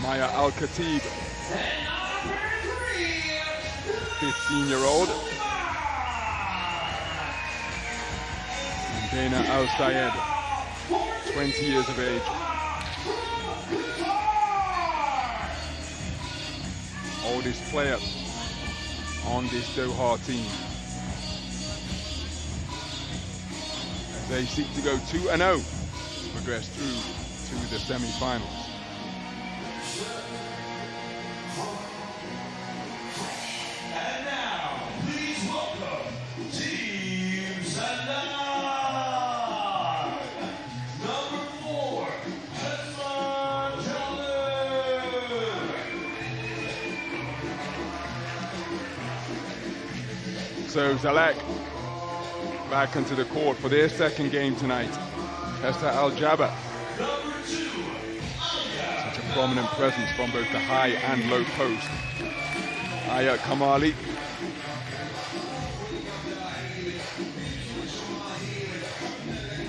Maya Al-Khatib, 15-year-old. And Dana Al-Sayed, 20 years of age. Oldest player on this Doha team. They seek to go 2-0 to progress through to the semi-finals. And now, please welcome Team Zallaq. Number 4, So Zallaq back into the court for their second game tonight. Tessa Al-Jabba, such a prominent presence from both the high and low post. Aya Kamali,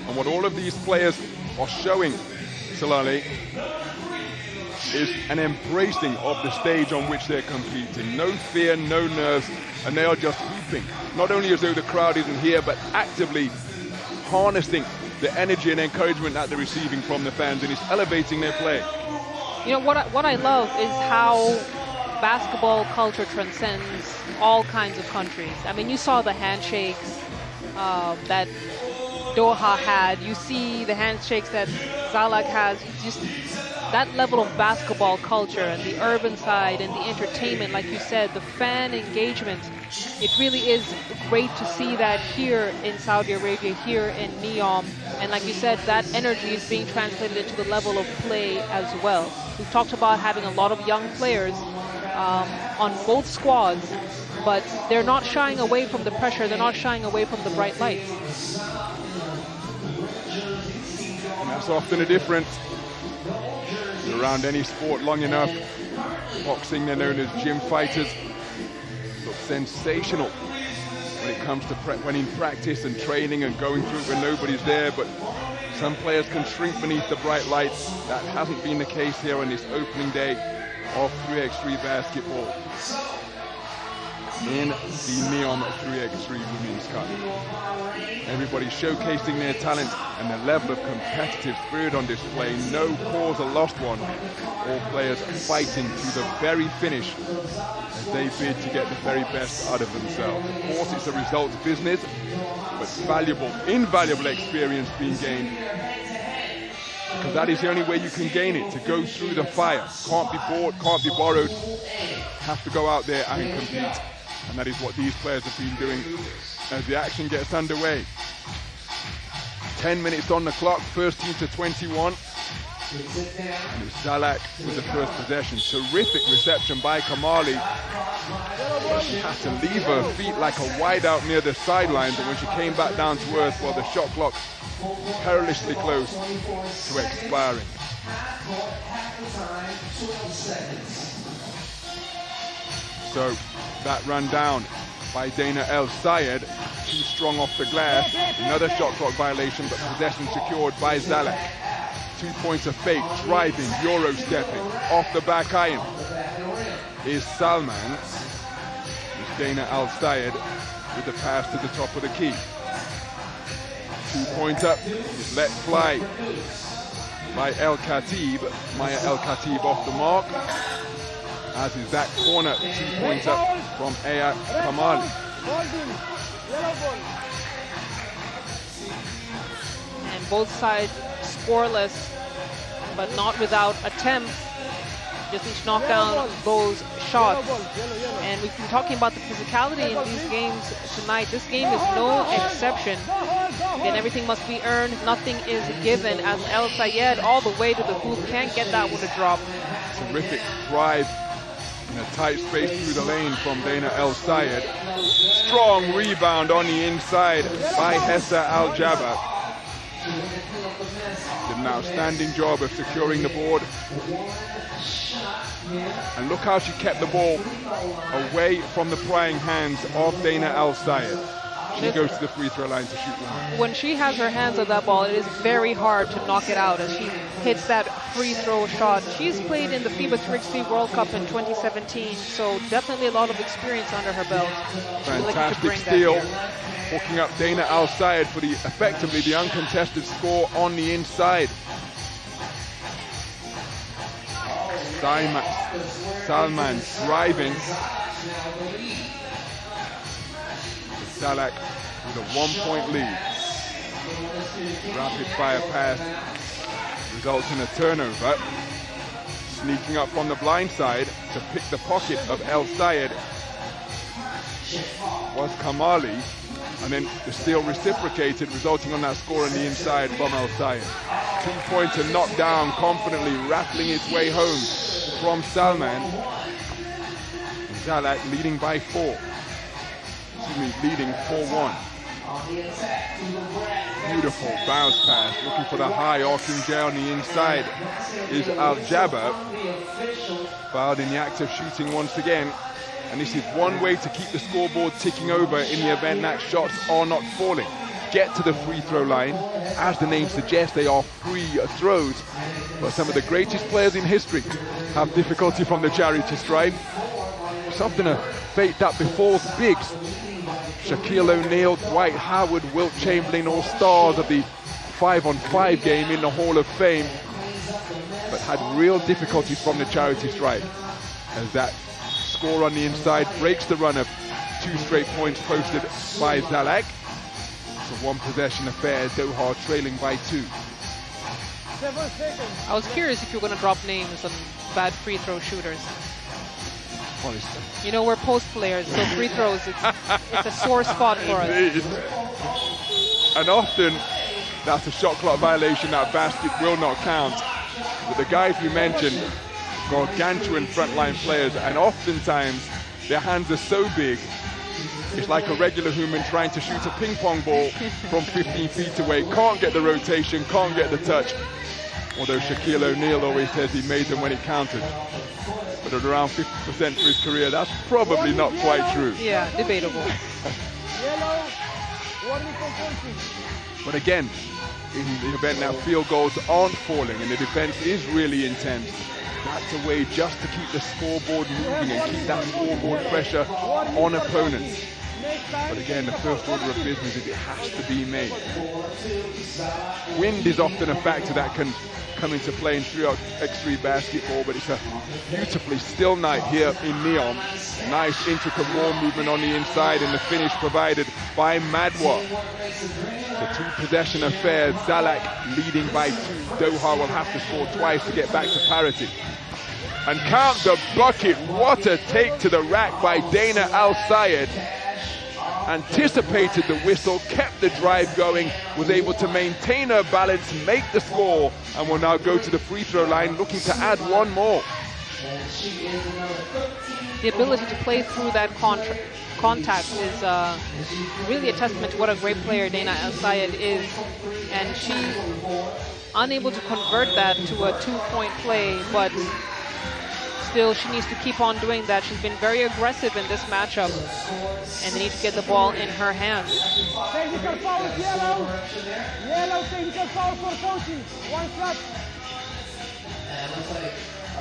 and what all of these players are showing, Zallaq, is an embracing of the stage on which they're competing. No fear, no nerves, and they are just hooping. Not only as though the crowd isn't here, but actively harnessing the energy and encouragement that they're receiving from the fans, and it's elevating their play. You know, what I love is how basketball culture transcends all kinds of countries. I mean, you saw the handshakes that Doha had. You see the handshakes that Zallaq has. Just that level of basketball culture and the urban side and the entertainment, like you said, the fan engagement. It really is great to see that here in Saudi Arabia, here in NEOM. And like you said, that energy is being translated into the level of play as well. We've talked about having a lot of young players on both squads, but they're not shying away from the pressure. They're not shying away from the bright lights. And that's often the difference. You're around any sport long enough. Boxing, they're known as gym fighters. Look sensational when it comes to when in practice and training and going through it when nobody's there, but some players can shrink beneath the bright lights. That hasn't been the case here on this opening day of 3x3 basketball in the NEOM 3x3 Women's Cup. Everybody's showcasing their talent and the level of competitive spirit on display. No cause a lost one. All players fighting to the very finish as they bid to get the very best out of themselves. Of course, it's a results business, but valuable, invaluable experience being gained, because that is the only way you can gain it, to go through the fire. Can't be bought, can't be borrowed. Have to go out there and compete. And that is what these players have been doing as the action gets underway. 10 minutes on the clock, first team to 21. And it's Zallaq with the first possession. Terrific reception by Kamali. But she had to leave her feet like a wideout near the sidelines, and when she came back down to earth, well, the shot clock perilously close to expiring. So that run down by Dana El Sayed, too strong off the glass. Another shot clock violation, but possession secured by Zallaq. 2 points of fake, driving, Euro stepping, off the back iron is Salman. It's Dana Al Sayed with the pass to the top of the key. 2 points up, is let fly by El Khatib. Maya El Khatib off the mark, as is that corner. 2 points up from Aya Kamali. And both sides scoreless, but not without attempts. Just need to knock down those shots. And we've been talking about the physicality in these games tonight. This game is no exception. Again, everything must be earned. Nothing is given, as El Sayed all the way to the hoop can't get that one to drop. Terrific drive in a tight space through the lane from Dana El Sayed. Strong rebound on the inside by Hessa Al-Jabbar. Did an outstanding job of securing the board. And look how she kept the ball away from the prying hands of Dana Al Sayed. She goes to the free throw line to shoot one. When she has her hands on that ball, it is very hard to knock it out as she hits that free throw shot. She's played in the FIBA 3x3 World Cup in 2017, so definitely a lot of experience under her belt. Fantastic steal, hooking up Dana Al Sayed for the effectively the uncontested score on the inside. Salman driving. Zallaq with a 1-point lead. Rapid fire pass results in a turnover. Sneaking up from the blind side to pick the pocket of El Sayed was Kamali, and then the steal reciprocated, resulting on that score on the inside from El Sayed. 2-pointer knocked down confidently, rattling its way home from Salman. Zallaq leading by 4. Leading 4-1. Beautiful bounce pass, looking for the high arcing J on the inside is Al-Jabbar. Fouled in the act of shooting once again. And this is one way to keep the scoreboard ticking over in the event that shots are not falling. Get to the free throw line. As the name suggests, they are free throws. But some of the greatest players in history have difficulty from the charity stripe. Something to fate that befalls bigs. Shaquille O'Neal, Dwight Howard, Wilt Chamberlain, all stars of the 5-on-5 game in the Hall of Fame, but had real difficulties from the charity stripe, as that score on the inside breaks the run of 2 straight points posted by Zallaq. It's a 1-possession affair, Doha trailing by 2. I was curious if you were going to drop names of bad free throw shooters. Honestly. You know, we're post players, so free throws, it's a sore spot for us. And often, that's a shot clock violation, that basket will not count. But the guys we mentioned, gargantuan frontline players, and oftentimes their hands are so big, it's like a regular human trying to shoot a ping pong ball from 15 feet away. Can't get the rotation, can't get the touch. Although Shaquille O'Neal always says he made them when it counted. But at around 50% for his career, that's probably not quite true. Yeah, debatable. But again, in the event that field goals aren't falling and the defense is really intense, that's a way just to keep the scoreboard moving and keep that scoreboard pressure on opponents. But again, the first order of business is it has to be made. Wind is often a factor that can come into play in 3x3 basketball, but it's a beautifully still night here in NEOM. Nice intricate ball movement on the inside, and the finish provided by Madwa. It's a 2-possession affair. Zallaq leading by 2. Doha will have to score twice to get back to parity. And count the bucket. What a take to the rack by Dana Al Sayed. anticipated the whistle, kept the drive going, was able to maintain her balance, make the score, and will now go to the free throw line looking to add one more. The ability to play through that contact is really a testament to what a great player Dana El-Sayed is, and she's unable to convert that to a two-point play, but still she needs to keep on doing that. She's been very aggressive in this matchup, and they need to get the ball in her hands. Technical foul, yellow. Yellow technical foul for coaching. One shot.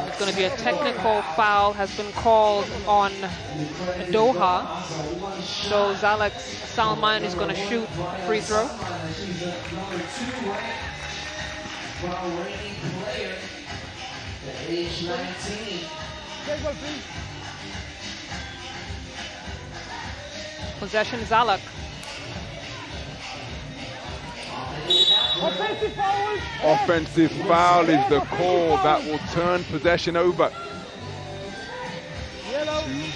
It's going to be a technical foul has been called on Doha. So Zallaq Salman is going to shoot free throw. Age 19. Possession Zallaq. Offensive foul. Offensive foul is the call that will turn possession over to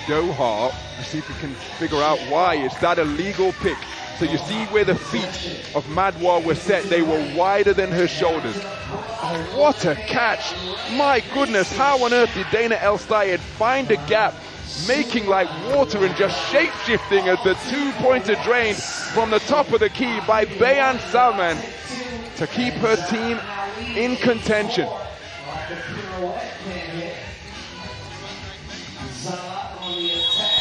Doha. Let's see if we can figure out why. Is that a legal pick? So you see where the feet of Madwa were set, they were wider than her shoulders. Oh, what a catch. My goodness, how on earth did Dana El-Sayed find a gap, making like water and just shape-shifting as the two-pointer drained from the top of the key by Bayan Salman to keep her team in contention.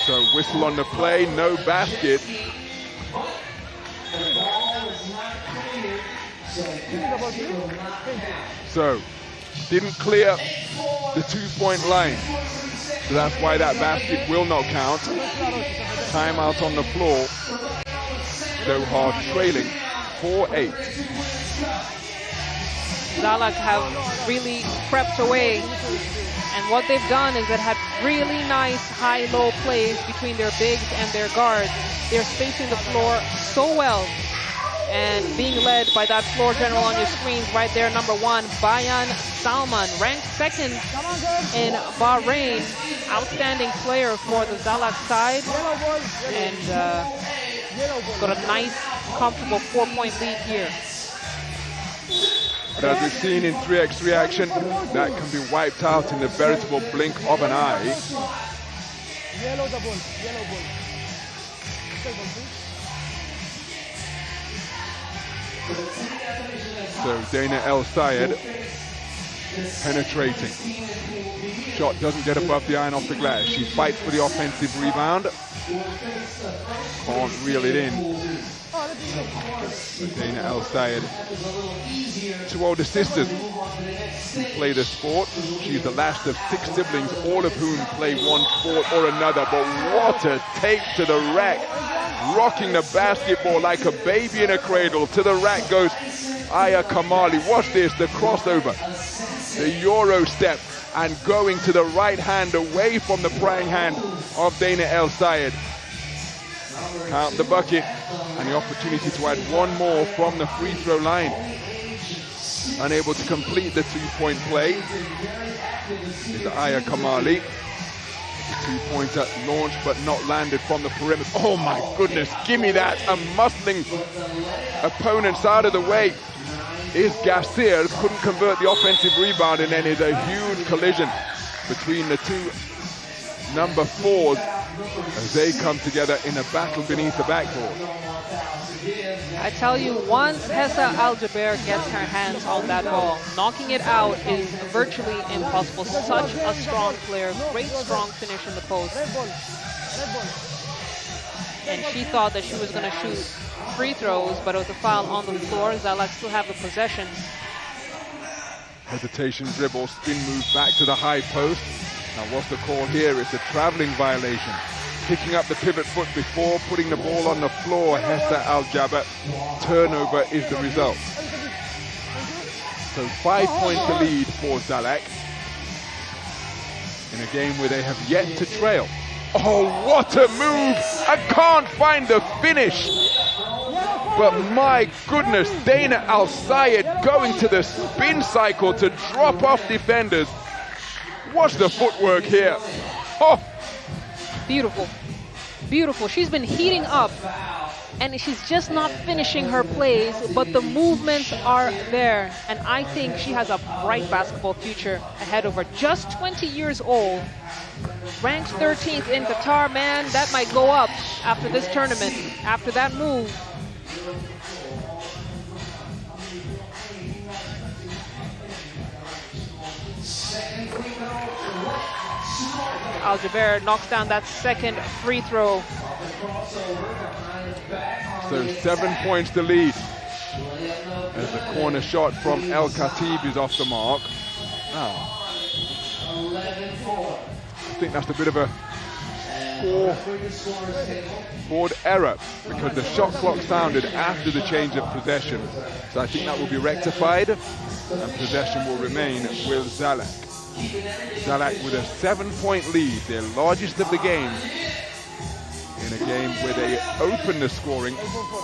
So whistle on the play, no basket. So didn't clear the two-point line. So that's why that basket will not count. Timeout on the floor. Doha trailing 4-8. Zallaq have really crept away, and what they've done is that had really nice high-low plays between their bigs and their guards. They're spacing the floor so well, and being led by that floor general on your screens right there, number 1, Bayan Salman, ranked second in Bahrain, outstanding player for the Zallaq side, and got a nice, comfortable 4-point lead here. But as we've seen in 3x3 action, that can be wiped out in the veritable blink of an eye. Yellow the ball, yellow ball. So Dana El-Sayed penetrating. Shot doesn't get above the iron off the glass. She fights for the offensive rebound. Can't reel it in. But Dana El-Sayed, 2 older sisters who play the sport. She's the last of 6 siblings, all of whom play one sport or another. But what a take to the rack. Rocking the basketball like a baby in a cradle. To the rack goes Aya Kamali. Watch this, the crossover. The Euro step, and going to the right hand away from the prying hand of Dana El-Sayed. Count the bucket, and the opportunity to add one more from the free throw line. Unable to complete the 2-point play is Aya Kamali. The 2-pointer launched but not landed from the perimeter. Oh my goodness, give me that. A muscling opponents out of the way is Gassir. Couldn't convert the offensive rebound, and then is a huge collision between the two number 4s as they come together in a battle beneath the backboard. I tell you, once Hessa Al-Jaber gets her hands on that ball, knocking it out is virtually impossible. Such a strong player, great strong finish in the post. And she thought that she was going to shoot free throws, but it was a foul on the floor. Zallaq still have the possession. Hesitation, dribble, spin move back to the high post. Now what's the call here? It's a traveling violation. Picking up the pivot foot before putting the ball on the floor. Hessa Al-Jaber. Turnover is the result. So 5 points to lead for Zallaq in a game where they have yet to trail. Oh, what a move! I can't find the finish. But my goodness, Dana El-Sayed going to the spin cycle to drop off defenders. Watch the footwork here. Oh, beautiful. beautiful. She's been heating up, and she's just not finishing her plays, but the movements are there. And I think she has a bright basketball future ahead of her. Just 20 years old, ranked 13th in Qatar, man, that might go up after this tournament, after that move. Al-Jaber knocks down that second free throw. So 7 points to lead as the corner shot from El Khatib is off the mark. Now, I think that's a bit of a scoreboard error because the shot clock sounded after the change of possession. So I think that will be rectified and possession will remain with Zallaq. Zallaq with a 7-point lead, their largest of the game, in a game where they opened the scoring.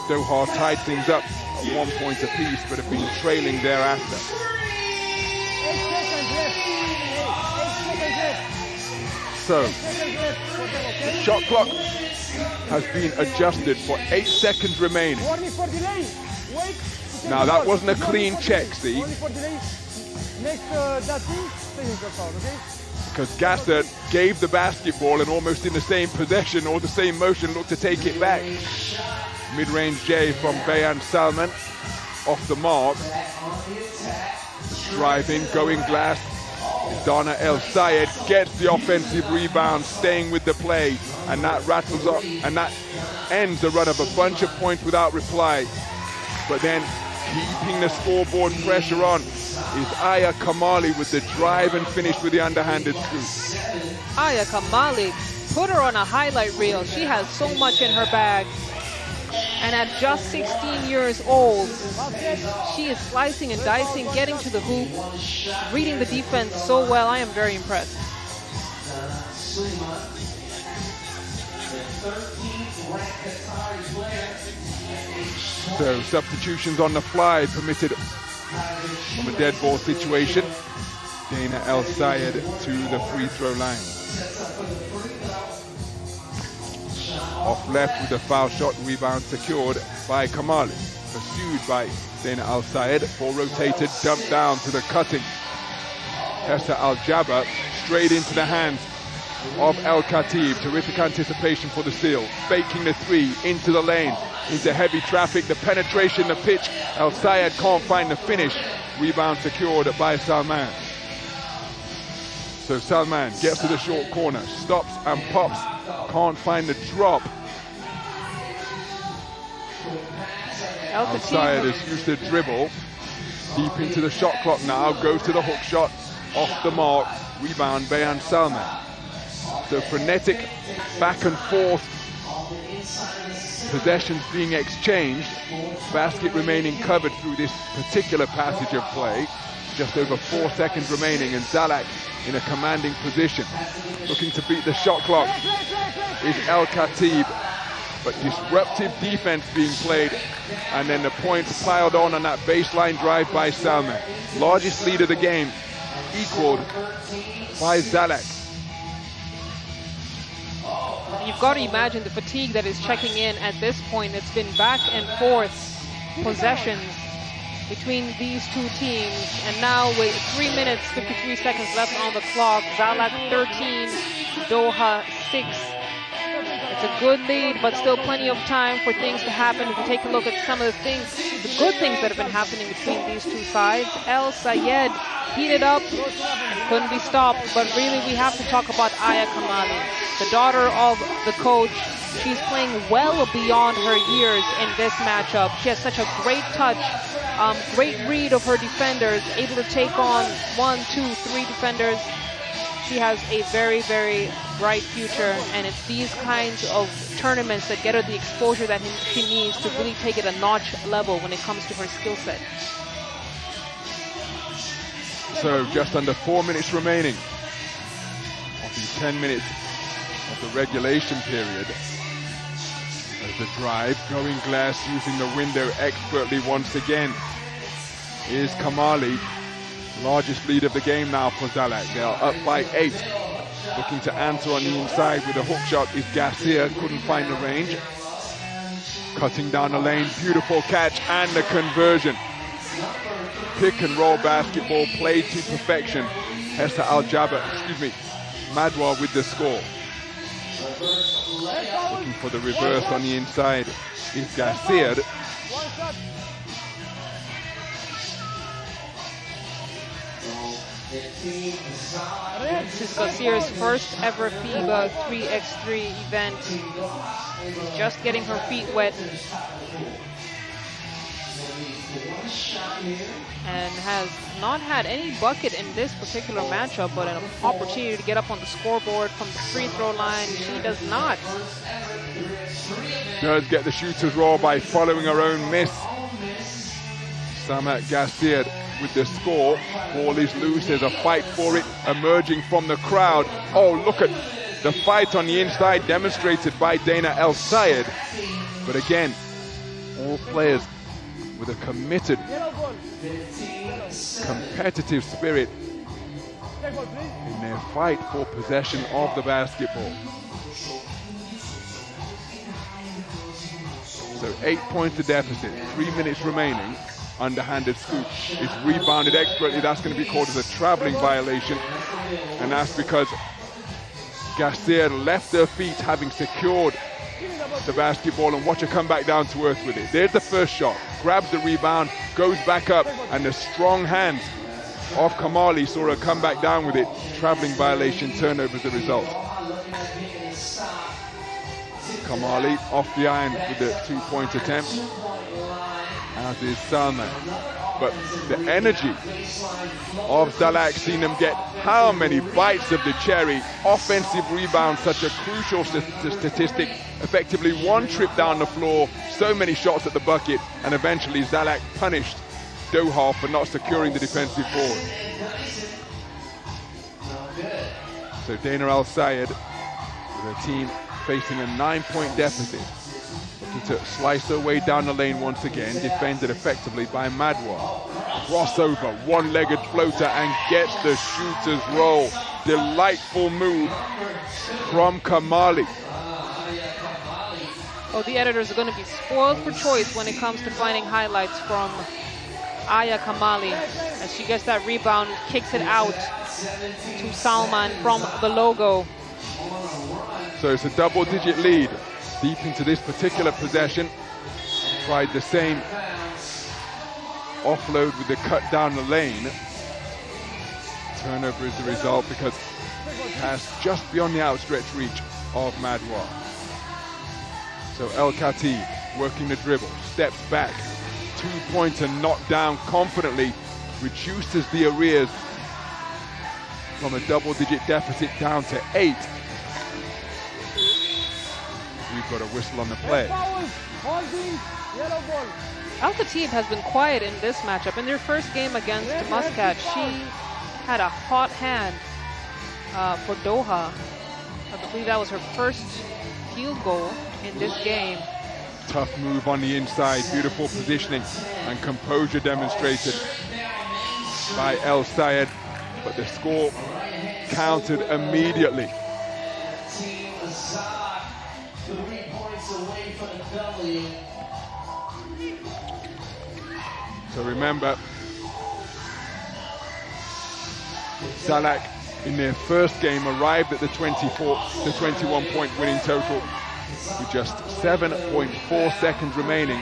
Doha tied things up at 1 point apiece, but have been trailing thereafter. So, the shot clock has been adjusted for 8 seconds remaining. Now that wasn't a clean check, see? Because Gasser gave the basketball and almost in the same possession or the same motion looked to take it back. Mid-range J from Bayan Salman off the mark. Driving, going glass. Donna El Sayed gets the offensive rebound, staying with the play, and that rattles up, and that ends the run of a bunch of points without reply. But then keeping the scoreboard pressure on is Aya Kamali with the drive and finish with the underhanded scoop. Aya Kamali, put her on a highlight reel. She has so much in her bag. And at just 16 years old, she is slicing and dicing, getting to the hoop, reading the defense so well. I am very impressed. So substitutions on the fly permitted from a dead ball situation. Dana El Sayed to the free throw line. Off left with a foul shot, rebound secured by Kamali. Pursued by Dana Al Sayed, ball rotated, dumped down to the cutting Hessa Al Jabba, straight into the hands of El Khatib. Terrific anticipation for the steal. Faking the three into the lane, into heavy traffic, the penetration, the pitch. El Sayed can't find the finish. Rebound secured by Salman. So Salman gets to the short corner, stops and pops. Can't find the drop. Al Sayed is used to dribble. Deep into the shot clock now. Goes to the hook shot. Off the mark. Rebound Bayan Salman. So frenetic back and forth. Possessions being exchanged. Basket remaining covered through this particular passage of play. Just over 4 seconds remaining, and Zallaq in a commanding position. Looking to beat the shot clock is El Khatib, but disruptive defense being played, and then the points piled on that baseline drive by Salman. Largest lead of the game, equaled by Zallaq. You've got to imagine the fatigue that is checking in at this point. It's been back and forth possessions between these two teams, and now with 3 minutes 53 seconds left on the clock, Zallaq 13, Doha 6. It's a good lead, but still plenty of time for things to happen. If you take a look at some of the good things that have been happening between these two sides. El Sayed heated up and couldn't be stopped, but really we have to talk about Aya Kamali, the daughter of the coach. She's playing well beyond her years in this matchup. She has such a great touch, great read of her defenders, able to take on 1, 2, 3 defenders. She has a very, very bright future, and it's these kinds of tournaments that get her the exposure that she needs to really take it a notch level when it comes to her skill set. So just under 4 minutes remaining of the 10 minutes of the regulation period. As the drive, going glass, using the window expertly once again, is Kamali. Largest lead of the game now for Zallaq. They are up by 8. Looking to answer on the inside with a hook shot is Garcia, couldn't find the range. Cutting down the lane, beautiful catch and the conversion. Pick and roll basketball played to perfection. Hessa Madwa with the score. Looking for the reverse on the inside is Garcia. This is Garcia's first ever FIBA 3x3 event. She's just getting her feet wet. And has not had any bucket in this particular matchup, but an opportunity to get up on the scoreboard from the free throw line. She does not. Does get the shooter's roll by following her own miss. Samat Garcia with the score. Ball is loose, there's a fight for it emerging from the crowd. Oh, look at the fight on the inside demonstrated by Dana El Sayed. But again, all players with a committed, competitive spirit in their fight for possession of the basketball. So 8 points to deficit, 3 minutes remaining. Underhanded scoop is rebounded expertly. That's going to be called as a traveling violation. And that's because Garcia left her feet having secured the basketball, and watch her come back down to earth with it. There's the first shot, grabs the rebound, goes back up, and the strong hands of Kamali saw her come back down with it. Traveling violation, turnover as a result. Kamali off the iron with the 2-point attempt, as is Salman. But the energy of Zallaq, seen them get how many bites of the cherry. Offensive rebound, such a crucial statistic. Effectively one trip down the floor, so many shots at the bucket, and eventually Zallaq punished Doha for not securing the defensive board. So Dana Al Sayed with a team facing a 9-point deficit. Looking to slice her way down the lane once again, defended effectively by Madwa. Crossover, one-legged floater, and gets the shooter's roll. Delightful move from Kamali. Oh, the editors are going to be spoiled for choice when it comes to finding highlights from Aya Kamali, as she gets that rebound, kicks it out to Salman from the logo. So it's a double-digit lead deep into this particular possession. Tried the same offload with the cut down the lane. Turnover is the result because pass just beyond the outstretched reach of Madwa. So El Khatib working the dribble, steps back, 2-pointer knocked down confidently, reduces the arrears from a double-digit deficit down to 8. We've got a whistle on the play. Al Khatib has been quiet in this matchup. In their first game against Muscat, she had a hot hand for Doha. I believe that was her first field goal in this game. Tough move on the inside, beautiful positioning and composure demonstrated by El Sayed, but the score counted immediately. So remember, Zallaq in their first game arrived at the 21-point winning total with just 7.4 seconds remaining.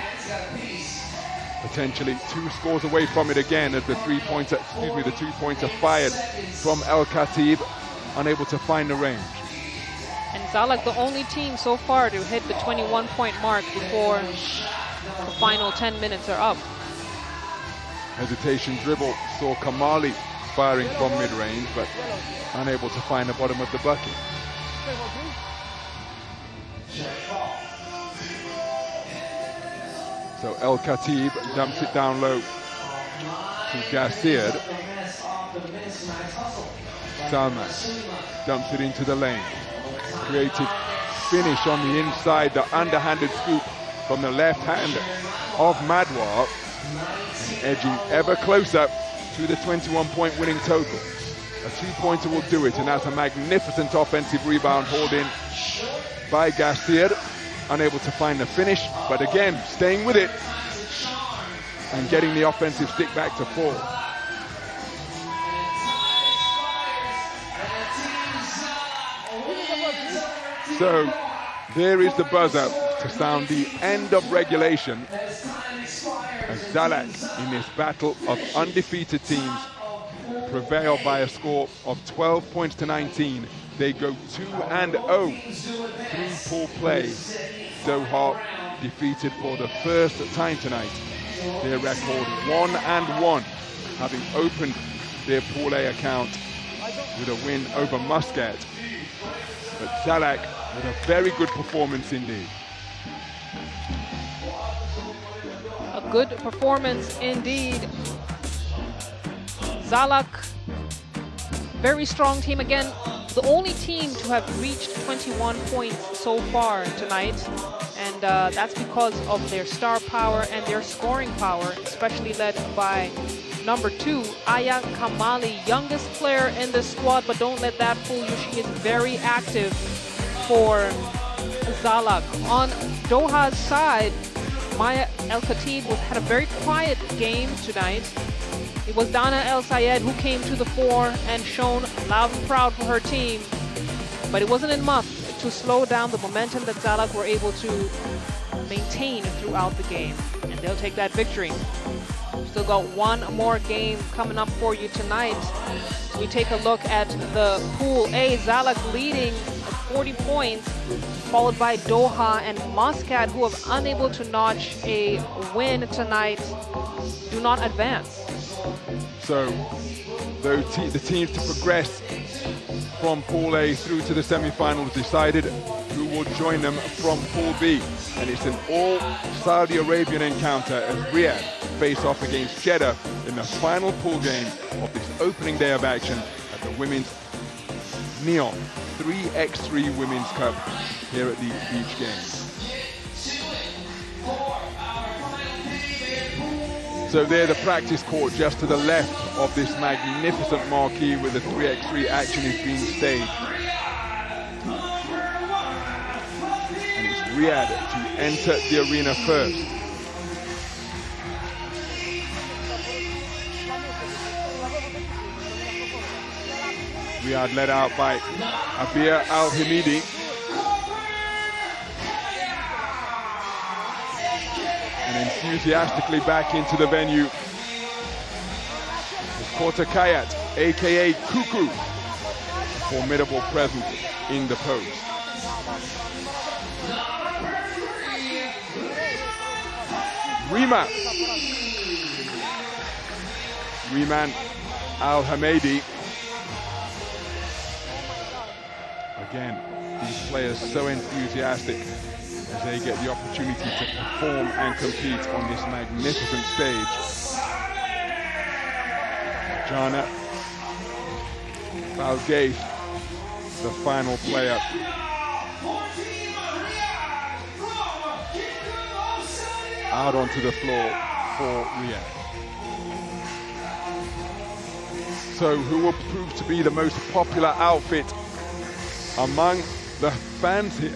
Potentially 2 scores away from it again as the 2-pointer fired from El Khatib, unable to find the range. And Zallaq, the only team so far to hit the 21-point mark before the final 10 minutes are up. Hesitation dribble saw Kamali firing from mid-range, but unable to find the bottom of the bucket. So El Khatib dumps it down low to Garcia. Salman dumps it into the lane. Creative finish on the inside, the underhanded scoop from the left hand of Madwa, edging ever closer to the 21-point winning total. A two-pointer will do it, and that's a magnificent offensive rebound hauled in by Gastier. Unable to find the finish, but again, staying with it and getting the offensive stick back to 4. So there is the buzzer to sound the end of regulation as Zallaq, in this battle of undefeated teams, prevail by a score of 12 points to 19. They go 2-0 through pool play. Doha defeated for the first time tonight. Their record 1-1, having opened their Pool A account with a win over Muscat. But Zallaq with a very good performance indeed. A good performance indeed. Zallaq, very strong team again. The only team to have reached 21 points so far tonight. And that's because of their star power and their scoring power, especially led by number 2, Aya Kamali, youngest player in the squad, but don't let that fool you. She is very active for Zallaq. On Doha's side, Maya El Khatib had a very quiet game tonight. It was Dana El Sayed who came to the fore and shown loud and proud for her team, but it wasn't enough to slow down the momentum that Zallaq were able to maintain throughout the game, and they'll take that victory. Still got one more game coming up for you tonight. So we take a look at the Pool A. Zallaq leading 40 points, followed by Doha and Muscat, who are unable to notch a win tonight, do not advance. So the teams to progress from Pool A through to the semi-finals decided who will join them from Pool B. And it's an all-Saudi Arabian encounter as Riyadh face off against Jeddah in the final pool game of this opening day of action at the women's NEOM 3x3 Women's Cup here at the Beach Games. So there, the practice court just to the left of this magnificent marquee where the 3x3 action is being staged. And it's Riyadh to enter the arena first. Riyadh led out by Abir Al-Hamidi. And enthusiastically back into the venue is Korta Kayat, aka Kuku, a formidable presence in the post. Reman Al-Hamidi. Again, these players so enthusiastic as they get the opportunity to perform and compete on this magnificent stage. Jana Balgate, the final player. Out onto the floor for Riyadh. So who will prove to be the most popular outfit among the fans here?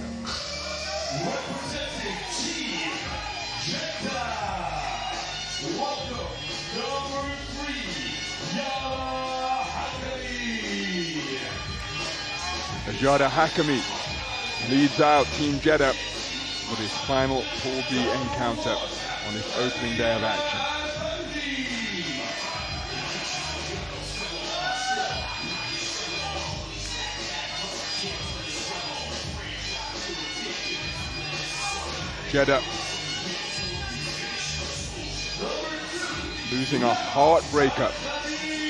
Jeddah Hakami leads out Team Jeddah for this final Pool B encounter on this opening day of action. Jeddah losing a heartbreaker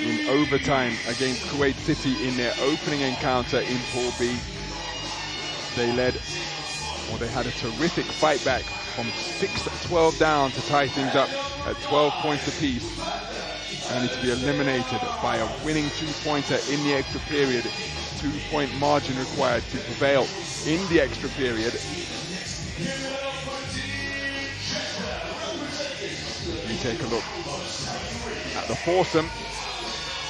in overtime against Kuwait City in their opening encounter in Pool B. They had a terrific fight back from 6-12 down to tie things up at 12 points apiece, only to be eliminated by a winning two-pointer in the extra period. 2-point margin required to prevail in the extra period. We take a look at the foursome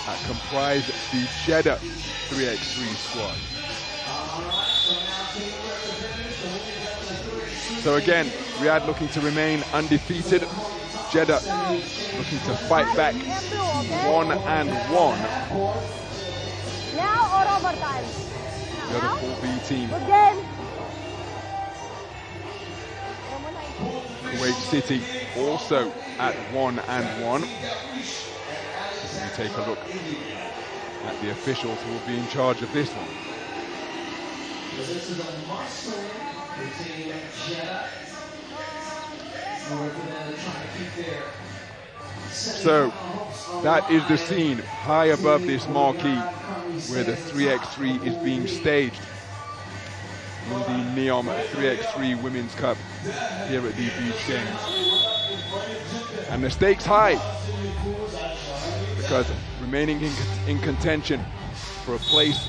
that comprise the Jeddah 3x3 squad. So again, Riyadh looking to remain undefeated. Jeddah looking to fight back 1-1. Now or overtime? The other Pool B team. Good game. Kuwait City also at 1-1. Let me take a look at the officials who will be in charge of this one. This is a must-win for Team Jeddah. So that is the scene high above this marquee where the 3x3 is being staged in the NEOM 3x3 Women's Cup here at the Beach Games. And the stakes high because remaining in contention for a place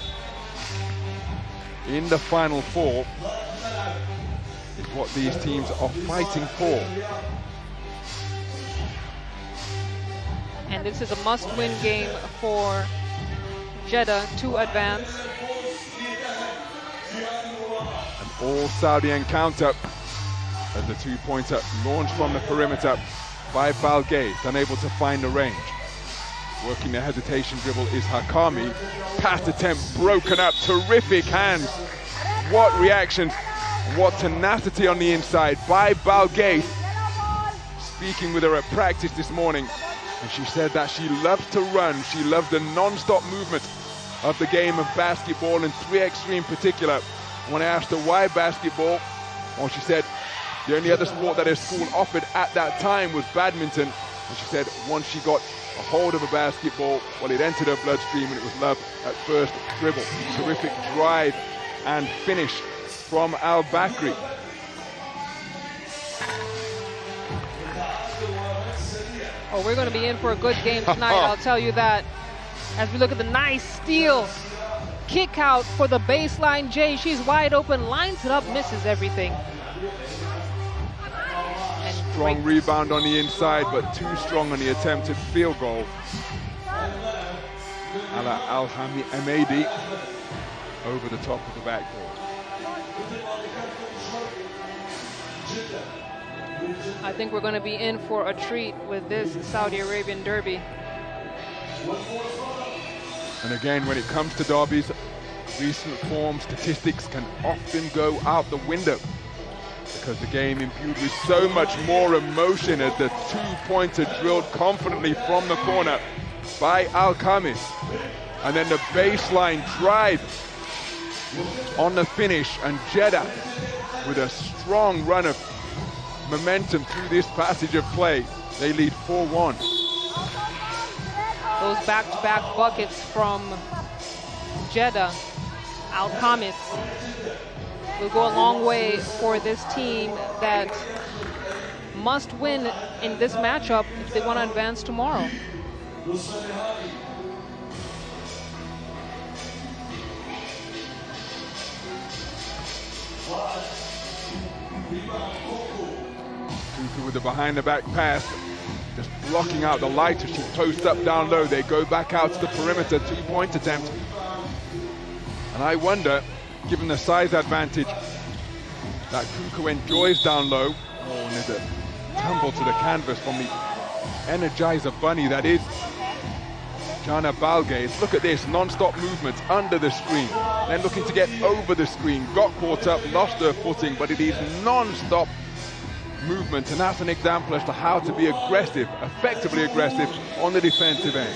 in the Final Four is what these teams are fighting for. And this is a must-win game for Jeddah to advance. An all-Saudi encounter as the two-pointer launched from the perimeter by Balgay, unable to find the range. Working the hesitation dribble is Hakami. Pass attempt broken up, terrific hands. What reactions, what tenacity on the inside by Balgay. Speaking with her at practice this morning, and she said that she loves to run, she loves the non-stop movement of the game of basketball, and 3x3 in particular. When I asked her why basketball, well, she said the only other sport that her school offered at that time was badminton. And she said once she got a hold of a basketball, well, it entered her bloodstream and it was love at first dribble. Terrific drive and finish from Al-Bakri. Oh, we're going to be in for a good game tonight, I'll tell you that. As we look at the nice steal, kick out for the baseline J. She's wide open, lines it up, misses everything. And strong rebound on the inside, but too strong on the attempted field goal. Ala Al-Hamidi over the top of the backboard. I think we're going to be in for a treat with this Saudi Arabian derby. And again, when it comes to derbies, recent form statistics can often go out the window because the game imbued with so much more emotion as the two-pointer drilled confidently from the corner by Al-Khamis. And then the baseline drive on the finish, and Jeddah with a strong run of momentum through this passage of play. They lead 4-1. Those back-to-back buckets from Jeddah, Al-Khamis, will go a long way for this team that must win in this matchup if they want to advance tomorrow. With the behind-the-back pass, just blocking out the light as she posts up down low. They go back out to the perimeter, two-point attempt. And I wonder, given the size advantage that Kuku enjoys down low, and there's a tumble to the canvas from the Energizer bunny that is Jana Balgay. Look at this, non-stop movement under the screen, then looking to get over the screen, got caught up, lost her footing, but it is non-stop movement, and that's an example as to how to be aggressive, effectively aggressive on the defensive end.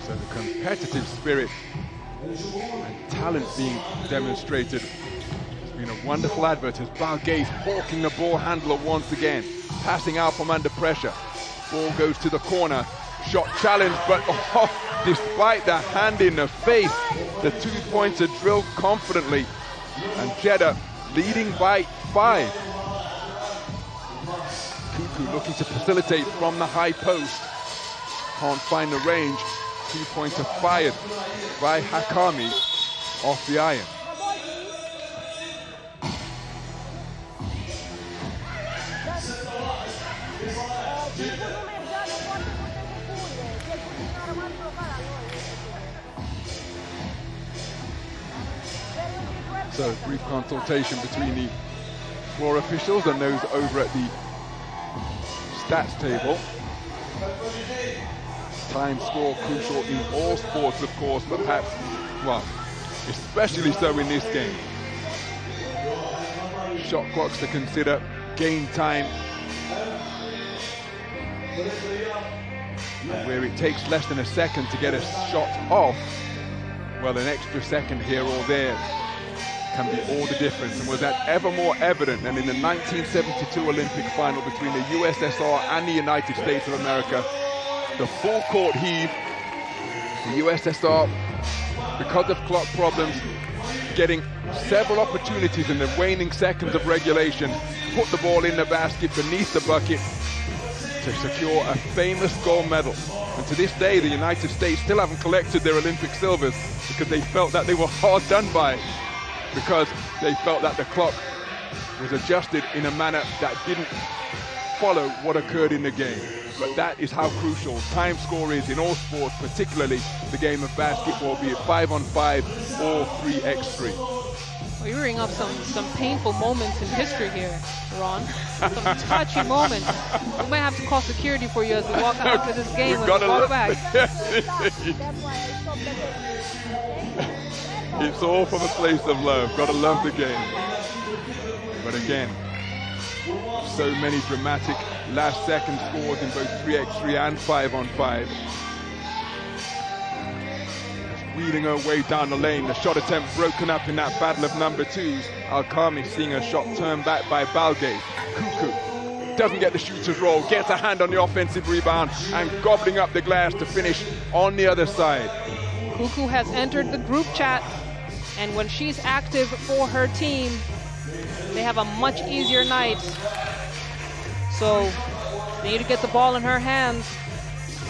So the competitive spirit and talent being demonstrated has been a wonderful advert as Balgay's hawking the ball handler once again, passing out from under pressure. Ball goes to the corner, shot challenged, but despite the hand in the face, the two-pointer drilled confidently, and Jeddah leading by 5. Kuku looking to facilitate from the high post, can't find the range. Two-pointer fired by Hakami off the iron. So brief consultation between the floor officials and those over at the stats table. Time score crucial in all sports, of course, but perhaps, well, especially so in this game. Shot clocks to consider, game time, and where it takes less than a second to get a shot off, well, an extra second here or there can be all the difference. And was that ever more evident than in the 1972 Olympic final between the USSR and the United States of America? The full court heave, the USSR, because of clock problems, getting several opportunities in the waning seconds of regulation, put the ball in the basket beneath the bucket to secure a famous gold medal. And to this day, the United States still haven't collected their Olympic silvers because they felt that they were hard done by, because they felt that the clock was adjusted in a manner that didn't follow what occurred in the game. But that is how crucial time score is in all sports, particularly the game of basketball, be it 5-on-5 or 3x3. Well, you're bringing up some painful moments in history here, Ron. Some touchy moments. We might have to call security for you as we walk out of this game when we walk back. It's all from a place of love. Gotta love the game. But again, so many dramatic last second scores in both 3x3 and 5-on-5. Wheeling her way down the lane, the shot attempt broken up in that battle of number twos. Al-Khami seeing a shot turned back by Balgate. Cuckoo doesn't get the shooter's roll, gets a hand on the offensive rebound and gobbling up the glass to finish on the other side. Cuckoo has entered the group chat, and when she's active for her team, they have a much easier night. So they need to get the ball in her hands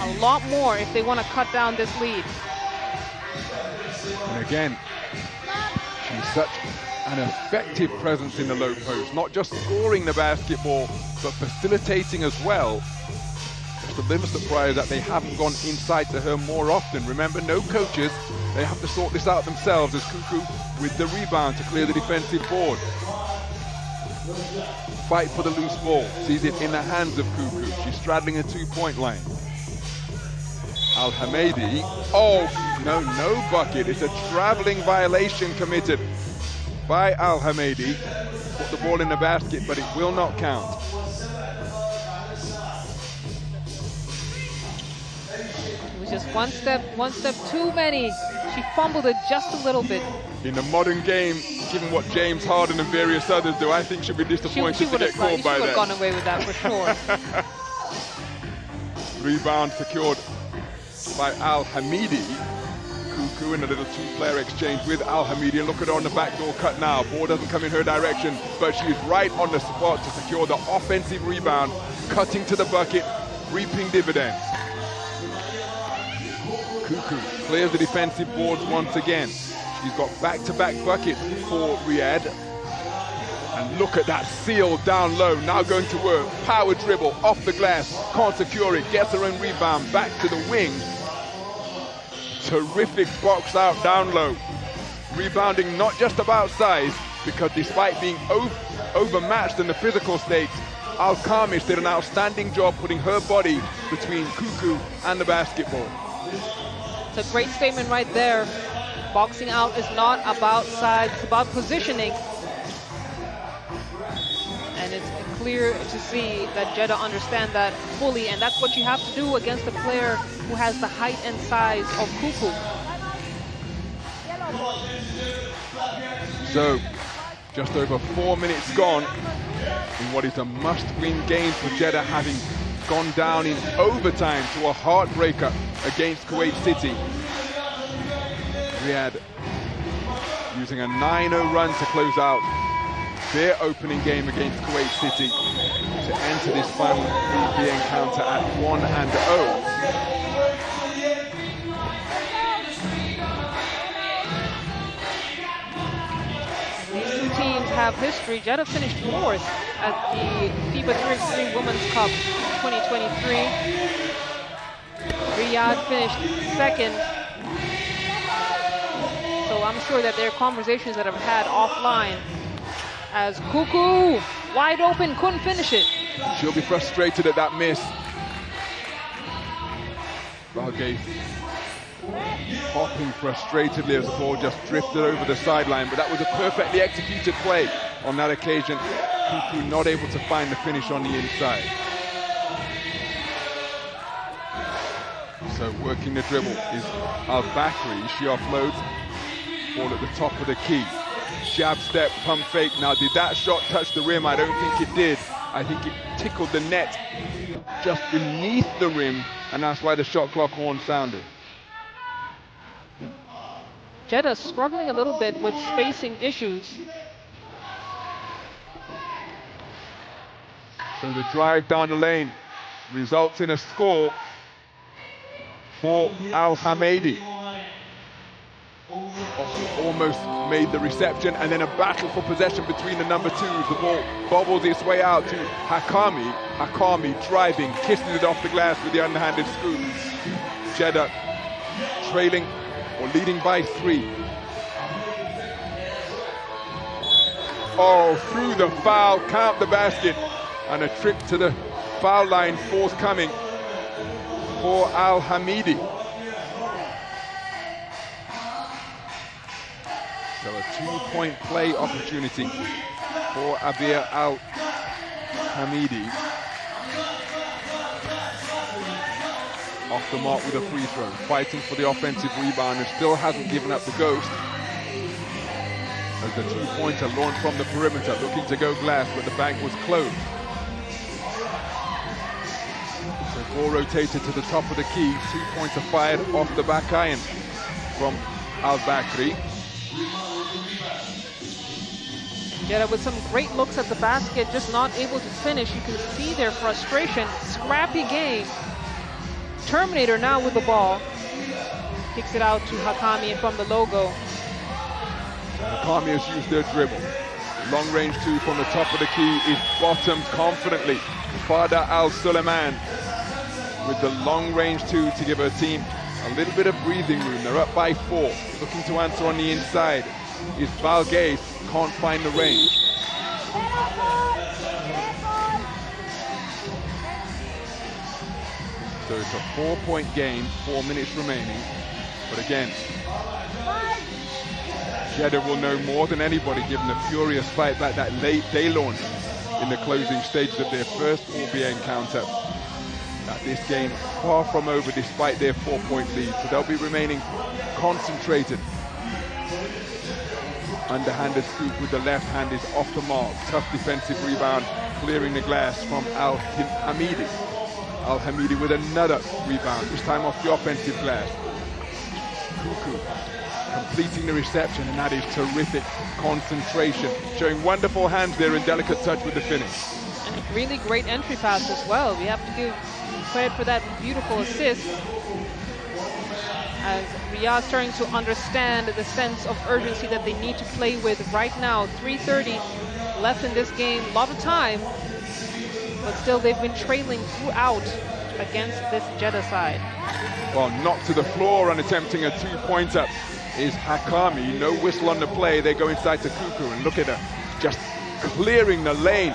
a lot more if they want to cut down this lead. And again, she's such an effective presence in the low post, not just scoring the basketball, but facilitating as well. Just a little surprised that they haven't gone inside to her more often. Remember, no coaches, they have to sort this out themselves, as Cuckoo with the rebound to clear the defensive board. Fight for the loose ball, sees it in the hands of Cuckoo. She's straddling a two-point line. Al-Hamidi, oh, no bucket. It's a traveling violation committed by Al-Hamidi. Put the ball in the basket, but it will not count. It was just one step too many. She fumbled it just a little bit. In the modern game, given what James Harden and various others do, I think she'll be disappointed to get caught by that. She would have gone away with that for sure. Rebound secured by Al-Hamidi. Cuckoo in a little two-player exchange with Al-Hamidi. Look at her on the backdoor cut now. Ball doesn't come in her direction, but she's right on the spot to secure the offensive rebound, cutting to the bucket, reaping dividends. Cuckoo clears the defensive boards once again. She's got back-to-back buckets for Riyadh. And look at that seal down low, now going to work. Power dribble, off the glass, can't secure it, gets her own rebound, back to the wing. Terrific box out down low. Rebounding not just about size, because despite being overmatched in the physical stakes, Al-Khami did an outstanding job putting her body between Cuckoo and the basketball. It's a great statement right there. Boxing out is not about size, it's about positioning. And it's clear to see that Jeddah understand that fully, and that's what you have to do against a player who has the height and size of Cuckoo. So, just over 4 minutes gone in what is a must-win game for Jeddah, having gone down in overtime to a heartbreaker against Kuwait City. Riyadh using a 9-0 run to close out their opening game against Kuwait City to enter this final 3B encounter at 1-0. These two teams have history. Jeddah finished 4th at the FIBA 3x3 Women's Cup 2023. Riyadh finished 2nd. So I'm sure that there are conversations that I've had offline. As Cuckoo, wide open, couldn't finish it. She'll be frustrated at that miss. Valgate hopping frustratedly as the ball just drifted over the sideline, but that was a perfectly executed play on that occasion. Cuckoo not able to find the finish on the inside. So working the dribble is Al-Bakri. She offloads, ball at the top of the key. Jab step, pump fake. Now, did that shot touch the rim? I don't think it did. I think it tickled the net just beneath the rim, and that's why the shot clock horn sounded. Jeddah struggling a little bit with spacing issues. So the drive down the lane results in a score for Al-Hamidi. Almost made the reception, and then a battle for possession between the number twos. The ball bobbles its way out to Hakami. Hakami driving, kissing it off the glass with the underhanded scoop. Jeddah trailing or leading by 3. Oh, through the foul, count the basket, and a trip to the foul line forthcoming for Al-Hamidi. So a 2-point play opportunity for Abir Al-Hamidi. Off the mark with a free throw, fighting for the offensive rebound and still hasn't given up the ghost. As the 2-pointer launched from the perimeter, looking to go glass, but the bank was closed. So ball rotated to the top of the key, 2-pointer fired off the back iron from Al-Bakri. Jeddah with some great looks at the basket, just not able to finish. You can see their frustration. Scrappy game. Terminator now with the ball. Kicks it out to Hakami and from the logo. Hakami has used their dribble. Long range 2 from the top of the key is bottomed confidently. Fada Al-Suleiman with the long range 2 to give her team a little bit of breathing room. They're up by 4. Looking to answer on the inside is Valgate. Can't find the range. So it's a 4-point game, 4 minutes remaining. But again, Jeddah will know more than anybody, given the furious fight back that late day launch in the closing stages of their first All-BA encounter, that this game far from over despite their 4-point lead. So they'll be remaining concentrated. Underhanded scoop with the left hand is off the mark. Tough defensive rebound, clearing the glass from Al-Hamidi. Al-Hamidi with another rebound, this time off the offensive glass. Cuckoo completing the reception, and that is terrific concentration. Showing wonderful hands there and delicate touch with the finish. And a really great entry pass as well. We have to give credit for that beautiful assist. As Riyadh starting to understand the sense of urgency that they need to play with right now. 3:30 left in this game, a lot of time, but still they've been trailing throughout against this Jeddah side. Well, knocked to the floor and attempting a 2-pointer is Hakami. No whistle on the play. They go inside to Cuckoo, and look at her, just clearing the lane,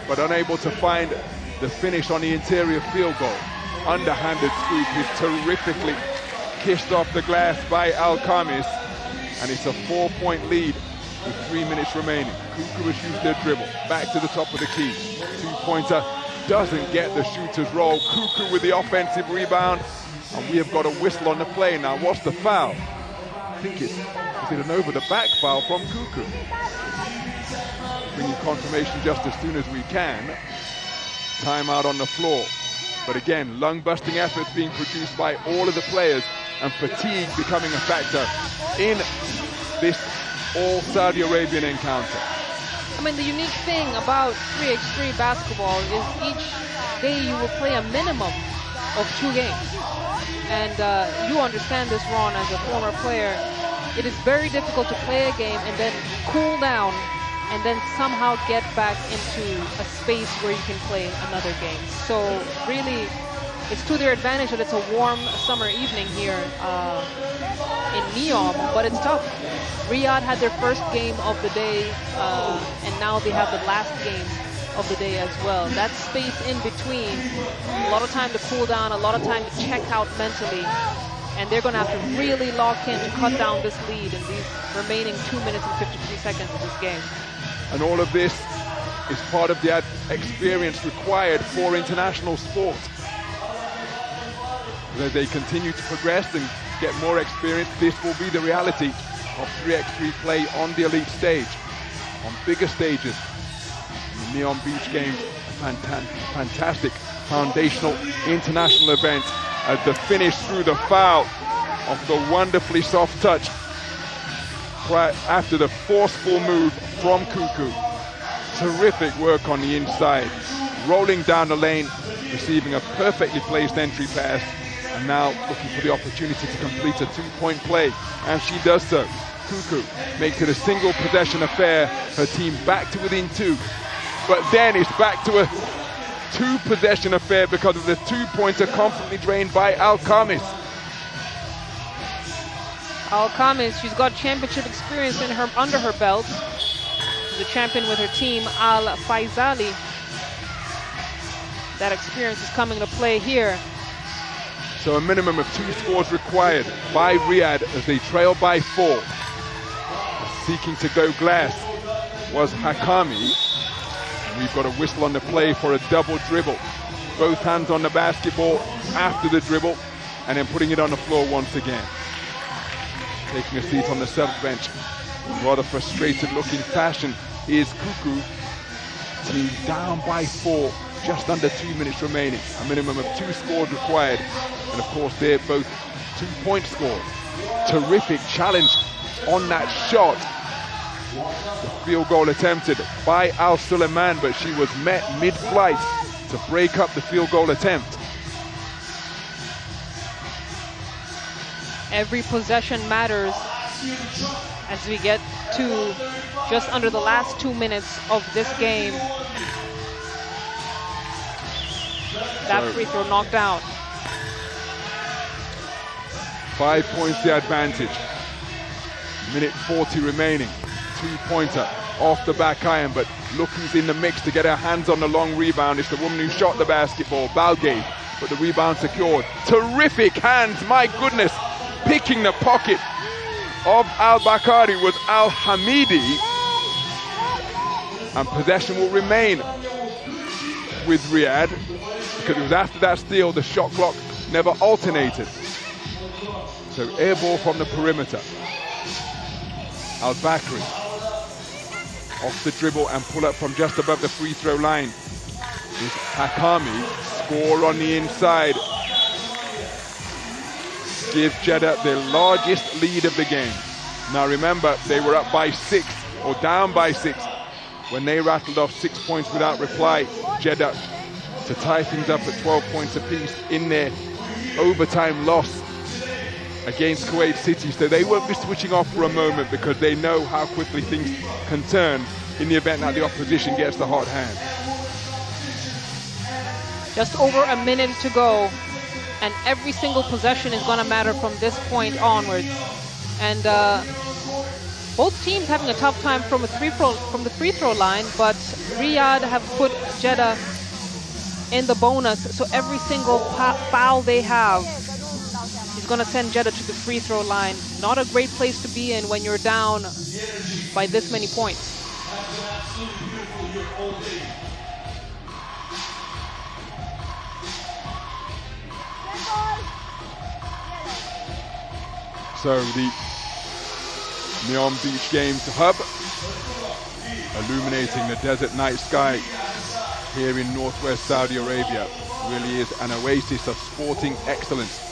but unable to find the finish on the interior field goal. Underhanded scoop is terrifically kissed off the glass by Al-Khamis, and it's a 4-point lead with 3 minutes remaining. Cuckoo has used their dribble, back to the top of the key. 2-pointer doesn't get the shooter's roll. Cuckoo with the offensive rebound, and we have got a whistle on the play now. What's the foul? I think is it an over-the-back foul from Cuckoo? Bringing confirmation just as soon as we can. Timeout on the floor. But again, lung-busting efforts being produced by all of the players, and fatigue becoming a factor in this all-Saudi Arabian encounter. I mean, the unique thing about 3x3 basketball is each day you will play a minimum of 2 games. And you understand this, Ron, as a former player. It is very difficult to play a game and then cool down and then somehow get back into a space where you can play another game. So really, it's to their advantage that it's a warm summer evening here in NEOM, but it's tough. Riyadh had their first game of the day, and now they have the last game of the day as well. That space in between, a lot of time to cool down, a lot of time to check out mentally, and they're going to have to really lock in to cut down this lead in these remaining 2 minutes and 53 seconds of this game. And all of this is part of the experience required for international sport. As they continue to progress and get more experience, this will be the reality of 3x3 play on the elite stage, on bigger stages. The NEOM Beach Games, a fantastic foundational international event, as the finish through the foul of the wonderfully soft touch after the forceful move from Cuckoo. Terrific work on the inside, rolling down the lane, receiving a perfectly placed entry pass, and now looking for the opportunity to complete a two-point play, and she does so. Cuckoo makes it a single possession affair, her team back to within 2, but then it's back to a two-possession affair because of the two-pointer confidently drained by Al-Khamis. Al-Khamis, she's got championship experience under her belt. She's a champion with her team, Al-Faisali. That experience is coming to play here. So a minimum of 2 scores required by Riyadh as they trail by 4. Seeking to go glass was Hakami. We've got a whistle on the play for a double dribble. Both hands on the basketball after the dribble, and then putting it on the floor once again. Taking a seat on the sub bench, rather frustrated looking fashion, is Cuckoo. Team down by 4, just under 2 minutes remaining. A minimum of 2 scores required, and of course they're both 2-point scores. Terrific challenge on that shot. The field goal attempted by Al Suleiman, but she was met mid-flight to break up the field goal attempt. Every possession matters as we get to just under the last 2 minutes of this game. That free throw knocked out. 5 points the advantage. Minute 40 remaining. 2-pointer off the back iron, but look who's in the mix to get her hands on the long rebound. It's the woman who shot the basketball, Balgate, but the rebound secured. Terrific hands, my goodness. Picking the pocket of Al-Bakari was Al-Hamidi. And possession will remain with Riyadh, because it was after that steal the shot clock never alternated. So air ball from the perimeter. Al-Bakri off the dribble and pull up from just above the free throw line. Is Hakami, score on the inside. Give Jeddah their largest lead of the game. Now remember, they were up by 6 or down by 6 when they rattled off 6 points without reply. Jeddah to tie things up at 12 points apiece in their overtime loss against Kuwait City. So they won't be switching off for a moment, because they know how quickly things can turn in the event that the opposition gets the hot hand. Just over a minute to go, and every single possession is going to matter from this point onwards. And both teams having a tough time from the free throw line, but Riyadh have put Jeddah in the bonus, so every single foul they have is going to send Jeddah to the free throw line. Not a great place to be in when you're down by this many points. So the NEOM Beach Games hub, illuminating the desert night sky here in northwest Saudi Arabia, really is an oasis of sporting excellence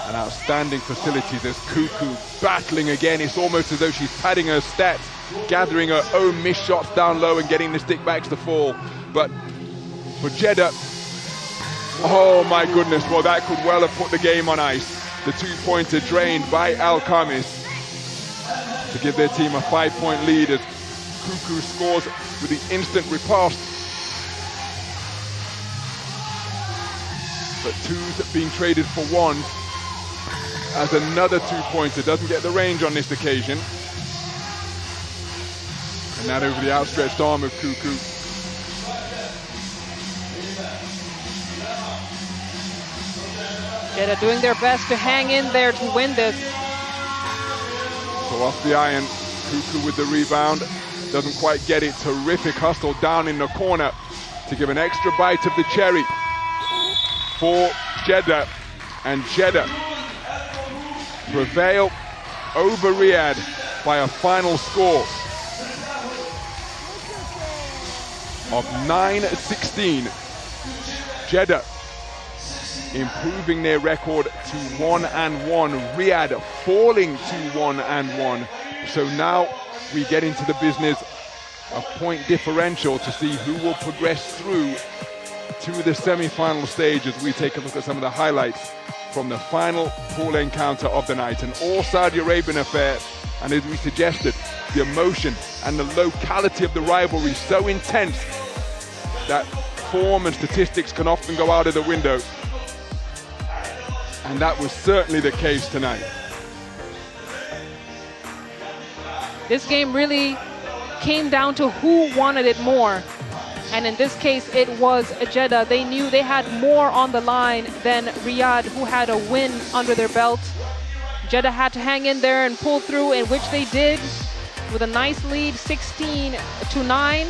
and outstanding facilities. There's Cuckoo battling again. It's almost as though she's padding her stats, gathering her own missed shots down low and getting the stickbacks to fall. But for Jeddah, oh my goodness, well that could well have put the game on ice. The 2-pointer drained by Al-Khamis to give their team a 5-point lead as Cuckoo scores with the instant riposte. But 2's being traded for 1. as another two-pointer. Doesn't get the range on this occasion. And that over the outstretched arm of Cuckoo. Jeddah doing their best to hang in there to win this. So off the iron, Cuckoo with the rebound. Doesn't quite get it. Terrific hustle down in the corner to give an extra bite of the cherry for Jeddah. And Jeddah prevail over Riyadh by a final score of 9-16. Jeddah improving their record to 1-1. Riyadh falling to 1-1. So now we get into the business of point differential to see who will progress through to the semi-final stage as we take a look at some of the highlights from the final pool encounter of the night. An all Saudi Arabian affair, and as we suggested, the emotion and the locality of the rivalry so intense that form and statistics can often go out of the window. And that was certainly the case tonight. This game really came down to who wanted it more. And in this case, it was Jeddah. They knew they had more on the line than Riyadh, who had a win under their belt. Jeddah had to hang in there and pull through, in which they did with a nice lead, 16-9.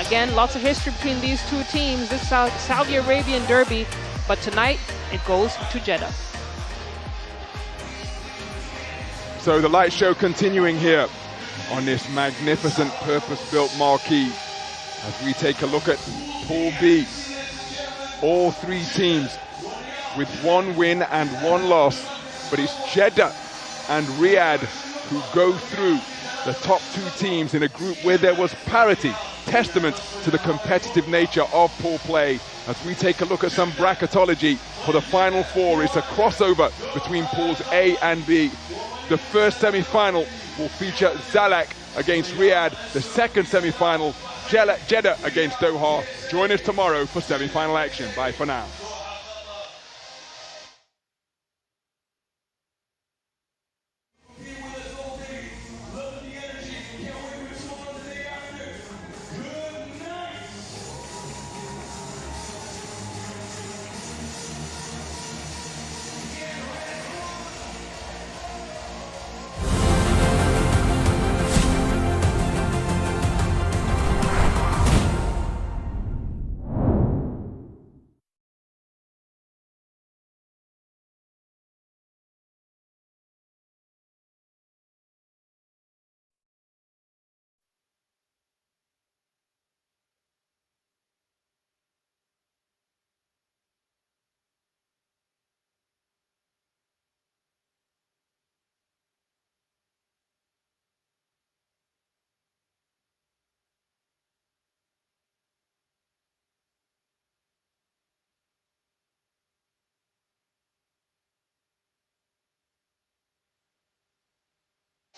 Again, lots of history between these two teams, this Saudi Arabian derby. But tonight, it goes to Jeddah. So the light show continuing here on this magnificent purpose-built marquee as we take a look at Pool B. All three teams with one win and one loss, but it's Jeddah and Riyadh who go through the top two teams in a group where there was parity, testament to the competitive nature of pool play. As we take a look at some bracketology for the final four, it's a crossover between pools A and B. The first semi-final will feature Zallaq against Riyadh. The second semi-final, Jeddah against Doha. Join us tomorrow for semi-final action. Bye for now.